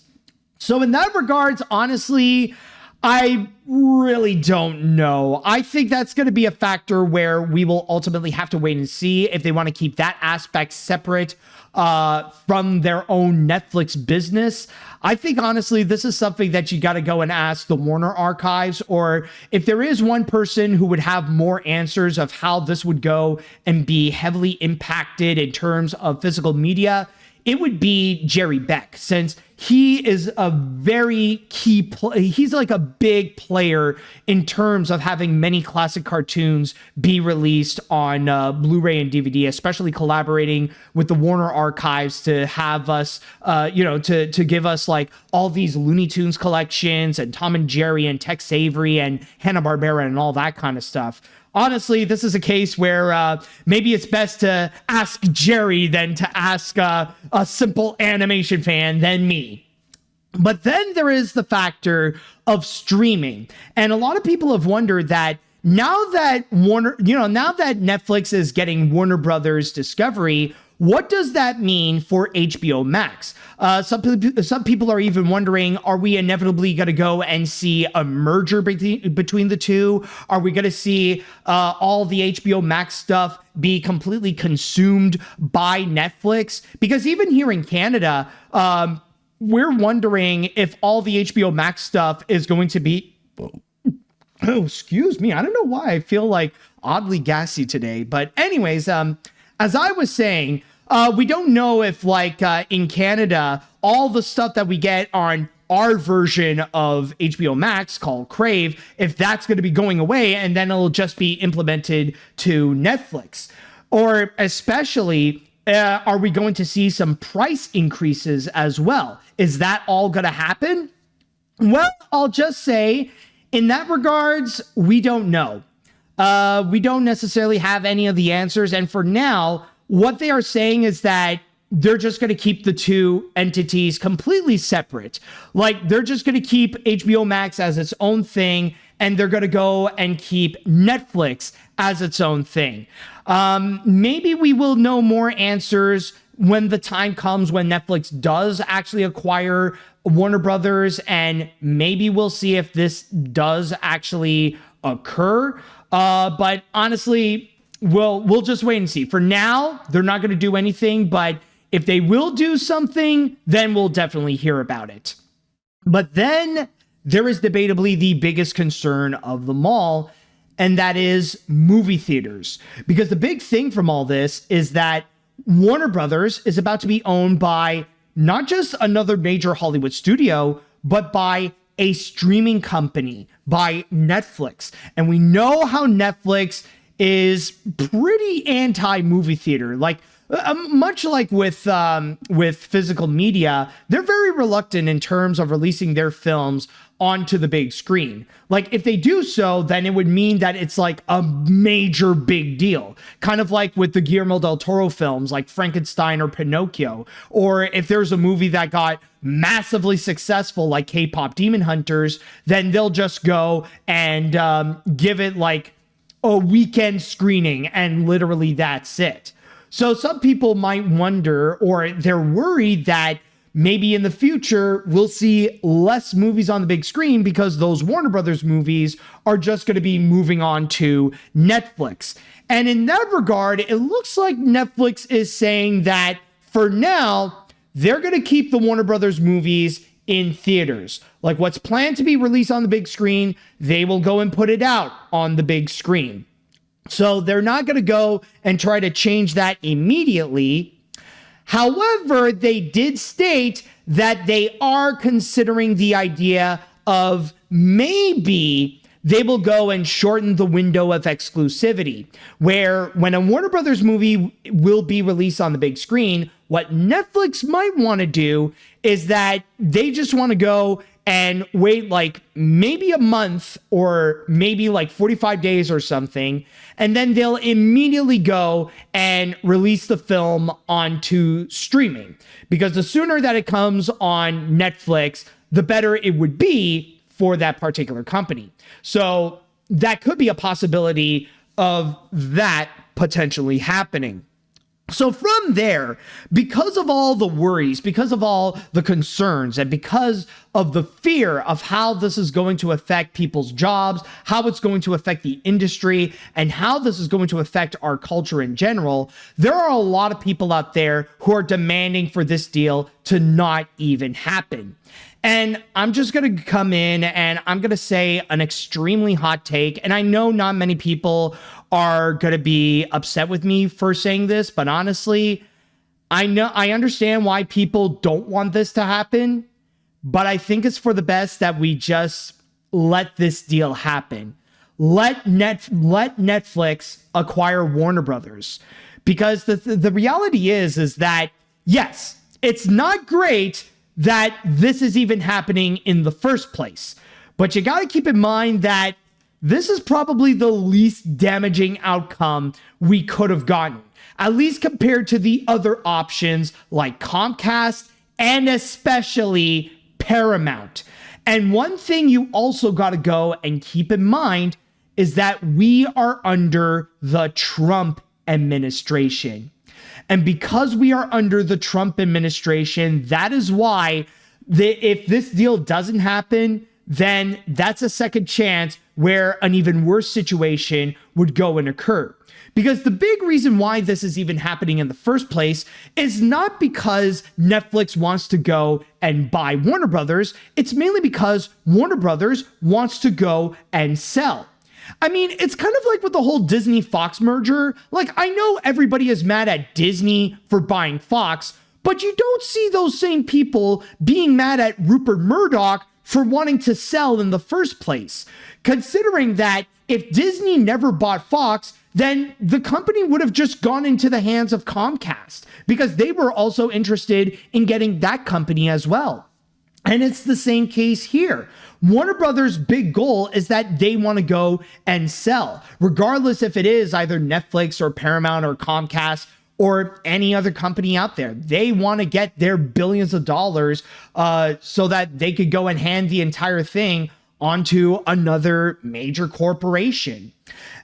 So in that regards, honestly, I really don't know. I think that's going to be a factor where we will ultimately have to wait and see if they want to keep that aspect separate from their own Netflix business. I think, honestly, this is something that you got to go and ask the Warner Archives, or if there is one person who would have more answers of how this would go and be heavily impacted in terms of physical media, it would be Jerry Beck, since he is a very key he's like a big player in terms of having many classic cartoons be released on Blu-ray and DVD, especially collaborating with the Warner Archives to have us, to give us like all these Looney Tunes collections and Tom and Jerry and Tex Avery and Hanna-Barbera and all that kind of stuff. Honestly, this is a case where maybe it's best to ask Jerry than to ask a simple animation fan than me. But then there is the factor of streaming. And a lot of people have wondered that now that Netflix is getting Warner Brothers Discovery, what does that mean for HBO Max? Some people are even wondering, are we inevitably going to go and see a merger between the two? Are we going to see all the HBO Max stuff be completely consumed by Netflix? Because even here in Canada, we're wondering if all the HBO Max stuff is going to be... Oh, excuse me. I don't know why I feel like oddly gassy today. But anyways, as I was saying, we don't know if in Canada, all the stuff that we get on our version of HBO Max called Crave, if that's going to be going away and then it'll just be implemented to Netflix. Or especially, are we going to see some price increases as well? Is that all going to happen? Well, I'll just say, in that regards, we don't know. We don't necessarily have any of the answers. And for now, what they are saying is that they're just going to keep the two entities completely separate. Like, they're just going to keep HBO Max as its own thing, and they're going to go and keep Netflix as its own thing. Maybe we will know more answers when the time comes when Netflix does actually acquire Warner Brothers, and maybe we'll see if this does actually occur. But honestly, we'll just wait and see. For now, they're not going to do anything, but if they will do something, then we'll definitely hear about it. But then there is debatably the biggest concern of them all, and that is movie theaters. Because the big thing from all this is that Warner Brothers is about to be owned by not just another major Hollywood studio, but by a streaming company, by Netflix. And we know how Netflix is pretty anti-movie theater. Like, much like with physical media, they're very reluctant in terms of releasing their films onto the big screen. Like, if they do so, then it would mean that it's like a major big deal. Kind of like with the Guillermo del Toro films like Frankenstein or Pinocchio. Or if there's a movie that got massively successful like K-pop Demon Hunters, then they'll just go and give it like a weekend screening, and literally that's it. So some people might wonder, or they're worried that maybe in the future we'll see less movies on the big screen because those Warner Brothers movies are just going to be moving on to Netflix. And in that regard, it looks like Netflix is saying that for now, they're going to keep the Warner Brothers movies in theaters. Like, what's planned to be released on the big screen, they will go and put it out on the big screen. So they're not going to go and try to change that immediately. However, they did state that they are considering the idea of maybe they will go and shorten the window of exclusivity, where when a Warner Brothers movie will be released on the big screen, what Netflix might want to do is that they just want to go and wait like maybe a month or maybe like 45 days or something, and then they'll immediately go and release the film onto streaming. Because the sooner that it comes on Netflix, the better it would be for that particular company. So that could be a possibility of that potentially happening. So from there, because of all the worries, because of all the concerns, and because of the fear of how this is going to affect people's jobs, how it's going to affect the industry, and how this is going to affect our culture in general, there are a lot of people out there who are demanding for this deal to not even happen. And I'm just going to come in and I'm going to say an extremely hot take. And I know not many people are going to be upset with me for saying this, but honestly, I understand why people don't want this to happen, but I think it's for the best that we just let this deal happen. Let Netflix acquire Warner Brothers, because the reality is that, yes, it's not great that this is even happening in the first place. But you got to keep in mind that this is probably the least damaging outcome we could have gotten, at least compared to the other options like Comcast and especially Paramount. And one thing you also got to go and keep in mind is that we are under the Trump administration. And because we are under the Trump administration, that is why if this deal doesn't happen, then that's a second chance where an even worse situation would go and occur. Because the big reason why this is even happening in the first place is not because Netflix wants to go and buy Warner Brothers. It's mainly because Warner Brothers wants to go and sell. I mean, it's kind of like with the whole Disney-Fox merger. Like, I know everybody is mad at Disney for buying Fox, but you don't see those same people being mad at Rupert Murdoch for wanting to sell in the first place. Considering that if Disney never bought Fox, then the company would have just gone into the hands of Comcast, because they were also interested in getting that company as well. And it's the same case here. Warner Brothers' big goal is that they want to go and sell, regardless if it is either Netflix or Paramount or Comcast or any other company out there. They want to get their billions of dollars so that they could go and hand the entire thing onto another major corporation.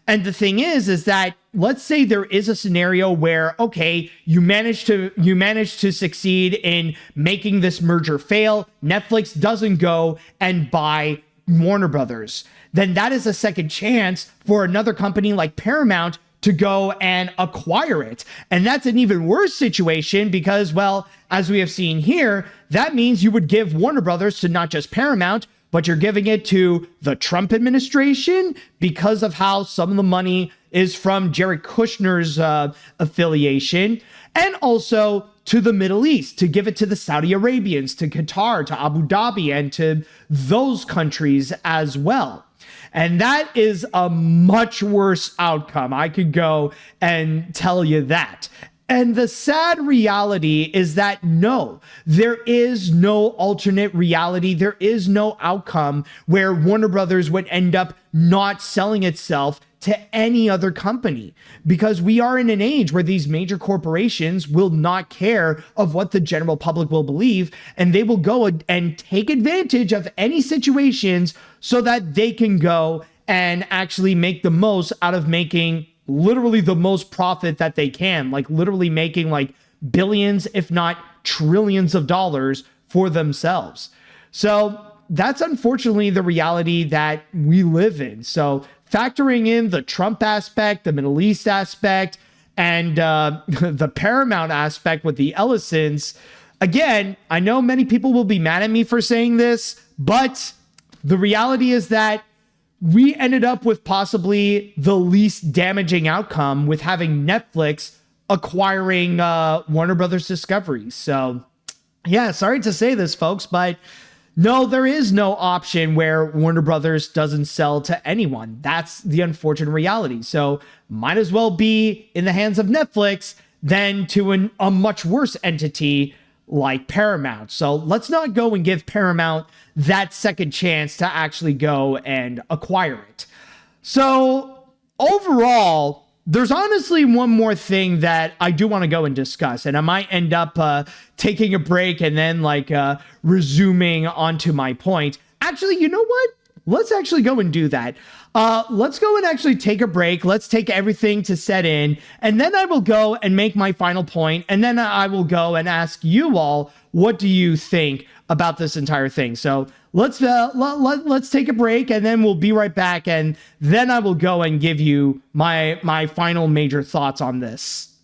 And the thing is that let's say there is a scenario where, okay, you manage to succeed in making this merger fail. Netflix doesn't go and buy Warner Brothers. Then that is a second chance for another company like Paramount to go and acquire it. And that's an even worse situation because, well, as we have seen here, that means you would give Warner Brothers to not just Paramount, but you're giving it to the Trump administration because of how some of the money is from Jared Kushner's affiliation, and also to the Middle East, to give it to the Saudi Arabians, to Qatar, to Abu Dhabi, and to those countries as well. And that is a much worse outcome. I could go and tell you that. And the sad reality is that no, there is no alternate reality. There is no outcome where Warner Brothers would end up not selling itself to any other company, because we are in an age where these major corporations will not care of what the general public will believe, and they will go and take advantage of any situations so that they can go and actually make the most out of making literally the most profit that they can, like literally making like billions, if not trillions of dollars for themselves. So that's unfortunately the reality that we live in. So factoring in the Trump aspect, the Middle East aspect, and the Paramount aspect with the Ellisons, again, I know many people will be mad at me for saying this, but the reality is that we ended up with possibly the least damaging outcome with having Netflix acquiring Warner Brothers Discovery. So yeah, sorry to say this, folks, but no, there is no option where Warner Brothers doesn't sell to anyone. That's the unfortunate reality. So might as well be in the hands of Netflix than to a much worse entity like Paramount. So let's not go and give Paramount that second chance to actually go and acquire it. So overall, there's honestly one more thing that I do want to go and discuss, and I might end up taking a break and then resuming onto my point. Actually, you know what? Let's actually go and do that. Let's go and actually take a break. Let's take everything to set in, and then I will go and make my final point, and then I will go and ask you all, what do you think about this entire thing? So let's take a break, and then we'll be right back, and then I will go and give you my final major thoughts on this.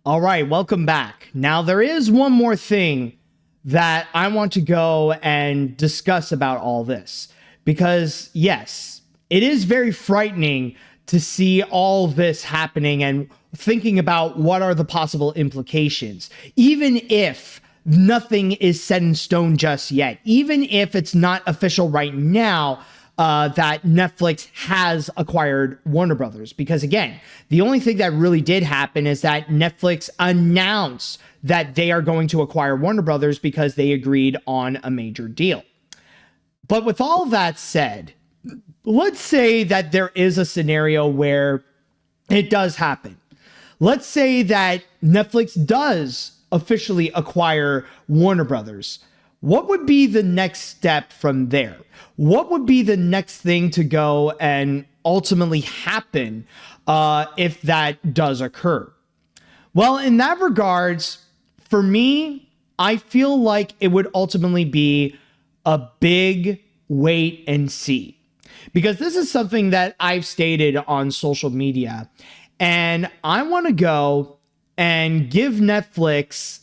All right, welcome back. Now, there is one more thing that I want to go and discuss about all this, because yes, it is very frightening to see all this happening and thinking about what are the possible implications, even if nothing is set in stone just yet, even if it's not official right now that Netflix has acquired Warner Brothers. Because again, the only thing that really did happen is that Netflix announced that they are going to acquire Warner Brothers because they agreed on a major deal. But with all that said, let's say that there is a scenario where it does happen. Let's say that Netflix does officially acquire Warner Brothers. What would be the next step from there? What would be the next thing to go and ultimately happen if that does occur? Well, in that regards, for me, I feel like it would ultimately be a big wait and see. Because this is something that I've stated on social media, and I want to go and give Netflix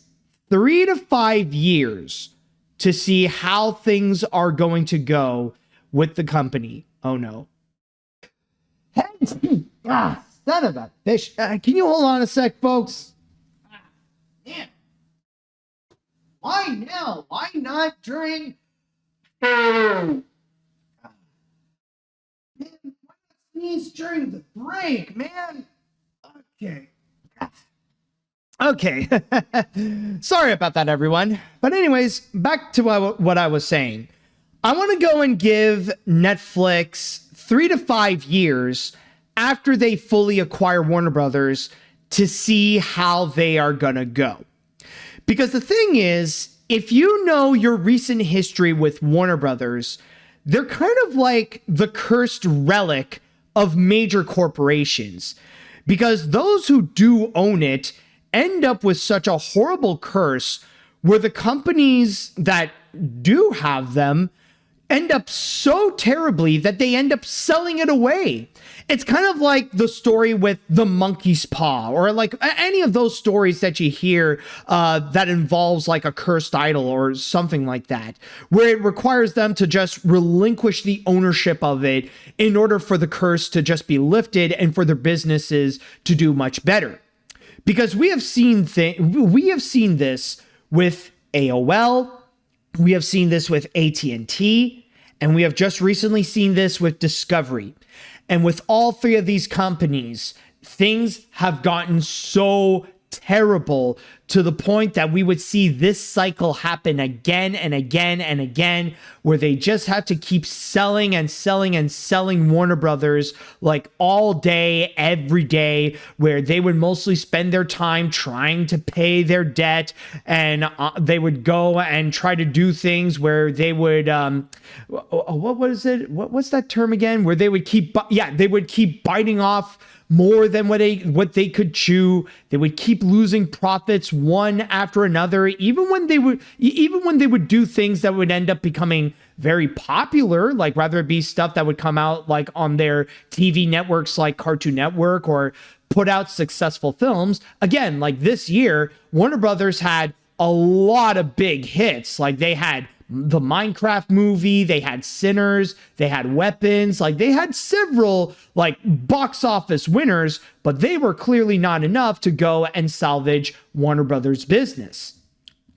3 to 5 years to see how things are going to go with the company. Oh no. Son of a fish. Can you hold on a sec, folks? Man. Why now? Why not during... Man, why not sneeze during the break, man? Okay. Okay. Sorry about that, everyone. But anyways, back to what I was saying. I want to go and give Netflix 3 to 5 years after they fully acquire Warner Brothers to see how they are going to go. Because the thing is, if you know your recent history with Warner Brothers, they're kind of like the cursed relic of major corporations. Because those who do own it end up with such a horrible curse where the companies that do have them end up so terribly that they end up selling it away. It's kind of like the story with the monkey's paw, or like any of those stories that you hear that involves like a cursed idol or something like that, where it requires them to just relinquish the ownership of it in order for the curse to just be lifted and for their businesses to do much better. Because we have seen this with AOL, we have seen this with AT&T, and we have just recently seen this with Discovery. And with all three of these companies, things have gotten so terrible to the point that we would see this cycle happen again and again and again, where they just have to keep selling and selling and selling Warner Brothers like all day, every day, where they would mostly spend their time trying to pay their debt, and they would go and try to do things where they would what's that term again, where they would keep biting off more than what they could chew. They would keep losing profits one after another, even when they would do things that would end up becoming very popular, like rather it be stuff that would come out like on their TV networks like Cartoon Network, or put out successful films. Again, like this year, Warner Brothers had a lot of big hits. Like they had the Minecraft movie, they had Sinners, they had Weapons, like they had several like box office winners, but they were clearly not enough to go and salvage Warner Brothers business.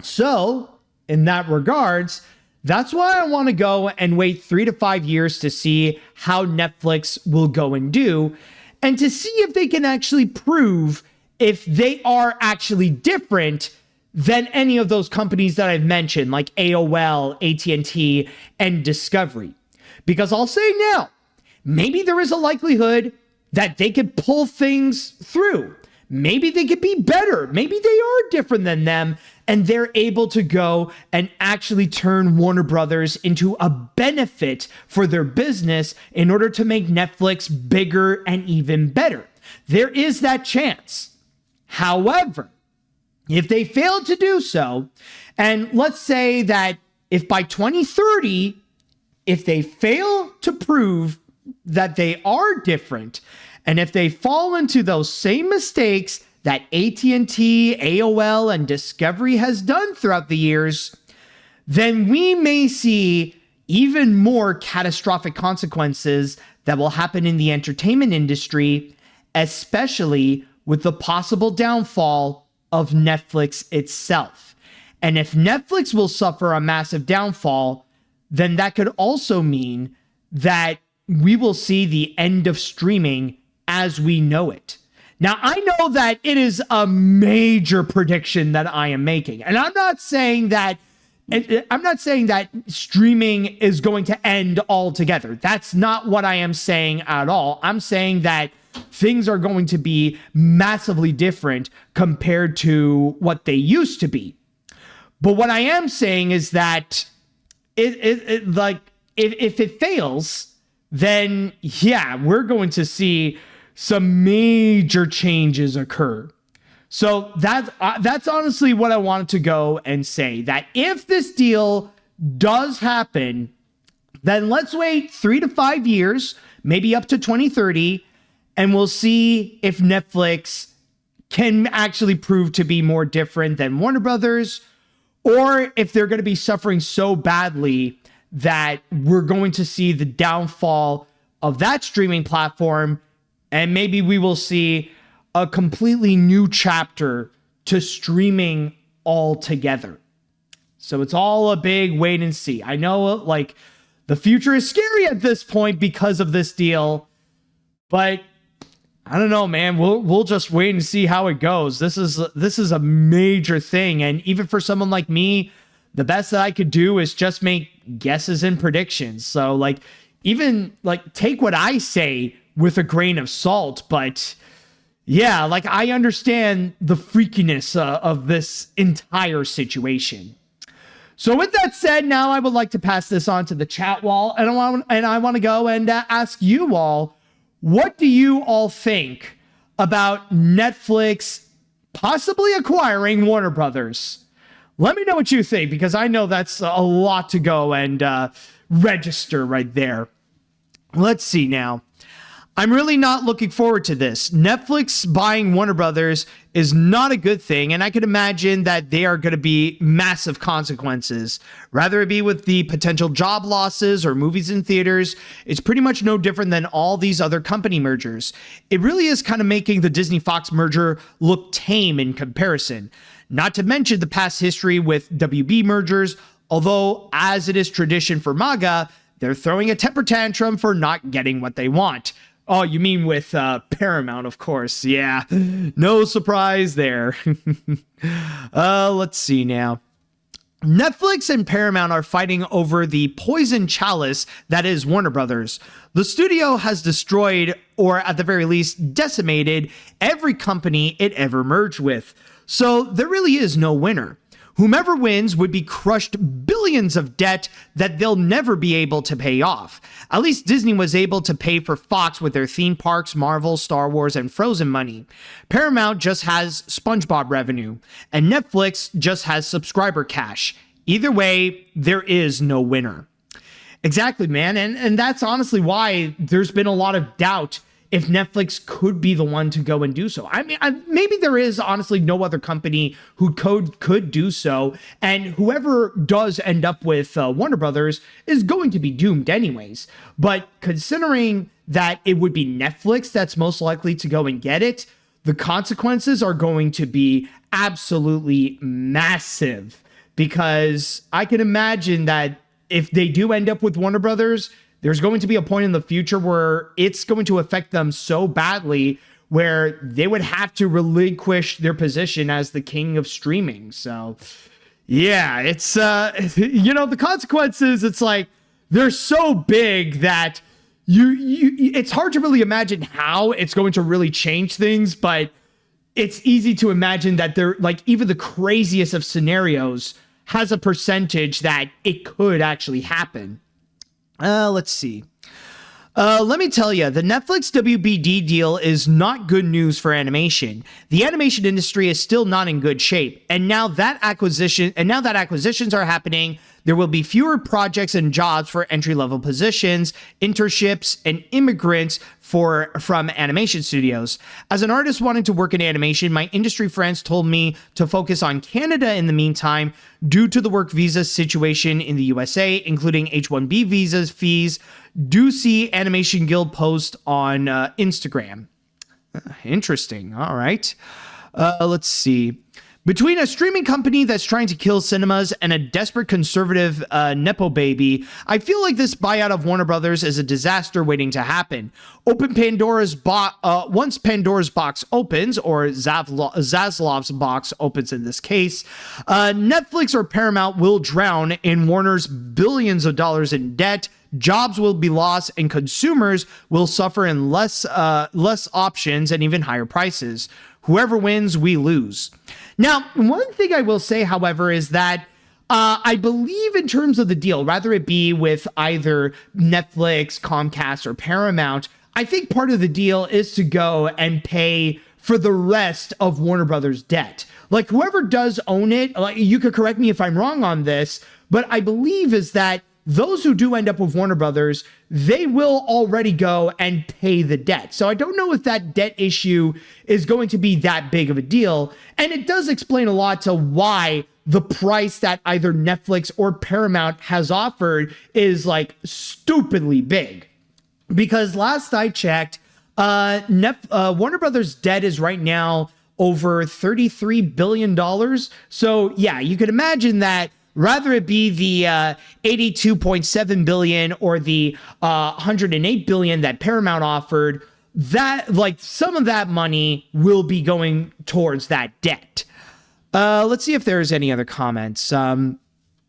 So in that regards, that's why I want to go and wait 3 to 5 years to see how Netflix will go and do, and to see if they can actually prove if they are actually different than any of those companies that I've mentioned, like AOL, AT&T, and Discovery. Because I'll say now, maybe there is a likelihood that they could pull things through. Maybe they could be better. Maybe they are different than them, and they're able to go and actually turn Warner Brothers into a benefit for their business in order to make Netflix bigger and even better. There is that chance. However, if they fail to do so, and let's say that if by 2030, if they fail to prove that they are different, and if they fall into those same mistakes that AT&T, AOL, and Discovery has done throughout the years, then we may see even more catastrophic consequences that will happen in the entertainment industry, especially with the possible downfall of Netflix itself. And if Netflix will suffer a massive downfall, then that could also mean that we will see the end of streaming as we know it. Now, I know that it is a major prediction that I am making, and I'm not saying that streaming is going to end altogether. That's not what I am saying at all. I'm saying that things are going to be massively different compared to what they used to be. But what I am saying is that if it fails, then yeah, we're going to see some major changes occur. So that's honestly what I wanted to go and say, that if this deal does happen, then let's wait 3 to 5 years, maybe up to 2030, and we'll see if Netflix can actually prove to be more different than Warner Brothers, or if they're going to be suffering so badly that we're going to see the downfall of that streaming platform, and maybe we will see a completely new chapter to streaming altogether. So it's all a big wait and see. I know, like, the future is scary at this point because of this deal, but I don't know, man. We'll just wait and see how it goes. This is a major thing, and even for someone like me, the best that I could do is just make guesses and predictions. So, like, even like take what I say with a grain of salt, but yeah, like I understand the freakiness of this entire situation. So with that said, now I would like to pass this on to the chat wall, and I want to go and ask you all, what do you all think about Netflix possibly acquiring Warner Brothers? Let me know what you think, because I know that's a lot to go and register right there. Let's see now. I'm really not looking forward to this. Netflix buying Warner Brothers is not a good thing, and I can imagine that they are going to be massive consequences. Rather it be with the potential job losses or movies in theaters, it's pretty much no different than all these other company mergers. It really is kind of making the Disney-Fox merger look tame in comparison. Not to mention the past history with WB mergers, although as it is tradition for MAGA, they're throwing a temper tantrum for not getting what they want. Oh, you mean with Paramount, of course. Yeah, no surprise there. Let's see now. Netflix and Paramount are fighting over the poison chalice that is Warner Brothers. The studio has destroyed, or at the very least decimated, every company it ever merged with. So there really is no winner. Whomever wins would be crushed billions of debt that they'll never be able to pay off. At least Disney was able to pay for Fox with their theme parks, Marvel, Star Wars, and Frozen money. Paramount just has SpongeBob revenue, and Netflix just has subscriber cash. Either way, there is no winner. Exactly, man. And that's honestly why there's been a lot of doubt if Netflix could be the one to go and do so. I mean, maybe there is honestly no other company who could do so, and whoever does end up with Warner Brothers is going to be doomed anyways. But considering that it would be Netflix that's most likely to go and get it, the consequences are going to be absolutely massive, because I can imagine that if they do end up with Warner Brothers, there's going to be a point in the future where it's going to affect them so badly where they would have to relinquish their position as the king of streaming. So yeah, it's, the consequences, it's like, they're so big that it's hard to really imagine how it's going to really change things, but it's easy to imagine that they're like, even the craziest of scenarios has a percentage that it could actually happen. Let's see. Let me tell you, the Netflix WBD deal is not good news for animation. The animation industry is still not in good shape, and now that acquisitions are happening, there will be fewer projects and jobs for entry-level positions, internships, and immigrants from animation studios. As an artist wanting to work in animation, my industry friends told me to focus on Canada in the meantime due to the work visa situation in the USA, including H-1B visas fees. Do see Animation Guild post on Instagram. Interesting. All right. Let's see. Between a streaming company that's trying to kill cinemas and a desperate conservative Nepo baby, I feel like this buyout of Warner Brothers is a disaster waiting to happen. Once Pandora's box opens, or Zaslav's box opens in this case, Netflix or Paramount will drown in Warner's billions of dollars in debt. Jobs will be lost, and consumers will suffer in less options and even higher prices. Whoever wins, we lose. Now, one thing I will say, however, is that I believe in terms of the deal, rather it be with either Netflix, Comcast, or Paramount, I think part of the deal is to go and pay for the rest of Warner Brothers' debt. Like, whoever does own it, like, you could correct me if I'm wrong on this, but I believe is that those who do end up with Warner Brothers, they will already go and pay the debt. So I don't know if that debt issue is going to be that big of a deal. And it does explain a lot to why the price that either Netflix or Paramount has offered is like stupidly big. Because last I checked, Warner Brothers' debt is right now over $33 billion. So yeah, you could imagine that rather it be the $82.7 billion or the $108 billion that Paramount offered, that like some of that money will be going towards that debt. Let's see if there's any other comments.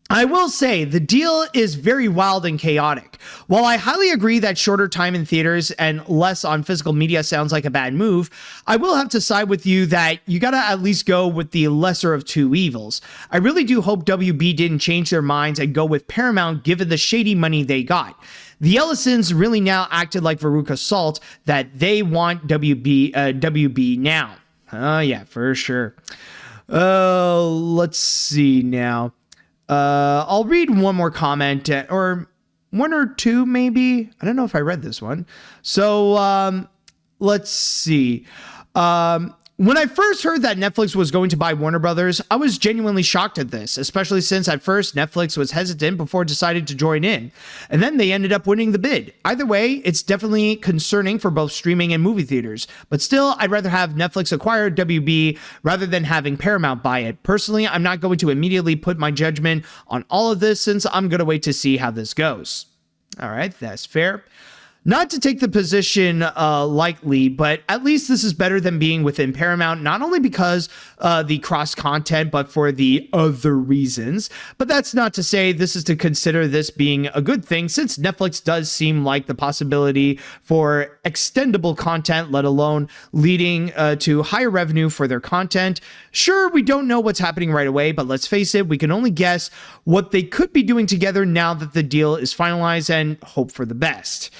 I will say the deal is very wild and chaotic. While I highly agree that shorter time in theaters and less on physical media sounds like a bad move, I will have to side with you that you gotta at least go with the lesser of two evils. I really do hope WB didn't change their minds and go with Paramount given the shady money they got. The Ellisons really now acted like Veruca Salt that they want WB now. Oh yeah, for sure. Let's see now. I'll read one more comment, or one or two maybe. I don't know if I read this one. So let's see. When I first heard that Netflix was going to buy Warner Brothers, I was genuinely shocked at this, especially since at first Netflix was hesitant before deciding to join in. And then they ended up winning the bid. Either way, it's definitely concerning for both streaming and movie theaters. But still, I'd rather have Netflix acquire WB rather than having Paramount buy it. Personally, I'm not going to immediately put my judgment on all of this since I'm going to wait to see how this goes. All right, that's fair. Not to take the position lightly, but at least this is better than being within Paramount, not only because the cross content, but for the other reasons. But that's not to say this is to consider this being a good thing, since Netflix does seem like the possibility for extendable content, let alone leading to higher revenue for their content. Sure, we don't know what's happening right away, but let's face it, we can only guess what they could be doing together now that the deal is finalized and hope for the best.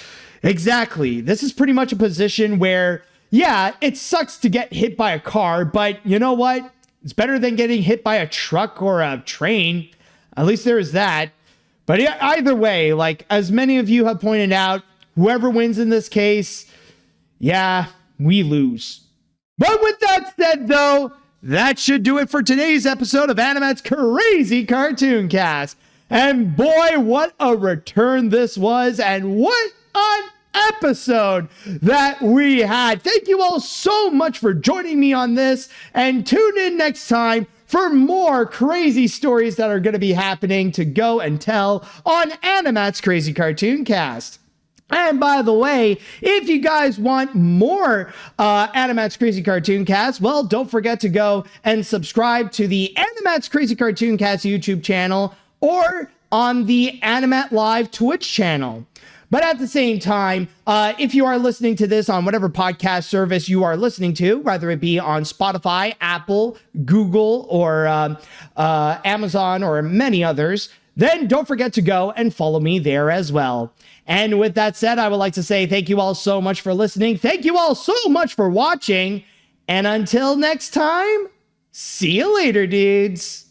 Exactly. This is pretty much a position where, yeah, it sucks to get hit by a car, but you know what? It's better than getting hit by a truck or a train. At least there is that. But either way, like as many of you have pointed out, whoever wins in this case, yeah, we lose. But with that said, though, that should do it for today's episode of AniMat's Crazy Cartoon Cast. And boy, what a return this was, and what an episode that we had. Thank you all so much for joining me on this, and tune in next time for more crazy stories that are going to be happening to go and tell on AniMat's Crazy Cartoon Cast. And by the way, if you guys want more AniMat's Crazy Cartoon Cast, well, don't forget to go and subscribe to the AniMat's Crazy Cartoon Cast YouTube channel or on the AniMat Live Twitch channel. But at the same time, if you are listening to this on whatever podcast service you are listening to, whether it be on Spotify, Apple, Google, or Amazon, or many others, then don't forget to go and follow me there as well. And with that said, I would like to say thank you all so much for listening. Thank you all so much for watching. And until next time, see you later, dudes.